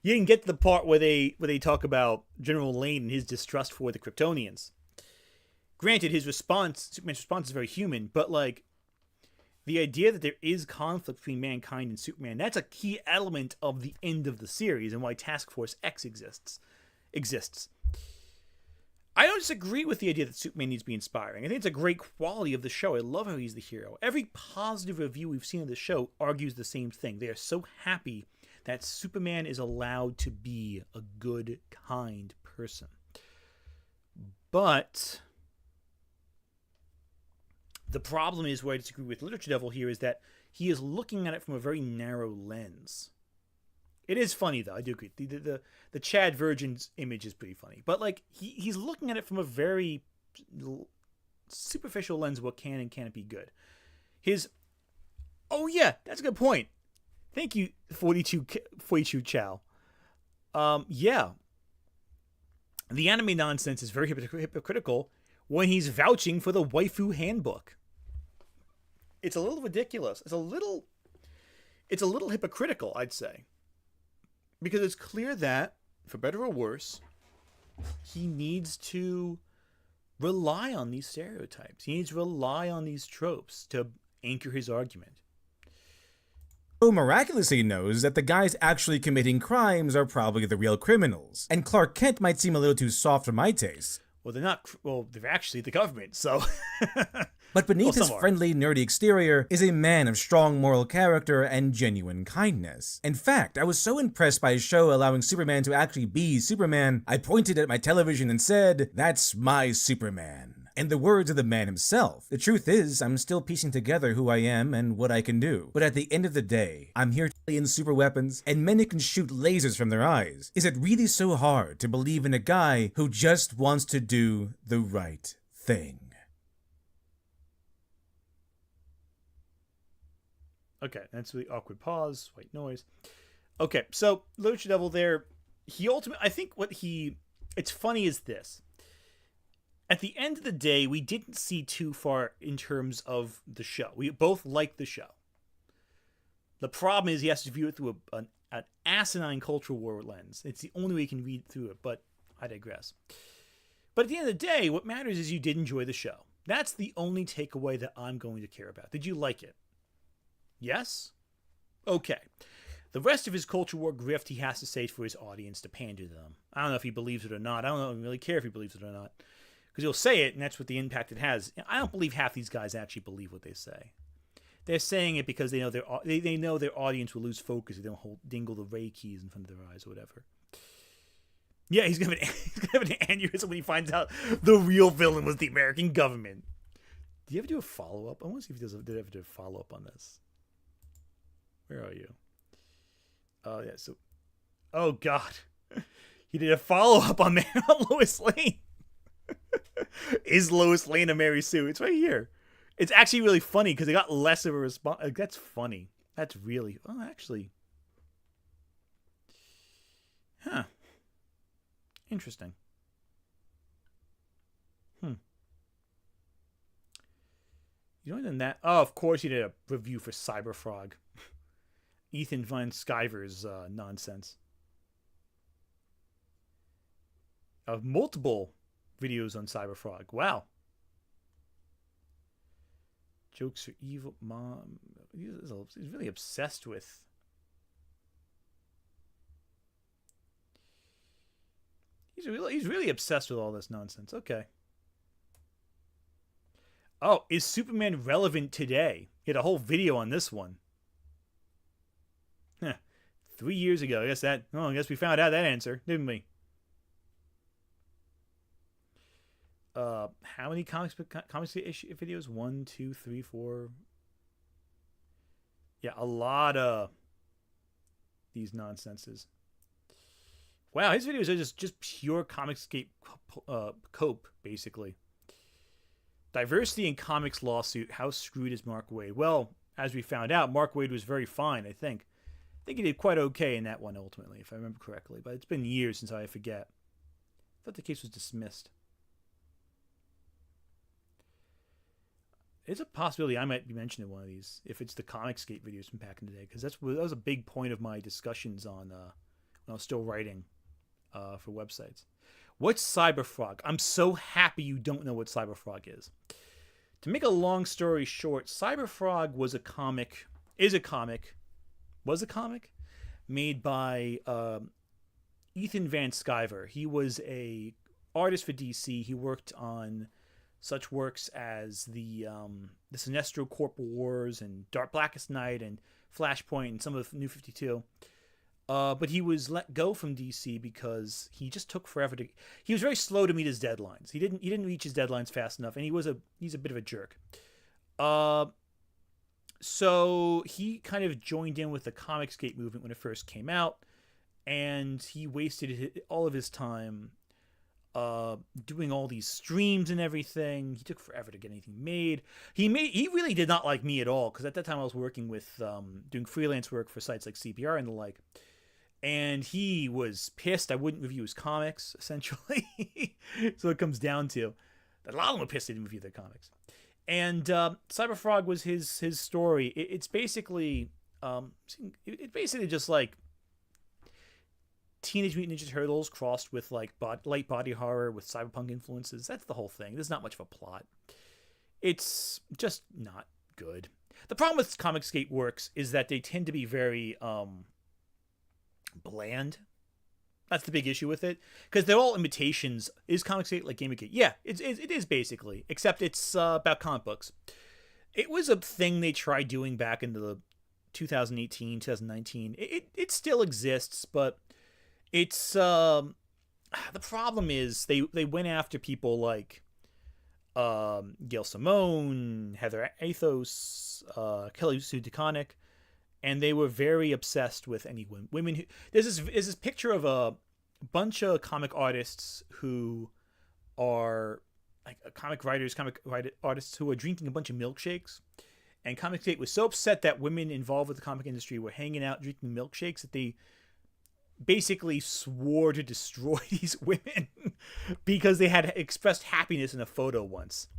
You didn't get to the part where they talk about General Lane and his distrust for the Kryptonians. Granted, Superman's response is very human, but like, the idea that there is conflict between mankind and Superman, that's a key element of the end of the series and why Task Force X exists. I don't disagree with the idea that Superman needs to be inspiring. I think it's a great quality of the show. I love how he's the hero. Every positive review we've seen of the show argues the same thing. They are so happy that Superman is allowed to be a good, kind person. But the problem is, where I disagree with Literature Devil here, is that he is looking at it from a very narrow lens. It is funny, though. I do agree. The Chad Virgin's image is pretty funny. But like, he's looking at it from a very superficial lens of what can and can't be good. Oh yeah, that's a good point. Thank you, 42 Chow. Yeah. The anime nonsense is very hypocritical when he's vouching for the waifu handbook. It's a little ridiculous. It's a little hypocritical, I'd say. Because it's clear that, for better or worse, he needs to rely on these stereotypes. He needs to rely on these tropes to anchor his argument. who miraculously knows that the guys actually committing crimes are probably the real criminals, and Clark Kent might seem a little too soft for my taste. Well, they're not. Well, they're actually the government, so. But beneath Well, his friendly, nerdy exterior is a man of strong moral character and genuine kindness. In fact, I was so impressed by his show allowing Superman to actually be Superman, I pointed at my television and said, "That's my Superman." In the words of the man himself, the truth is, I'm still piecing together who I am and what I can do. But at the end of the day, I'm here in super weapons, and men who can shoot lasers from their eyes. Is it really so hard to believe in a guy who just wants to do the right thing? Okay, that's the awkward pause, white noise. Okay, so Lucha Devil there, he ultimately, I think it's funny is this. At the end of the day, we didn't see too far in terms of the show. We both liked the show. The problem is he has to view it through an asinine cultural war lens. It's the only way you can read through it, but I digress. But at the end of the day, what matters is you did enjoy the show. That's the only takeaway that I'm going to care about. Did you like it? Yes? Okay. The rest of his culture war grift he has to say for his audience to pander to them. I don't know if he believes it or not. I don't really care if he believes it or not. Because he'll say it, and that's what the impact it has. I don't believe half these guys actually believe what they say. They're saying it because they know their audience will lose focus if they don't dingle the ray keys in front of their eyes or whatever. Yeah, he's gonna have an aneurysm when he finds out the real villain was the American government. Do you ever do a follow-up? I want to see if he did ever do a follow-up on this. Where are you? Oh, yeah, so... Oh, God. He did a follow-up on Lois Lane. Is Lois Lane a Mary Sue? It's right here. It's actually really funny because it got less of a response. That's funny. That's really... Oh, actually... Huh. Interesting. You know, than that... Oh, of course he did a review for Cyberfrog. Ethan Van Sciver's nonsense. Multiple videos on Cyberfrog. Wow. Jokes are evil. Mom. He's really obsessed with... He's really obsessed with all this nonsense. Okay. Oh, is Superman relevant today? He had a whole video on this one. 3 years ago. I guess we found out that answer, didn't we? How many comics issue videos? 1, 2, 3, 4. Yeah, a lot of these nonsenses. Wow, his videos are just pure Comicscape cope, basically. Diversity in comics lawsuit. How screwed is Mark Waid? Well, as we found out, Mark Waid was very fine, I think. I think he did quite okay in that one, ultimately, if I remember correctly. But it's been years since I forget. I thought the case was dismissed. It's a possibility I might be mentioned in one of these, if it's the Comicscape videos from back in the day, because that was a big point of my discussions on when I was still writing for websites. What's Cyberfrog? I'm so happy you don't know what Cyberfrog is. To make a long story short, Cyberfrog was a comic made by Ethan Van Sciver. He was a artist for DC. He worked on such works as the Sinestro Corp Wars and Blackest Night and Flashpoint and some of the New 52. But he was let go from DC because he just took forever to... He was very slow to meet his deadlines. He didn't reach his deadlines fast enough, and he's a bit of a jerk. So he kind of joined in with the Comicsgate movement when it first came out, and he wasted all of his time doing all these streams and everything. He took forever to get anything made. He really did not like me at all, because at that time I was working with doing freelance work for sites like CPR and the like, and he was pissed I wouldn't review his comics, essentially. So it comes down to that a lot of them were pissed I didn't review their comics. And Cyberfrog was his story. It's basically just like Teenage Mutant Ninja Turtles crossed with like light body horror with cyberpunk influences. That's the whole thing. There's not much of a plot. It's just not good. the problem with Comicsgate works is that they tend to be very bland. That's the big issue with it, because they're all imitations. Is Comicsgate like Gamergate? Yeah, it is basically, except it's about comic books. It was a thing they tried doing back in the 2018, 2019. It still exists, but it's the problem is they went after people like Gail Simone, Heather Athos, Kelly Sue DeConnick, and they were very obsessed with any women who. There's this picture of a bunch of comic artists who are like comic artists who are drinking a bunch of milkshakes. And Comicsgate was so upset that women involved with the comic industry were hanging out drinking milkshakes that they basically swore to destroy these women because they had expressed happiness in a photo once.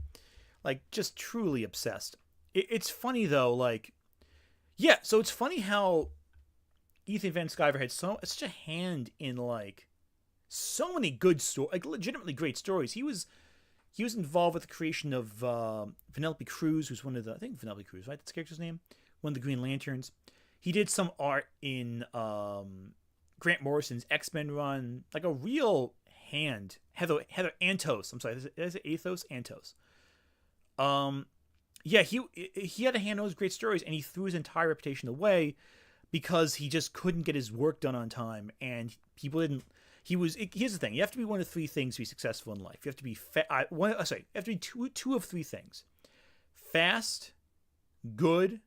Like, just truly obsessed. It's funny, though, like... Yeah, so it's funny how Ethan Van Sciver had such a hand in, like, so many good stories, like, legitimately great stories. He was involved with the creation of Vanellope Cruz, who's one of the... I think Vanellope Cruz, right? That's the character's name? One of the Green Lanterns. He did some art in Grant Morrison's X-Men run. Like, a real hand. Heather Antos. I'm sorry, is it Athos? Antos. Yeah, he had a hand on those great stories, and he threw his entire reputation away because he just couldn't get his work done on time, and people didn't... Here's the thing. You have to be one of three things to be successful in life. You have to be you have to be two of three things: fast, good,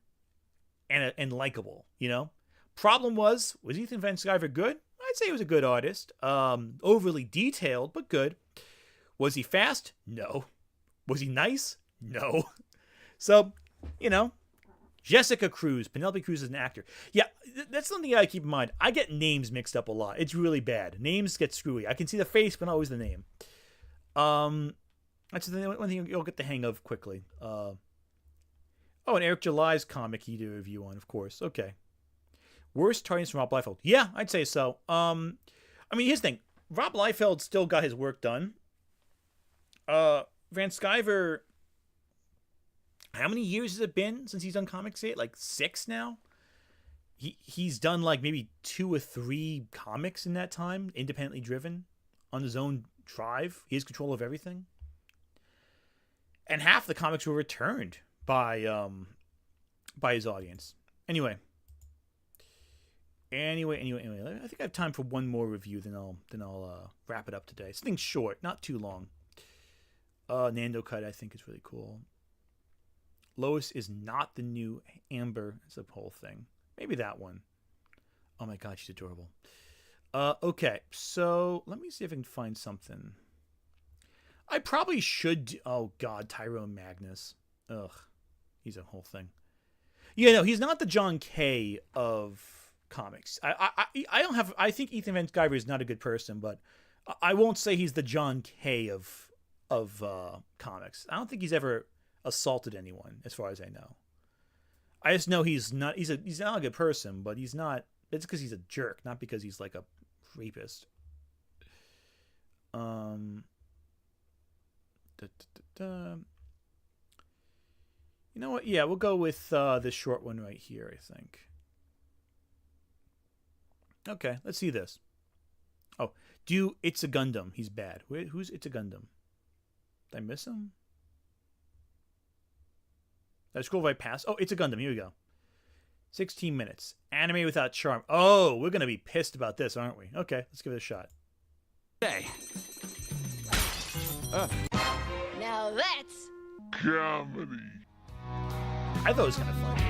and likable. You know. Problem was Ethan Van Sciver good? I'd say he was a good artist. Overly detailed, but good. Was he fast? No. Was he nice? No. So, you know, Jessica Cruz, Penelope Cruz is an actor. Yeah, that's something I gotta keep in mind. I get names mixed up a lot. It's really bad. Names get screwy. I can see the face, but not always the name. That's the one thing you'll get the hang of quickly. And Eric July's comic he did a review on, of course. Okay. Worst tardiness from Rob Liefeld. Yeah, I'd say so. I mean, here's the thing. Rob Liefeld still got his work done. Van Sciver... How many years has it been since he's done Comicsgate? Like 6 now? He's done like maybe 2 or 3 comics in that time, independently driven, on his own drive. He has control of everything. And half the comics were returned by his audience. Anyway. I think I have time for one more review, then I'll wrap it up today. Something short, not too long. Nando Cut I think is really cool. Lois is not the new Amber. It's a whole thing. Maybe that one. Oh my god, she's adorable. Okay, so let me see if I can find something. I probably should... Oh god, Tyrone Magnus. Ugh. He's a whole thing. Yeah, no, he's not the John Kay of comics. I think Ethan Van Sciver is not a good person, but I won't say he's the John Kay of comics. I don't think he's ever assaulted anyone, as far as I know. I just know he's not a good person, but he's not. It's because he's a jerk, not because he's like a rapist. You know what? Yeah, we'll go with this short one right here, I think. Okay, let's see this. Oh, It's a Gundam. He's bad. Wait, who's It's a Gundam? Did I miss him? Did I scroll right past? Oh, It's a Gundam. Here we go. 16 minutes. Anime without charm. Oh, we're going to be pissed about this, aren't we? Okay, let's give it a shot. Hey. Now that's Comedy. I thought it was kind of funny.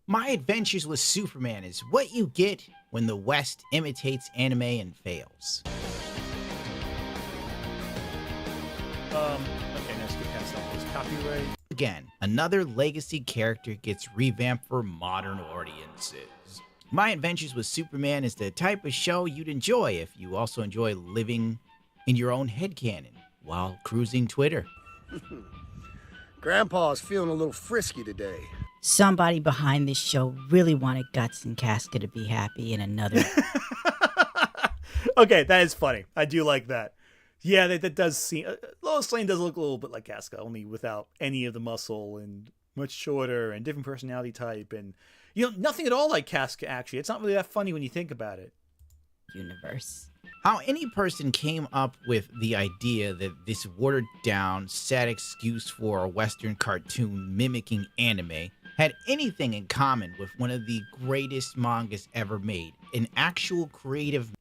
My Adventures with Superman is what you get when the West imitates anime and fails. Okay, let's get past that. It's copyright. Again, another legacy character gets revamped for modern audiences. My Adventures with Superman is the type of show you'd enjoy if you also enjoy living in your own headcanon while cruising Twitter. Grandpa's feeling a little frisky today. Somebody behind this show really wanted Guts and Casca to be happy in another. Okay, that is funny. I do like that. Yeah, that does seem. Lois Lane does look a little bit like Casca, only without any of the muscle and much shorter and different personality type, and nothing at all like Casca. Actually, it's not really that funny when you think about it. Universe. How any person came up with the idea that this watered down, sad excuse for a Western cartoon mimicking anime had anything in common with one of the greatest mangas ever made, an actual creative.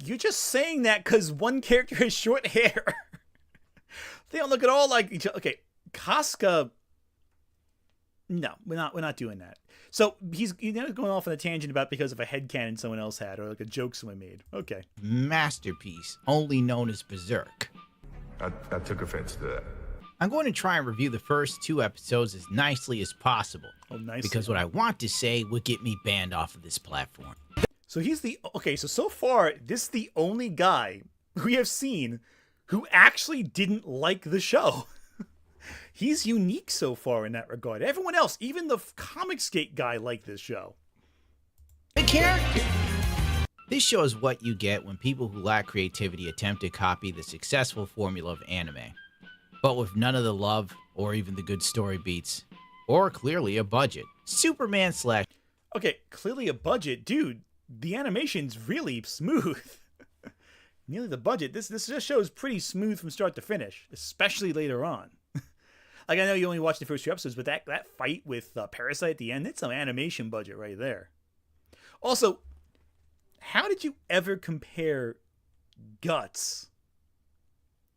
You're just saying that because one character has short hair. They don't look at all like each other. Okay, Casca. No, we're not doing that. So he's going off on a tangent about because of a headcanon someone else had or like a joke someone made. Okay. Masterpiece, only known as Berserk. I took offense to that. I'm going to try and review the first 2 episodes as nicely as possible. Oh, nice. Because what I want to say would get me banned off of this platform. So so far, this is the only guy we have seen who actually didn't like the show. He's unique so far in that regard. Everyone else, even the Comicsgate guy, liked this show. The character. This shows what you get when people who lack creativity attempt to copy the successful formula of anime, but with none of the love or even the good story beats, or clearly a budget. Superman slash. Okay, clearly a budget, dude. The animation's really smooth. Nearly the budget. This show is pretty smooth from start to finish, especially later on. Like, I know you only watched the first 2 episodes, but that fight with Parasite at the end, it's some animation budget right there. Also, how did you ever compare Guts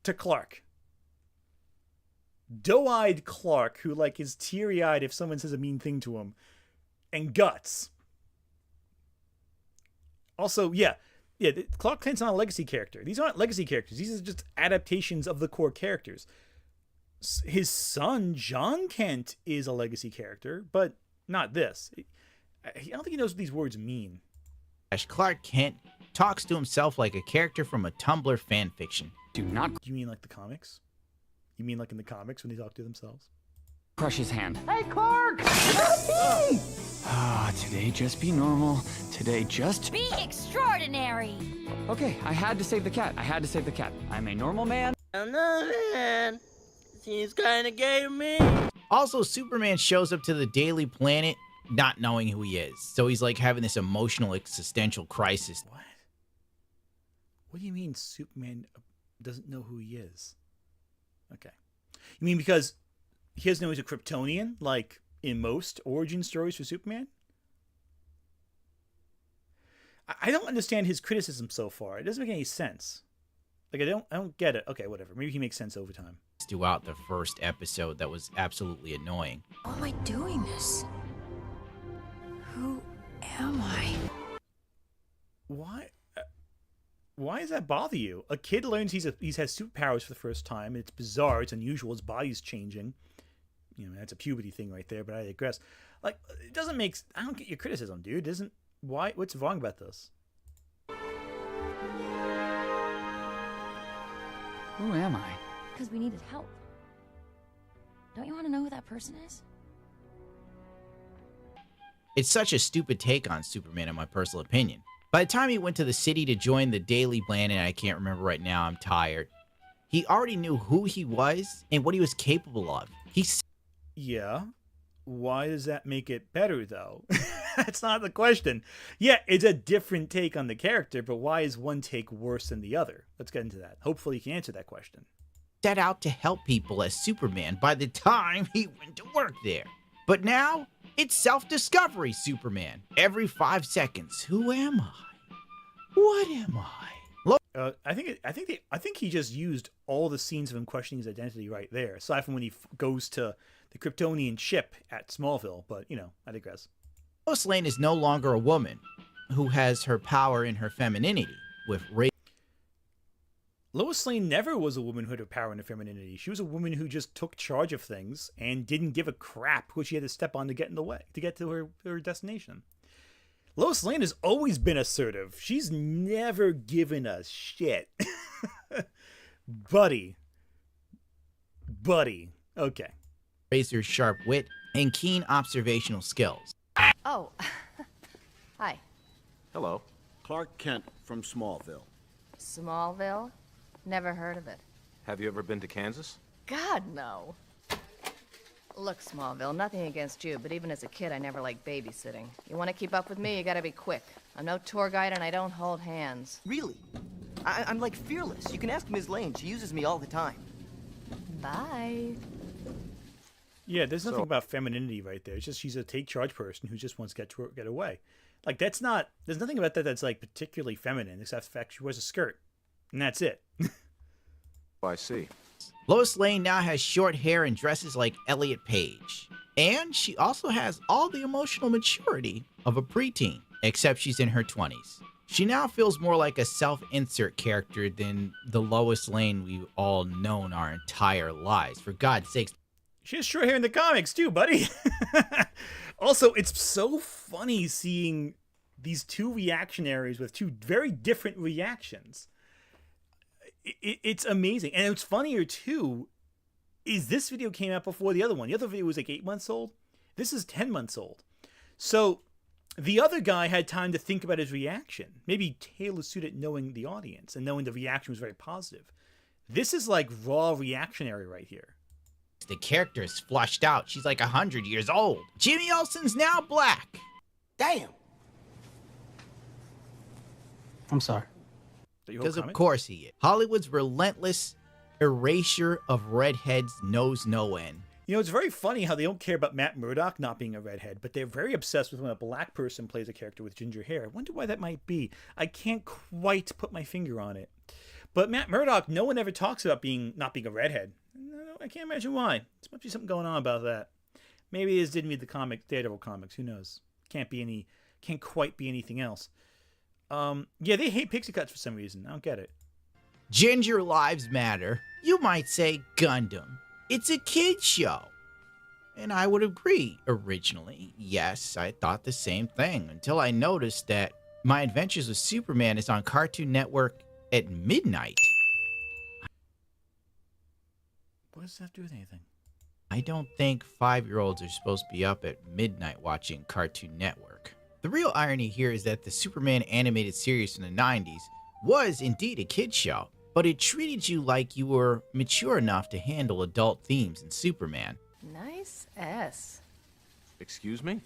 to Clark? Doe-eyed Clark, who like is teary-eyed if someone says a mean thing to him, and Guts. Also, Clark Kent's not a legacy character. These aren't legacy characters. These are just adaptations of the core characters. His son, John Kent, is a legacy character, but not this. I don't think he knows what these words mean. Clark Kent talks to himself like a character from a Tumblr fanfiction. Do not You mean like the comics? You mean like in the comics when they talk to themselves? crush his hand. Hey, Clark! Today just be normal. Today just... Be extraordinary! Okay, I had to save the cat. I'm a normal man. Man. Seems kinda gay to me. Also, Superman shows up to the Daily Planet not knowing who he is. So he's like having this emotional existential crisis. What? What do you mean Superman doesn't know who he is? Okay. You mean because he doesn't know he's a Kryptonian, like in most origin stories for Superman? I don't understand his criticism so far. It doesn't make any sense. Like, I don't get it. Okay, whatever. Maybe he makes sense over time. Throughout the first episode that was absolutely annoying. Why am I doing this? Who am I? Why does that bother you? A kid learns he has superpowers for the first time. It's bizarre. It's unusual. His body's changing. That's a puberty thing right there, but I digress. Like, it doesn't make... I don't get your criticism, dude. What's wrong about this? Who am I? Because we needed help. Don't you want to know who that person is? It's such a stupid take on Superman in my personal opinion. By the time he went to the city to join the Daily Planet, I can't remember right now, I'm tired. He already knew who he was and what he was capable of. Yeah. Why does that make it better, though? That's not the question. Yeah, it's a different take on the character, but why is one take worse than the other? Let's get into that. Hopefully you can answer that question. Set out to help people as Superman by the time he went to work there. But now, it's self-discovery Superman. Every 5 seconds, who am I? What am I? I think he just used all the scenes of him questioning his identity right there, aside from when he goes to the Kryptonian ship at Smallville. But I digress. Lois Lane is no longer a woman who has her power in her femininity with race. Lois Lane never was a woman who had her power and her femininity. She was a woman who just took charge of things and didn't give a crap who she had to step on to get in the way, to get to her destination. Lois Lane has always been assertive. She's never given a shit. Buddy. Okay. Razor's sharp wit and keen observational skills. Oh. Hi. Hello. Clark Kent from Smallville. Smallville? Never heard of it. Have you ever been to Kansas? God, no. Look, Smallville, nothing against you, but even as a kid, I never liked babysitting. You want to keep up with me, you gotta be quick. I'm no tour guide and I don't hold hands. Really? I'm like fearless. You can ask Ms. Lane. She uses me all the time. Bye. Yeah, there's nothing about femininity right there. It's just she's a take charge person who just wants to get away. Like, there's nothing about that that's like particularly feminine, except the fact she wears a skirt. And that's it. Oh, I see. Lois Lane now has short hair and dresses like Elliot Page. And she also has all the emotional maturity of a preteen, except she's in her 20s. She now feels more like a self-insert character than the Lois Lane we've all known our entire lives. For God's sakes. She has short hair in the comics too, buddy. Also, it's so funny seeing these two reactionaries with two very different reactions. It's amazing. And what's funnier too is this video came out before the other one. The other video was like 8 months old. This is 10 months old. So the other guy had time to think about his reaction. Maybe tailor suit it knowing the audience and knowing the reaction was very positive. This is like raw reactionary right here. The character is flushed out. She's like 100 years old. Jimmy Olsen's now black. Damn. I'm sorry. Because of course he is. Hollywood's relentless erasure of redheads knows no end. You know, it's very funny how they don't care about Matt Murdock not being a redhead, but they're very obsessed with when a black person plays a character with ginger hair. I wonder why that might be. I can't quite put my finger on it. But Matt Murdock, no one ever talks about not being a redhead. I can't imagine why. There must be something going on about that. Maybe it didn't read the Daredevil comics. Who knows? Can't quite be anything else. Yeah, they hate pixie cuts for some reason. I don't get it. Ginger Lives Matter. You might say Gundam. It's a kid's show. And I would agree originally. Yes, I thought the same thing until I noticed that My Adventures with Superman is on Cartoon Network at midnight. What does that have to do with anything? I don't think 5-year-olds are supposed to be up at midnight watching Cartoon Network. The real irony here is that the Superman animated series from the 90s was indeed a kid's show, but it treated you like you were mature enough to handle adult themes in Superman. Nice S. Excuse me?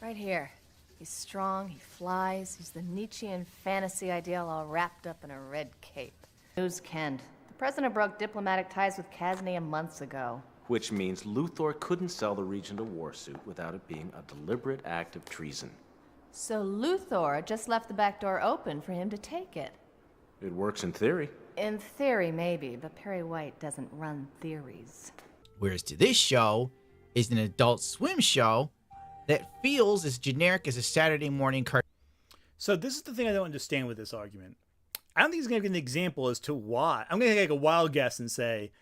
Right here. He's strong, he flies, he's the Nietzschean fantasy ideal all wrapped up in a red cape. News Kent. The president broke diplomatic ties with Kasnia months ago. Which means Luthor couldn't sell the Regent a war suit without it being a deliberate act of treason. So Luthor just left the back door open for him to take it. It works in theory. In theory, maybe, but Perry White doesn't run theories. Whereas to this show is an Adult Swim show that feels as generic as a Saturday morning cartoon. So this is the thing I don't understand with this argument. I don't think he's going to give an example as to why. I'm going to take a wild guess and say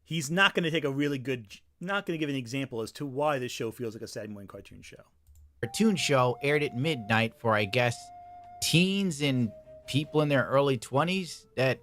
he's not going to take not going to give an example as to why this show feels like a Saturday morning cartoon show. Cartoon show aired at midnight for, I guess, teens and people in their early 20s that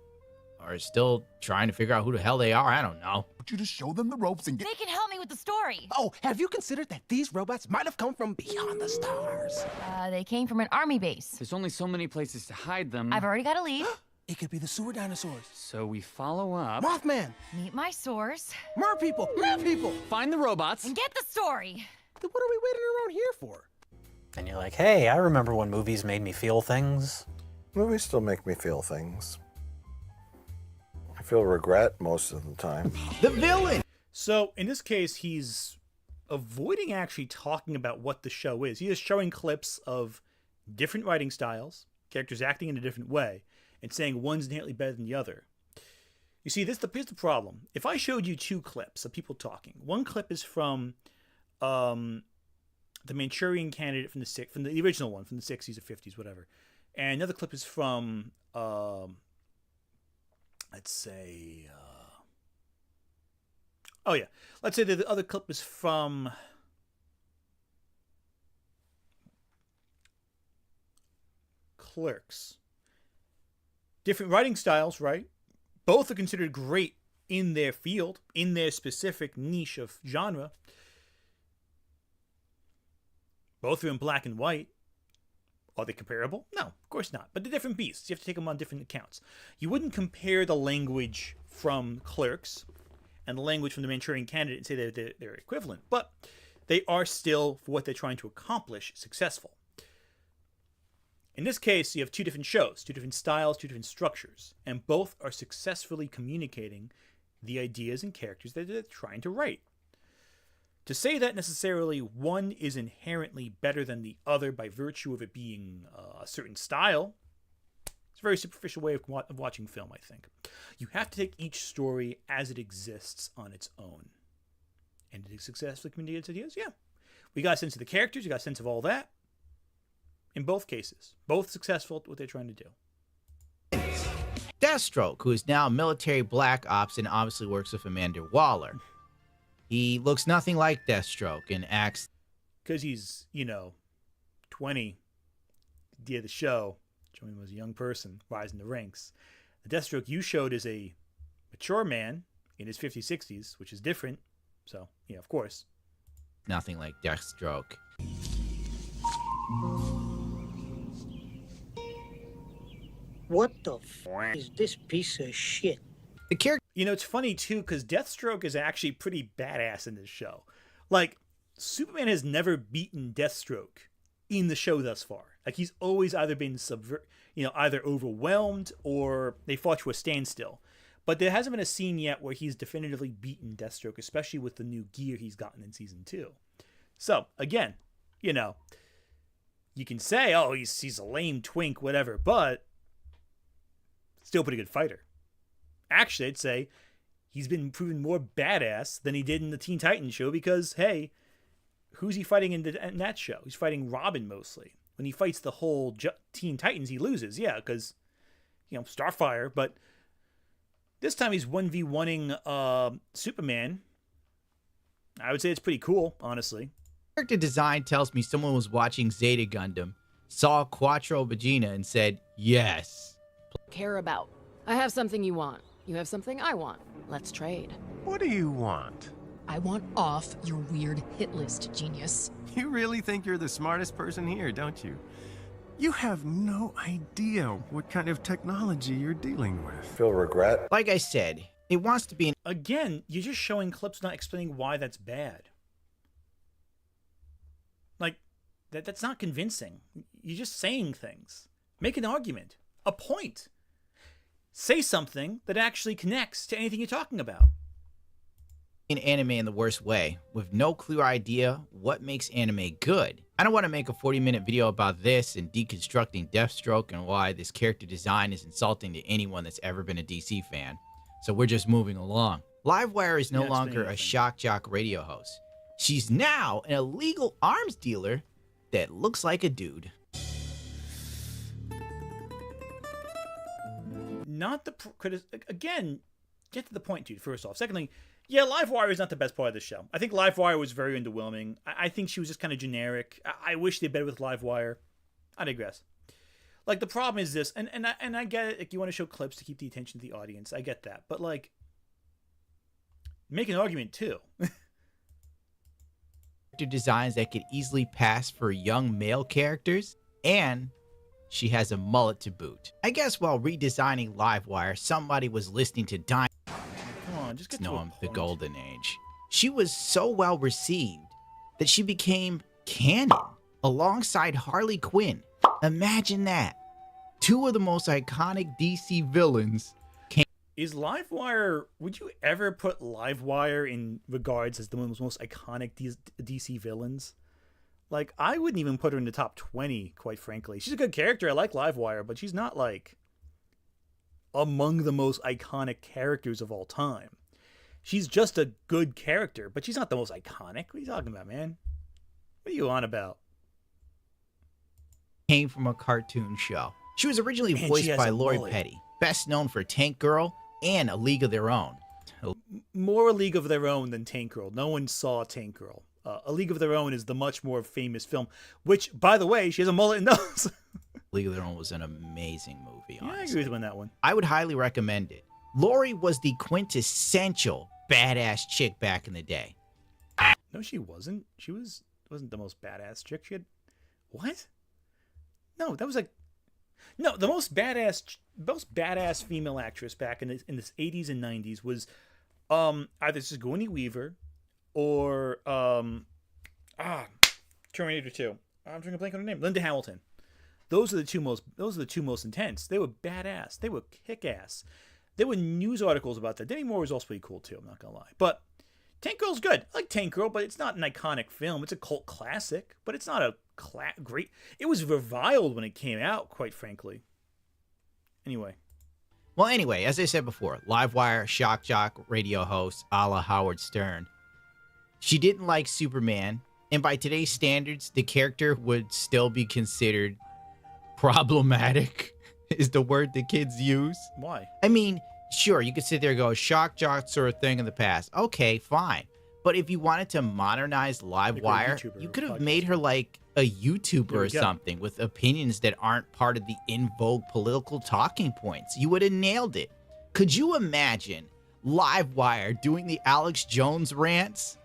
are still trying to figure out who the hell they are. I don't know. You just show them the ropes and get... They can help me with the story. Oh, have you considered that these robots might have come from beyond the stars? They came from an army base. There's only so many places to hide them. I've already got a lead. It could be the sewer dinosaurs. So we follow up. Mothman! Meet my source. Mer people! Mer people! Find the robots. And get the story. Then what are we waiting around here for? And you're like, hey, I remember when movies made me feel things. Movies still make me feel things. I feel regret most of the time. The villain! So in this case, he's avoiding actually talking about what the show is. He is showing clips of different writing styles, characters acting in a different way, and saying one's inherently better than the other. You see, here's the problem. If I showed you two clips of people talking, one clip is from the Manchurian Candidate from the original one from the 60s or 50s, whatever, and another clip is from let's say let's say that the other clip is from Clerks. Different writing styles, right? Both are considered great in their field, in their specific niche of genre. Both are in black and white. Are they comparable? No, of course not. But they're different beasts. You have to take them on different accounts. You wouldn't compare the language from Clerks and the language from the Manchurian Candidate and say that they're equivalent. But they are still, for what they're trying to accomplish, successful. In this case, you have two different shows, two different styles, two different structures, and both are successfully communicating the ideas and characters that they're trying to write. To say that necessarily one is inherently better than the other by virtue of it being a certain style, it's a very superficial way of watching film, I think. You have to take each story as it exists on its own. And did it successfully communicate its ideas? Yeah. We got a sense of the characters, we got a sense of all that. In both cases, both successful at what they're trying to do. Deathstroke, who is now military black ops and obviously works with Amanda Waller. He looks nothing like Deathstroke and acts... Because he's, 20, the of the show, showing him as a young person, rising the ranks. The Deathstroke you showed is a mature man in his 50s, 60s, which is different. So, yeah, of course. Nothing like Deathstroke. What the f is this piece of shit? The character... It's funny, too, because Deathstroke is actually pretty badass in this show. Like, Superman has never beaten Deathstroke in the show thus far. Like, he's always either been either overwhelmed or they fought to a standstill. But there hasn't been a scene yet where he's definitively beaten Deathstroke, especially with the new gear he's gotten in season 2. So, again, you can say, oh, he's a lame twink, whatever, but still a pretty good fighter. Actually, I'd say he's been proven more badass than he did in the Teen Titans show because, hey, who's he fighting in that show? He's fighting Robin mostly. When he fights the whole Teen Titans, he loses, yeah, because, Starfire. But this time he's 1v1ing Superman. I would say it's pretty cool, honestly. Character design tells me someone was watching Zeta Gundam, saw Quattro Vagina, and said, yes. Care about. I have something you want. You have something I want. Let's trade. What do you want? I want off your weird hit list, genius. You really think you're the smartest person here, don't you? You have no idea what kind of technology you're dealing with. Feel regret? Like I said, it wants to be an... Again, you're just showing clips, not explaining why that's bad. Like, that's not convincing. You're just saying things. Make an argument. A point. Say something that actually connects to anything you're talking about. In anime in the worst way, with no clear idea what makes anime good. I don't want to make a 40-minute video about this and deconstructing Deathstroke and why this character design is insulting to anyone that's ever been a DC fan. So we're just moving along. Livewire is no longer a shock jock radio host. She's now an illegal arms dealer that looks like a dude. Not the again, get to the point, dude, first off. Secondly, yeah, Livewire is not the best part of the show. I think Livewire was very underwhelming. I think she was just kind of generic. I wish they did better with Livewire. I digress. Like, the problem is this, and I get it, like, you want to show clips to keep the attention of the audience. I get that. But, like, make an argument, too. Designs that could easily pass for young male characters, and she has a mullet to boot. I guess while redesigning Livewire, somebody was listening to Come on, just get to a point. The Golden Age. She was so well received that she became canon alongside Harley Quinn. Imagine that. Two of the most iconic DC villains came. Is Livewire, would you ever put Livewire in regards as the most iconic DC villains? Like, I wouldn't even put her in the top 20, quite frankly. She's a good character. I like Livewire, but she's not, like, among the most iconic characters of all time. She's just a good character, but she's not the most iconic. What are you talking about, man? What are you on about? Came from a cartoon show. She was originally voiced by Lori Petty, best known for Tank Girl and A League of Their Own. More A League of Their Own than Tank Girl. No one saw Tank Girl. A League of Their Own is the much more famous film, which, by the way, she has a mullet in those. League of Their Own was an amazing movie, honestly. Yeah, I agree with you on that one. I would highly recommend it. Lori was the quintessential badass chick back in the day. No, she wasn't. She wasn't the most badass chick. She had... What? No, that was like no. The most badass female actress back in the 80s and 90s was either Sigourney Weaver or Terminator 2. I'm drawing a blank on her name. Linda Hamilton. Those are the two most intense. They were badass. They were kick-ass. There were news articles about that. Demi Moore was also pretty cool too, I'm not gonna lie. But Tank Girl's good. I like Tank Girl, but it's not an iconic film. It's a cult classic, but it's not a great. It was reviled when it came out, quite frankly. Anyway. Well, anyway, as I said before, Livewire, shock jock, radio host, a la Howard Stern. She didn't like Superman, and by today's standards, the character would still be considered problematic, is the word the kids use. Why? I mean, sure, you could sit there and go, shock jocks are a thing in the past. Okay, fine. But if you wanted to modernize Livewire, you could have made her like a YouTuber or something with opinions that aren't part of the in vogue political talking points. You would have nailed it. Could you imagine Livewire doing the Alex Jones rants?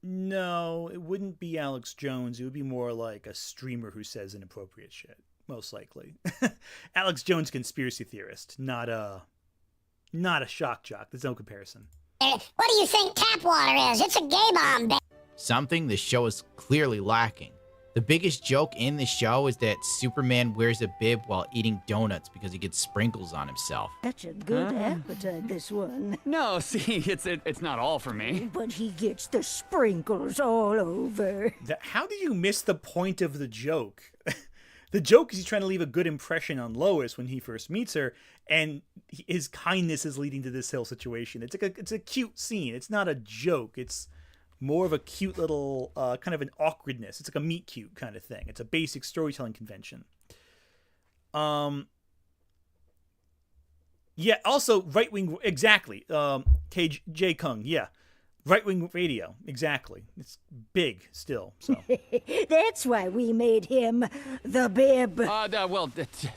No, it wouldn't be Alex Jones. It would be more like a streamer who says inappropriate shit, most likely. Alex Jones, conspiracy theorist, not a shock jock. There's no comparison. What do you think tap water is? It's a gay bomb. Something the show is clearly lacking. The biggest joke in the show is that Superman wears a bib while eating donuts because he gets sprinkles on himself. Such a good appetite, this one. No, see, it's not all for me. But he gets the sprinkles all over. How do you miss the point of the joke? The joke is he's trying to leave a good impression on Lois when he first meets her, and his kindness is leading to this whole situation. It's a cute scene. It's not a joke. It's more of a cute little kind of an awkwardness. It's like a meet cute kind of thing. It's a basic storytelling convention. Yeah, also right-wing, exactly. KJ Kung, yeah. Right-wing radio, exactly. It's big still, so. That's why we made him the bib. Well,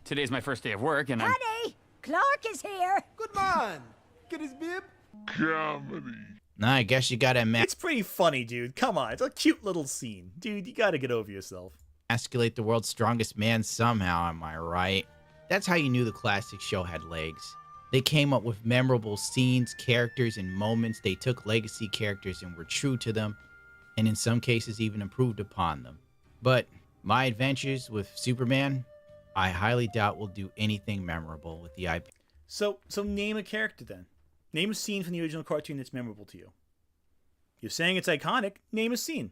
today's my first day of work, and Honey, Clark is here. Good man. Get his bib. Comedy. Nah, I guess you gotta It's pretty funny, dude. Come on, it's a cute little scene. Dude, you gotta get over yourself. emasculate the world's strongest man somehow, am I right? That's how you knew the classic show had legs. They came up with memorable scenes, characters, and moments. They took legacy characters and were true to them, and in some cases even improved upon them. But my adventures with Superman, I highly doubt will do anything memorable with the IP. So name a character then. Name a scene from the original cartoon that's memorable to you. You're saying it's iconic. Name a scene.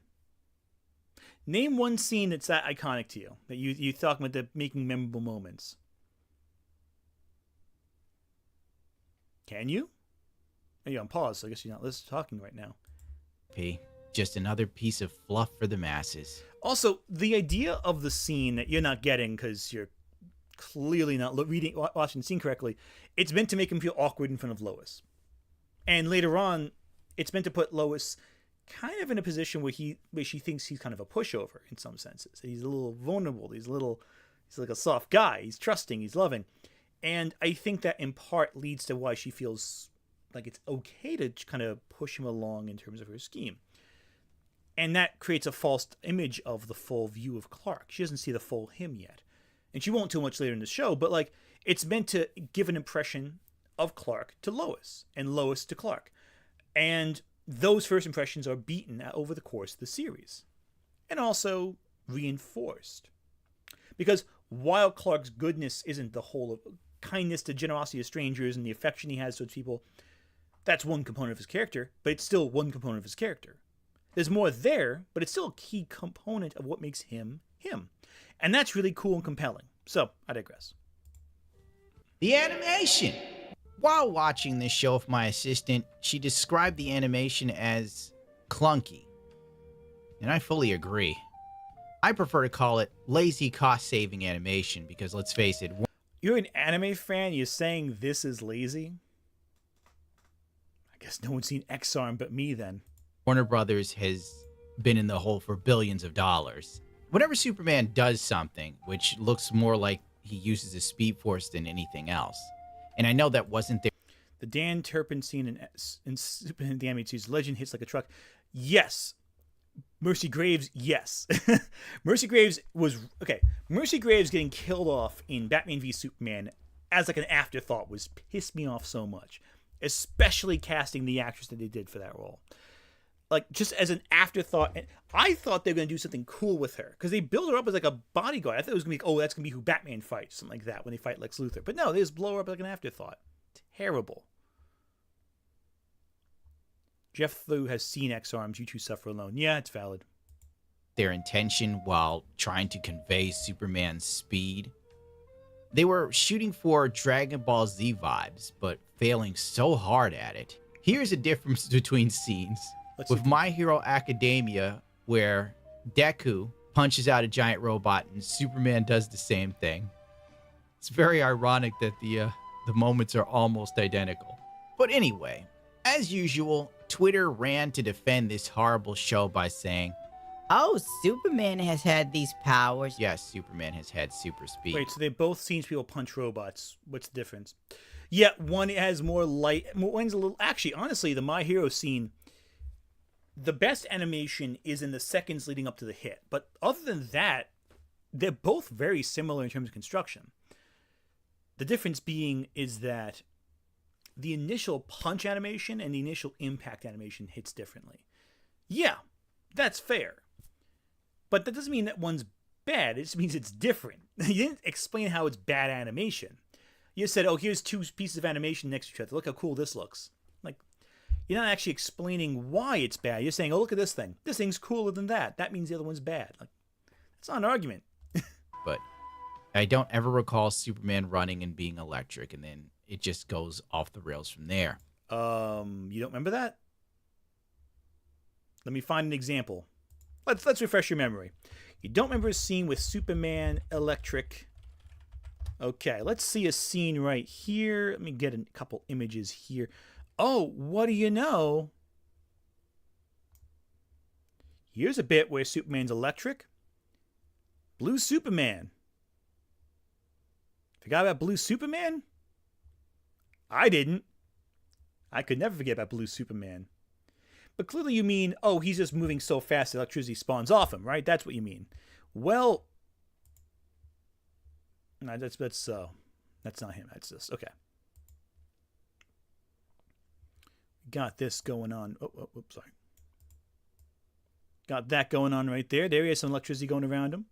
Name one scene that's that iconic to you, that you talk about the making memorable moments. Can you? Oh, you're on pause, so I guess you're not talking right now. Just another piece of fluff for the masses. Also, the idea of the scene that you're not getting because you're clearly not watching the scene correctly, it's meant to make him feel awkward in front of Lois. And later on, it's meant to put Lois kind of in a position where she thinks he's kind of a pushover in some senses. He's a little vulnerable. He's like a soft guy. He's trusting. He's loving. And I think that in part leads to why she feels like it's okay to kind of push him along in terms of her scheme. And that creates a false image of the full view of Clark. She doesn't see the full him yet. And she won't too much later in the show, but like it's meant to give an impression of Clark to Lois and Lois to Clark. And those first impressions are beaten over the course of the series. And also reinforced. Because while Clark's goodness isn't the whole of kindness to generosity of strangers and the affection he has towards people, that's one component of his character, but it's still one component of his character. There's more there, but it's still a key component of what makes him him. And that's really cool and compelling. So, I digress. The animation! While watching this show with my assistant, she described the animation as clunky. And I fully agree. I prefer to call it lazy cost-saving animation because, let's face it... You're an anime fan, you're saying this is lazy? I guess no one's seen X-Arm but me then. Warner Brothers has been in the hole for billions of dollars. Whenever Superman does something, which looks more like he uses his Speed Force than anything else, and I know that wasn't there. The Dan Turpin scene in Superman the Animated Series, Legend hits like a truck. Yes, Mercy Graves, yes. Mercy Graves was okay. Mercy Graves getting killed off in Batman v Superman as like an afterthought was pissed me off so much, especially casting the actress that they did for that role. Like just as an afterthought, and I thought they were gonna do something cool with her because they build her up as like a bodyguard. I thought it was gonna be, oh, that's gonna be who Batman fights, something like that when they fight Lex Luthor. But no, they just blow her up like an afterthought. Terrible. Jeff Thu has seen X-Arms. You two suffer alone. Yeah, it's valid. Their intention while trying to convey Superman's speed. They were shooting for Dragon Ball Z vibes, but failing so hard at it. Here's a difference between scenes. With My Hero Academia, where Deku punches out a giant robot and Superman does the same thing. It's very ironic that the moments are almost identical. But anyway, as usual, Twitter ran to defend this horrible show by saying, "Oh, Superman has had these powers." Yes, Superman has had super speed. Wait, so they both seen people punch robots. What's the difference? Yeah, one has more light. One's a little. Actually, honestly, the My Hero scene, the best animation is in the seconds leading up to the hit. But other than that, they're both very similar in terms of construction. The difference being is that the initial punch animation and the initial impact animation hits differently. Yeah, that's fair. But that doesn't mean that one's bad. It just means it's different. You didn't explain how it's bad animation. You just said, oh, here's two pieces of animation next to each other. Look how cool this looks. Like, you're not actually explaining why it's bad. You're saying, oh, look at this thing. This thing's cooler than that. That means the other one's bad. Like, that's not an argument. But I don't ever recall Superman running and being electric, and then it just goes off the rails from there. You don't remember that? Let me find an example. Let's refresh your memory. You don't remember a scene with Superman electric. Okay, let's see a scene right here. Let me get a couple images here. Oh, what do you know? Here's a bit where Superman's electric. Blue Superman. Forgot about Blue Superman? I didn't. I could never forget about Blue Superman. But clearly you mean, oh, he's just moving so fast electricity spawns off him, right? That's what you mean. Well, no, that's not him. That's this. Okay. Got this going on. Oh, sorry. Got that going on right there. There he has some electricity going around him.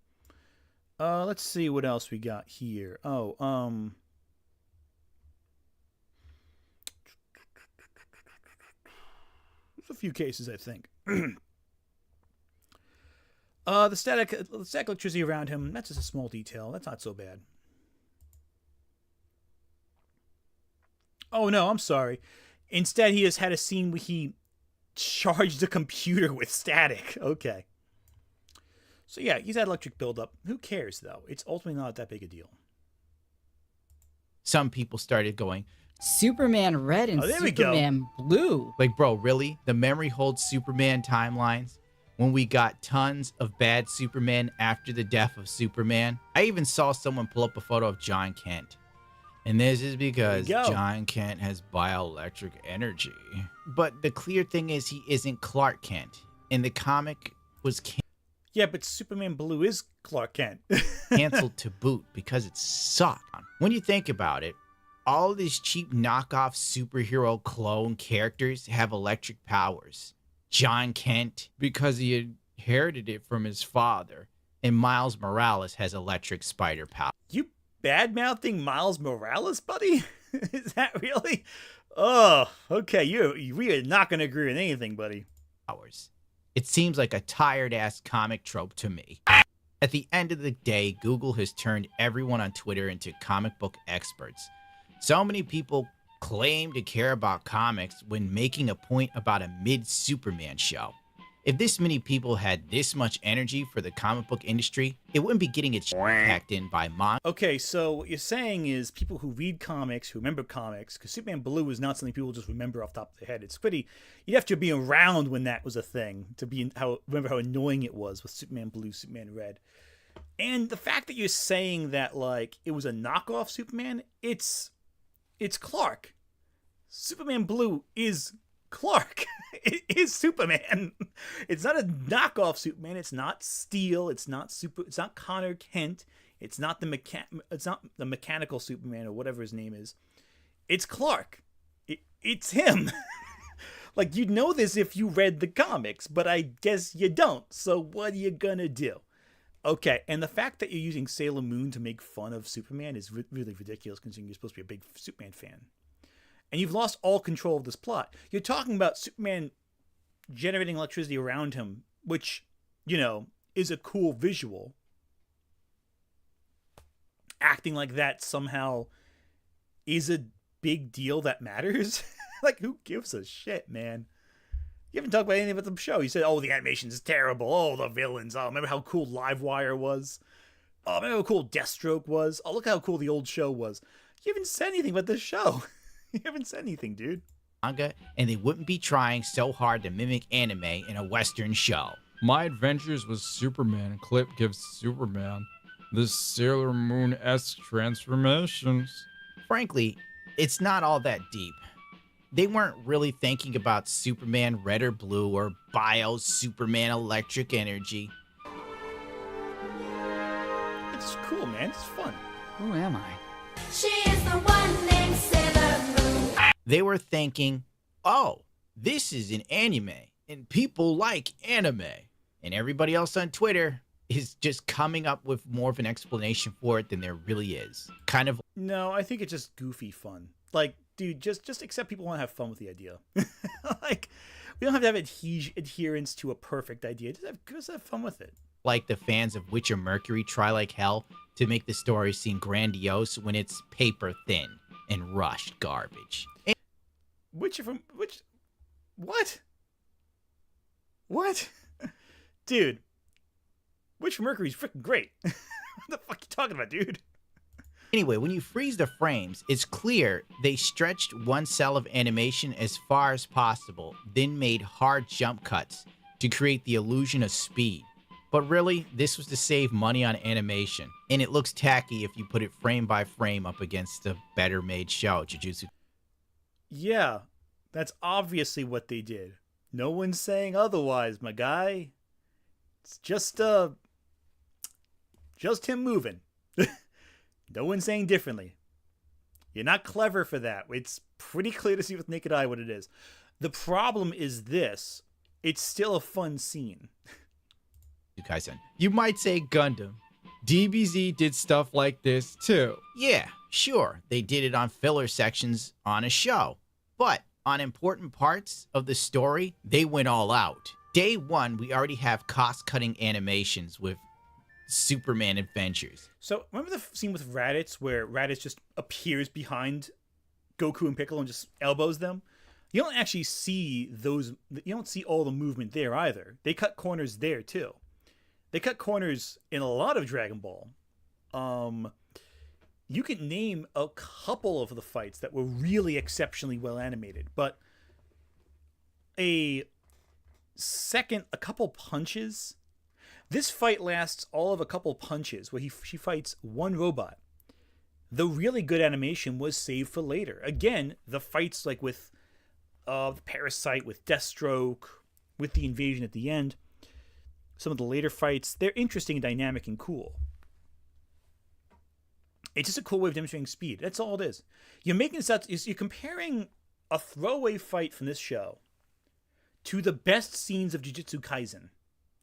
Let's see what else we got here. Oh, there's a few cases, I think. The static electricity around him, that's just a small detail. That's not so bad. Oh, no, I'm sorry. Instead, he has had a scene where he charged the computer with static. Okay. So, yeah, he's had electric buildup. Who cares, though? It's ultimately not that big a deal. Some people started going, Superman Red and Superman Blue. Like, bro, really? The memory holds Superman timelines? When we got tons of bad Superman after the death of Superman? I even saw someone pull up a photo of John Kent. And this is because John Kent has bioelectric energy. But the clear thing is he isn't Clark Kent. In the comic was yeah, but Superman Blue is Clark Kent. canceled to boot because it sucked. When you think about it, all these cheap knockoff superhero clone characters have electric powers. John Kent, because he inherited it from his father. And Miles Morales has electric spider power. You bad-mouthing Miles Morales, buddy? Is that really? Oh, okay. We are not going to agree with anything, buddy. It seems like a tired-ass comic trope to me. At the end of the day, Google has turned everyone on Twitter into comic book experts. So many people claim to care about comics when making a point about a mid-Superman show. If this many people had this much energy for the comic book industry, it wouldn't be getting its packed in by manga. Okay, so what you're saying is people who read comics, who remember comics, because Superman Blue is not something people just remember off the top of their head. It's pretty, you'd have to be around when that was a thing to remember how annoying it was with Superman Blue, Superman Red. And the fact that you're saying that, like, it was a knockoff Superman, it's Clark. Superman Blue is Clark. It is Superman. It's not a knockoff Superman. It's not Steel. It's not Connor Kent. It's not the mechanical Superman or whatever his name is. It's Clark. It's him. Like, you'd know this if you read the comics, but I guess you don't. So what are you gonna do? Okay, and the fact that you're using Sailor Moon to make fun of Superman is really ridiculous, considering you're supposed to be a big Superman fan. And you've lost all control of this plot. You're talking about Superman generating electricity around him, which, you know, is a cool visual. Acting like that somehow is a big deal that matters. Like, who gives a shit, man? You haven't talked about anything about the show. You said, oh, the animation is terrible. Oh, the villains. Oh, remember how cool Livewire was? Oh, remember how cool Deathstroke was? Oh, look how cool the old show was. You haven't said anything about this show. You haven't said anything, dude. Manga, and they wouldn't be trying so hard to mimic anime in a Western show. My Adventures with Superman clip gives Superman the Sailor Moon-esque transformations. Frankly, it's not all that deep. They weren't really thinking about Superman Red or Blue or Bio Superman Electric Energy. It's cool, man. It's fun. Who am I? She is the one named Sailor Moon. They were thinking, oh, this is an anime, and people like anime. And everybody else on Twitter is just coming up with more of an explanation for it than there really is. Kind of. No, I think it's just goofy fun. Like, dude, just accept people want to have fun with the idea. Like, we don't have to have adherence to a perfect idea. Just have fun with it. Like the fans of Witcher Mercury try like hell to make the story seem grandiose when it's paper thin and rushed garbage. What? What? Dude, Witcher Mercury's freaking great. What the fuck are you talking about, dude? Anyway, when you freeze the frames, it's clear they stretched one cell of animation as far as possible, then made hard jump cuts to create the illusion of speed. But really, this was to save money on animation, and it looks tacky if you put it frame by frame up against a better made show, Jujutsu. Yeah, that's obviously what they did. No one's saying otherwise, my guy. It's just him moving. No one's saying differently. You're not clever for that. It's pretty clear to see with naked eye what it is. The problem is this. It's still a fun scene. You might say Gundam. DBZ did stuff like this too. Yeah, sure, they did it on filler sections on a show. But on important parts of the story, they went all out. Day one, we already have cost-cutting animations with Superman Adventures. So, remember the scene with Raditz where Raditz just appears behind Goku and Piccolo and just elbows them? You don't actually see those, you don't see all the movement there either. They cut corners there too. They cut corners in a lot of Dragon Ball. You can name a couple of the fights that were really exceptionally well animated, but a couple punches. This fight lasts all of a couple punches where she fights one robot. The really good animation was saved for later. Again, the fights like with Parasite, with Deathstroke, with the invasion at the end. Some of the later fights, they're interesting, dynamic, and cool. It's just a cool way of demonstrating speed. That's all it is. You're making this out. You're comparing a throwaway fight from this show to the best scenes of Jujutsu Kaisen.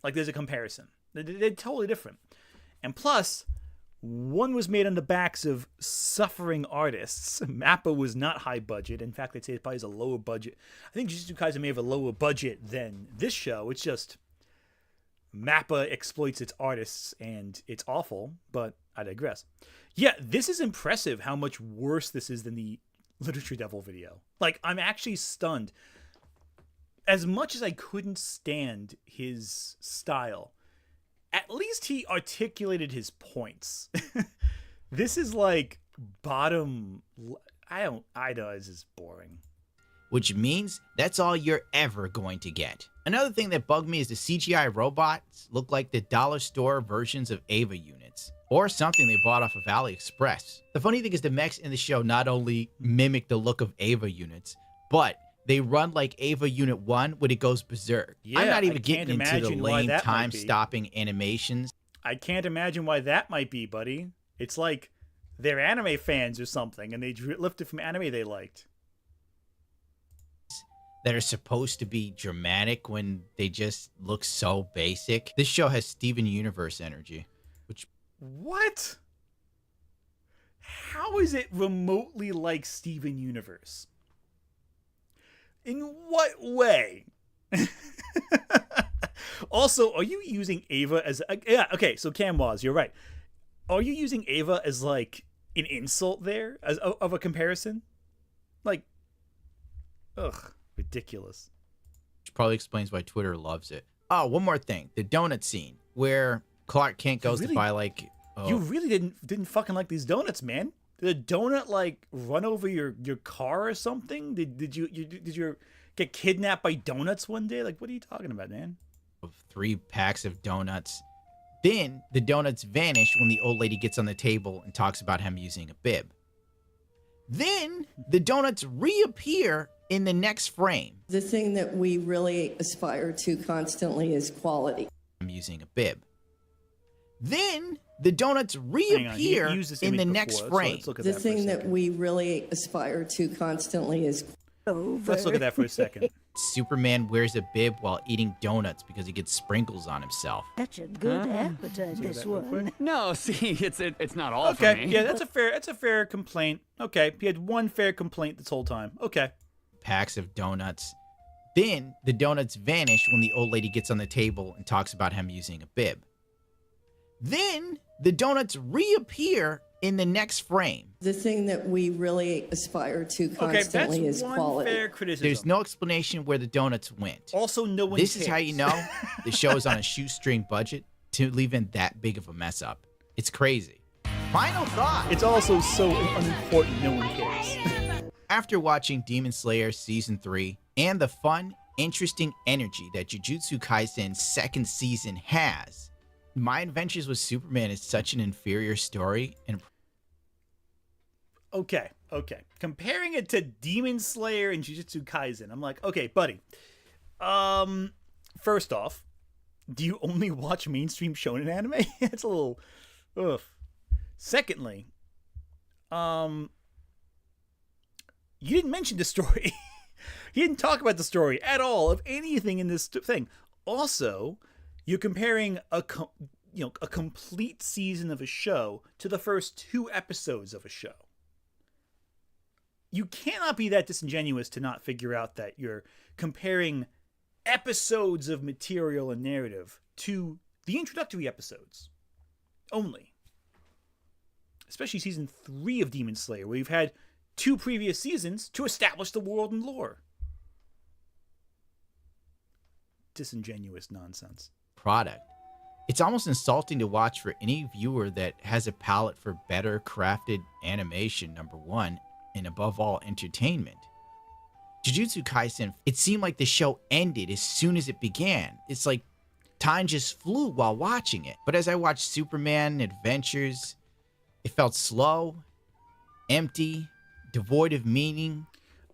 Like, there's a comparison. They're totally different. And plus, one was made on the backs of suffering artists. Mappa was not high budget. In fact, I'd say it probably is a lower budget. I think Jujutsu Kaisen may have a lower budget than this show. It's just Mappa exploits its artists, and it's awful, but I digress. Yeah, this is impressive how much worse this is than the Literature Devil video. Like, I'm actually stunned. As much as I couldn't stand his style, at least he articulated his points. This is like bottom. I know this is boring. Which means that's all you're ever going to get. Another thing that bugged me is the CGI robots look like the dollar store versions of Ava units, or something they bought off of AliExpress. The funny thing is the mechs in the show not only mimic the look of Ava units, but They run like Ava Unit 1 when it goes berserk. Yeah, I'm not I even can't getting into the imagine why lame that might be. time-stopping animations. I can't imagine why that might be, buddy. It's like they're anime fans or something, and they lifted from anime they liked. That are supposed to be dramatic when they just look so basic. This show has Steven Universe energy, which... What? How is it remotely like Steven Universe? In what way? Also, are you using Ava as... yeah, okay, so Camwaz, you're right. Are you using Ava as, like, an insult there? As of a comparison? Like, ugh, ridiculous. Which probably explains why Twitter loves it. Oh, one more thing. The donut scene, where Clark Kent goes to buy, like... Oh. You really didn't fucking like these donuts, man. Did a donut, like, run over your car or something? Did you get kidnapped by donuts one day? Like, what are you talking about, man? 3 packs of donuts. Then the donuts vanish when the old lady gets on the table and talks about him using a bib. Then the donuts reappear in the next frame. The thing that we really aspire to constantly is quality. I'm using a bib. Then the donuts reappear in the next frame. The thing that we really aspire to constantly is Let's look at that for a second. Superman wears a bib while eating donuts because he gets sprinkles on himself. Such a good appetite, this one. No, see, it's not all for Okay, me. yeah, that's a fair complaint. Okay, he had one fair complaint this whole time. Okay. Packs of donuts. Then the donuts vanish when the old lady gets on the table and talks about him using a bib. Then the donuts reappear in the next frame. The thing that we really aspire to constantly is quality. Fair criticism. There's no explanation where the donuts went. Also, no one This cares. is how you know the show is on a shoestring budget to leave in that big of a mess up. It's crazy. Final thought. It's also so unimportant, no one cares. After watching Demon Slayer Season 3 and the fun, interesting energy that Jujutsu Kaisen's second season has, My Adventures with Superman is such an inferior story and... Okay. Comparing it to Demon Slayer and Jujutsu Kaisen, I'm like, okay, buddy. First off, do you only watch mainstream shonen anime? It's a little... ugh. Secondly, you didn't mention the story. You didn't talk about the story at all of anything in this thing. Also, you're comparing a complete season of a show to the first 2 episodes of a show. You cannot be that disingenuous to not figure out that you're comparing episodes of material and narrative to the introductory episodes only. Especially season 3 of Demon Slayer, where you've had 2 previous seasons to establish the world and lore. Disingenuous nonsense. product. It's almost insulting to watch for any viewer that has a palate for better crafted animation, number one, and above all, entertainment. Jujutsu Kaisen, it seemed like the show ended as soon as it began. It's like time just flew while watching it. But as I watched Superman Adventures, it felt slow, empty, devoid of meaning.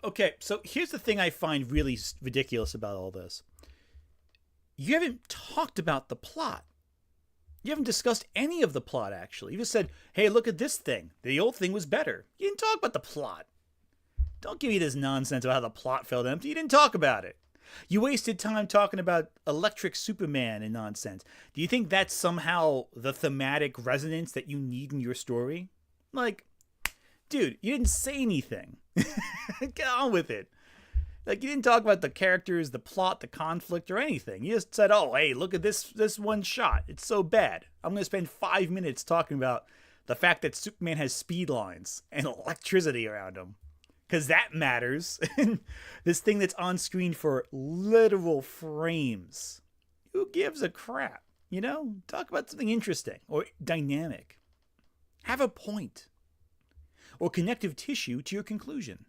Okay, so here's the thing I find really ridiculous about all this. You haven't talked about the plot. You haven't discussed any of the plot, actually. You just said, hey, look at this thing. The old thing was better. You didn't talk about the plot. Don't give me this nonsense about how the plot felt empty. You didn't talk about it. You wasted time talking about Electric Superman and nonsense. Do you think that's somehow the thematic resonance that you need in your story? Like, dude, you didn't say anything. Get on with it. Like, you didn't talk about the characters, the plot, the conflict, or anything. You just said, oh, hey, look at this one shot. It's so bad. I'm going to spend 5 minutes talking about the fact that Superman has speed lines and electricity around him. Because that matters. This thing that's on screen for literal frames. Who gives a crap? You know? Talk about something interesting or dynamic. Have a point. Or connective tissue to your conclusion.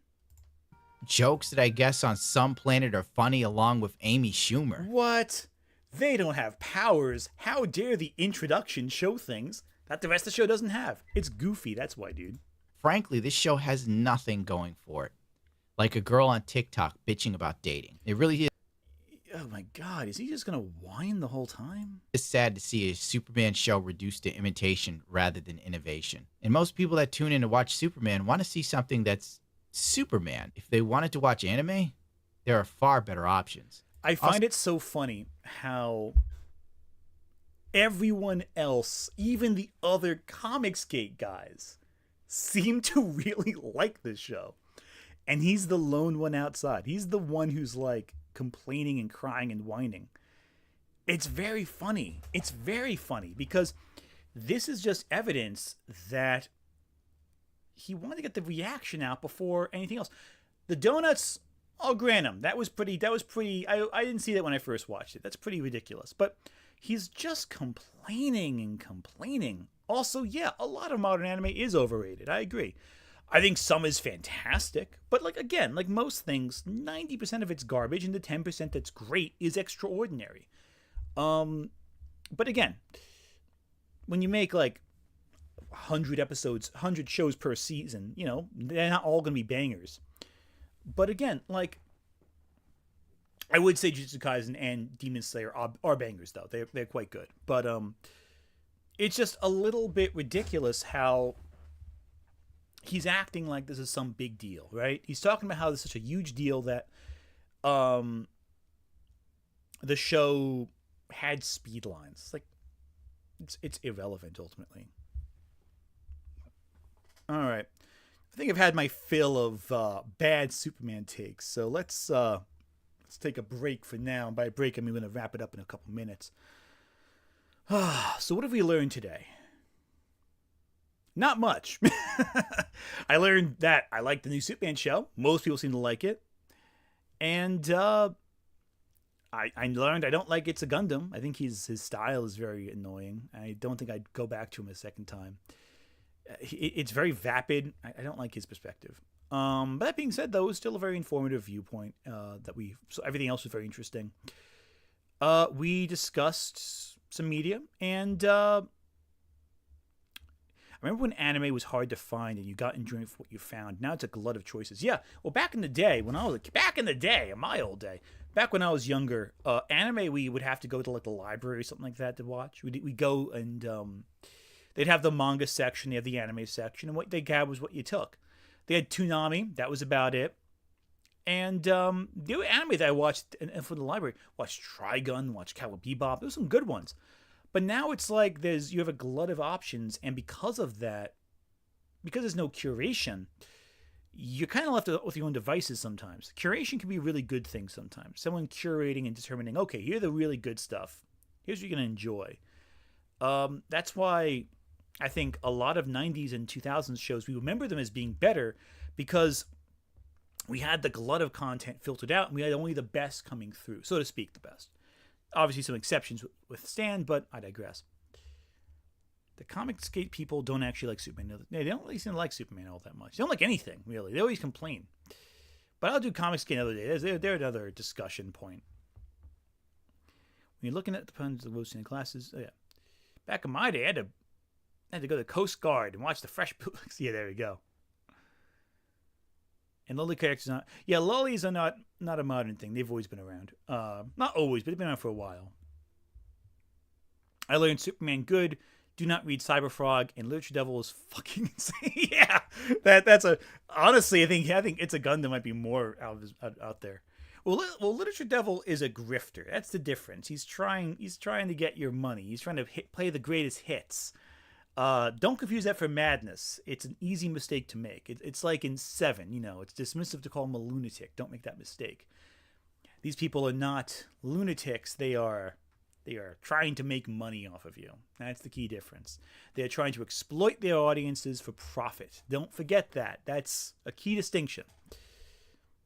Jokes that I guess on some planet are funny along with Amy Schumer. What? They don't have powers. How dare the introduction show things that the rest of the show doesn't have? It's goofy, that's why, dude. Frankly, this show has nothing going for it. like a girl on TikTok bitching about dating. It really is. Oh my God, is he just gonna whine the whole time? It's sad to see a Superman show reduced to imitation rather than innovation. And most people that tune in to watch Superman want to see something that's Superman. If they wanted to watch anime, there are far better options. I find it so funny how everyone else, even the other Comicsgate guys, seem to really like this show. And he's the lone one outside. He's the one who's like complaining and crying and whining. It's very funny. It's very funny because this is just evidence that he wanted to get the reaction out before anything else. The donuts, I'll grant him. That was pretty, I didn't see that when I first watched it. That's pretty ridiculous. But he's just complaining and complaining. Also, yeah, a lot of modern anime is overrated. I agree. I think some is fantastic, but like again, like most things, 90% of it's garbage and the 10% that's great is extraordinary. But again, when you make like 100 episodes, 100 shows per season, you know, they're not all going to be bangers. But again, like I would say Jujutsu Kaisen and Demon Slayer are bangers though. They're quite good. But it's just a little bit ridiculous how he's acting like this is some big deal, right? He's talking about how this is such a huge deal that the show had speed lines. It's like it's irrelevant ultimately. All right. I think I've had my fill of bad Superman takes. So let's take a break for now. And by break, I mean we're going to wrap it up in a couple minutes. So what have we learned today? Not much. I learned that I like the new Superman show. Most people seem to like it. And I learned I don't like It's a Gundam. I think his style is very annoying. I don't think I'd go back to him a second time. It's very vapid. I don't like his perspective. But that being said, though, it was still a very informative viewpoint. So everything else was very interesting. We discussed some media, and I remember when anime was hard to find and you got enjoyment for what you found. Now it's a glut of choices. Yeah, well, back in the day, in my old day, back when I was younger, anime we would have to go to like the library or something like that to watch. We'd go and they'd have the manga section, they have the anime section, and what they had was what you took. They had Toonami, that was about it. And the anime that I watched from the library, watched Trigun, watched Cowboy Bebop. There were some good ones. But now it's like you have a glut of options, and because of that, because there's no curation, you're kind of left with your own devices sometimes. Curation can be a really good thing sometimes. Someone curating and determining, okay, here's the really good stuff. Here's what you're going to enjoy. That's why I think a lot of 90s and 2000s shows, we remember them as being better because we had the glut of content filtered out and we had only the best coming through, so to speak, the best. Obviously, some exceptions withstand, but I digress. The Comicsgate people don't actually like Superman. They don't really seem to like Superman all that much. They don't like anything, really. They always complain. But I'll do Comicsgate another day. They're another discussion point. When you're looking at the puns of Wilson classes, yeah. Back in my day, I had to go to the Coast Guard and watch the Fresh books. Yeah, there we go. And lolly characters are not... Yeah, lollies are not a modern thing. They've always been around. Not always, but they've been around for a while. I learned Superman good. Do not read Cyberfrog. And Literature Devil is fucking insane. Yeah, that's a... Honestly, I think It's a Gundam might be more out there. Well, Literature Devil is a grifter. That's the difference. He's trying to get your money. He's trying to play the greatest hits. Don't confuse that for madness. It's an easy mistake to make. It's like in Seven, it's dismissive to call him a lunatic. Don't make that mistake. These people are not lunatics. They are trying to make money off of you. That's the key difference. They are trying to exploit their audiences for profit. Don't forget that. That's a key distinction.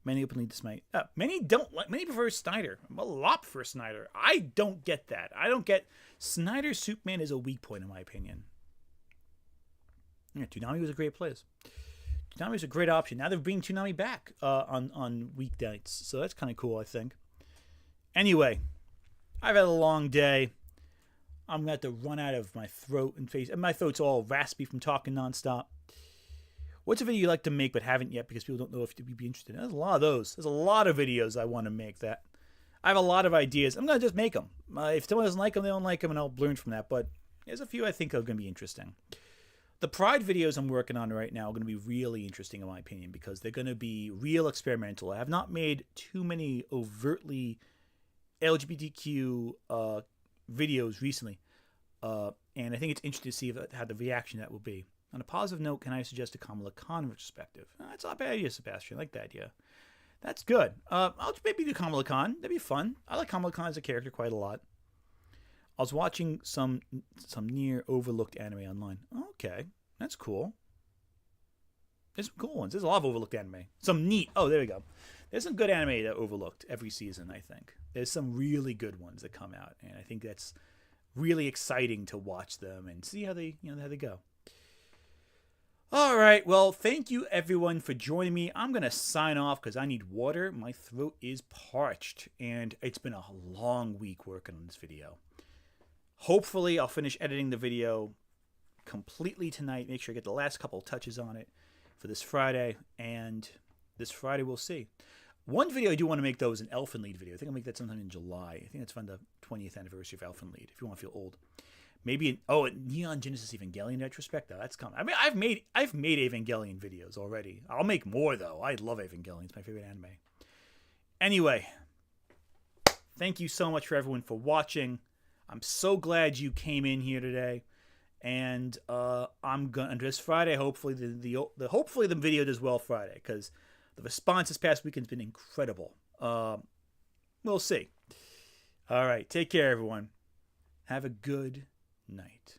Many openly dismiss. Many don't like. Many prefer Snyder. A lot prefer Snyder. I don't get that. I don't get Snyder's Superman is a weak point in my opinion. Yeah, Toonami was a great place. Toonami was a great option. Now they're bringing Toonami back on weeknights, so that's kind of cool, I think. Anyway, I've had a long day. I'm going to have to run out of my throat and face. And my throat's all raspy from talking nonstop. What's a video you like to make but haven't yet because people don't know if you'd be interested in? There's a lot of those. There's a lot of videos I want to make that. I have a lot of ideas. I'm going to just make them. If someone doesn't like them, they don't like them, and I'll learn from that. But there's a few I think are going to be interesting. The Pride videos I'm working on right now are going to be really interesting in my opinion because they're going to be real experimental. I have not made too many overtly LGBTQ videos recently. And I think it's interesting to see how the reaction that will be. On a positive note, can I suggest a Kamala Khan retrospective? That's not a bad idea, Sebastian. I like that idea. That's good. I'll maybe do Kamala Khan. That'd be fun. I like Kamala Khan as a character quite a lot. I was watching some near overlooked anime online. Okay, that's cool. There's some cool ones. There's a lot of overlooked anime. Some neat. Oh, there we go. There's some good anime that overlooked every season, I think. There's some really good ones that come out, and I think that's really exciting to watch them and see how they go. All right, well, thank you everyone for joining me. I'm going to sign off because I need water. My throat is parched, and it's been a long week working on this video. Hopefully, I'll finish editing the video completely tonight. Make sure I get the last couple touches on it for this Friday, and this Friday we'll see. One video I do want to make, though, is an Elfen Lied video. I think I'll make that sometime in July. I think that's fun, the 20th anniversary of Elfen Lied, if you want to feel old. Maybe a Neon Genesis Evangelion retrospect. That's coming. I mean, I've made Evangelion videos already. I'll make more though. I love Evangelion. It's my favorite anime. Anyway, thank you so much for everyone for watching. I'm so glad you came in here today, and I'm gonna this Friday. Hopefully hopefully the video does well Friday because the response this past weekend's been incredible. We'll see. All right, take care, everyone. Have a good night.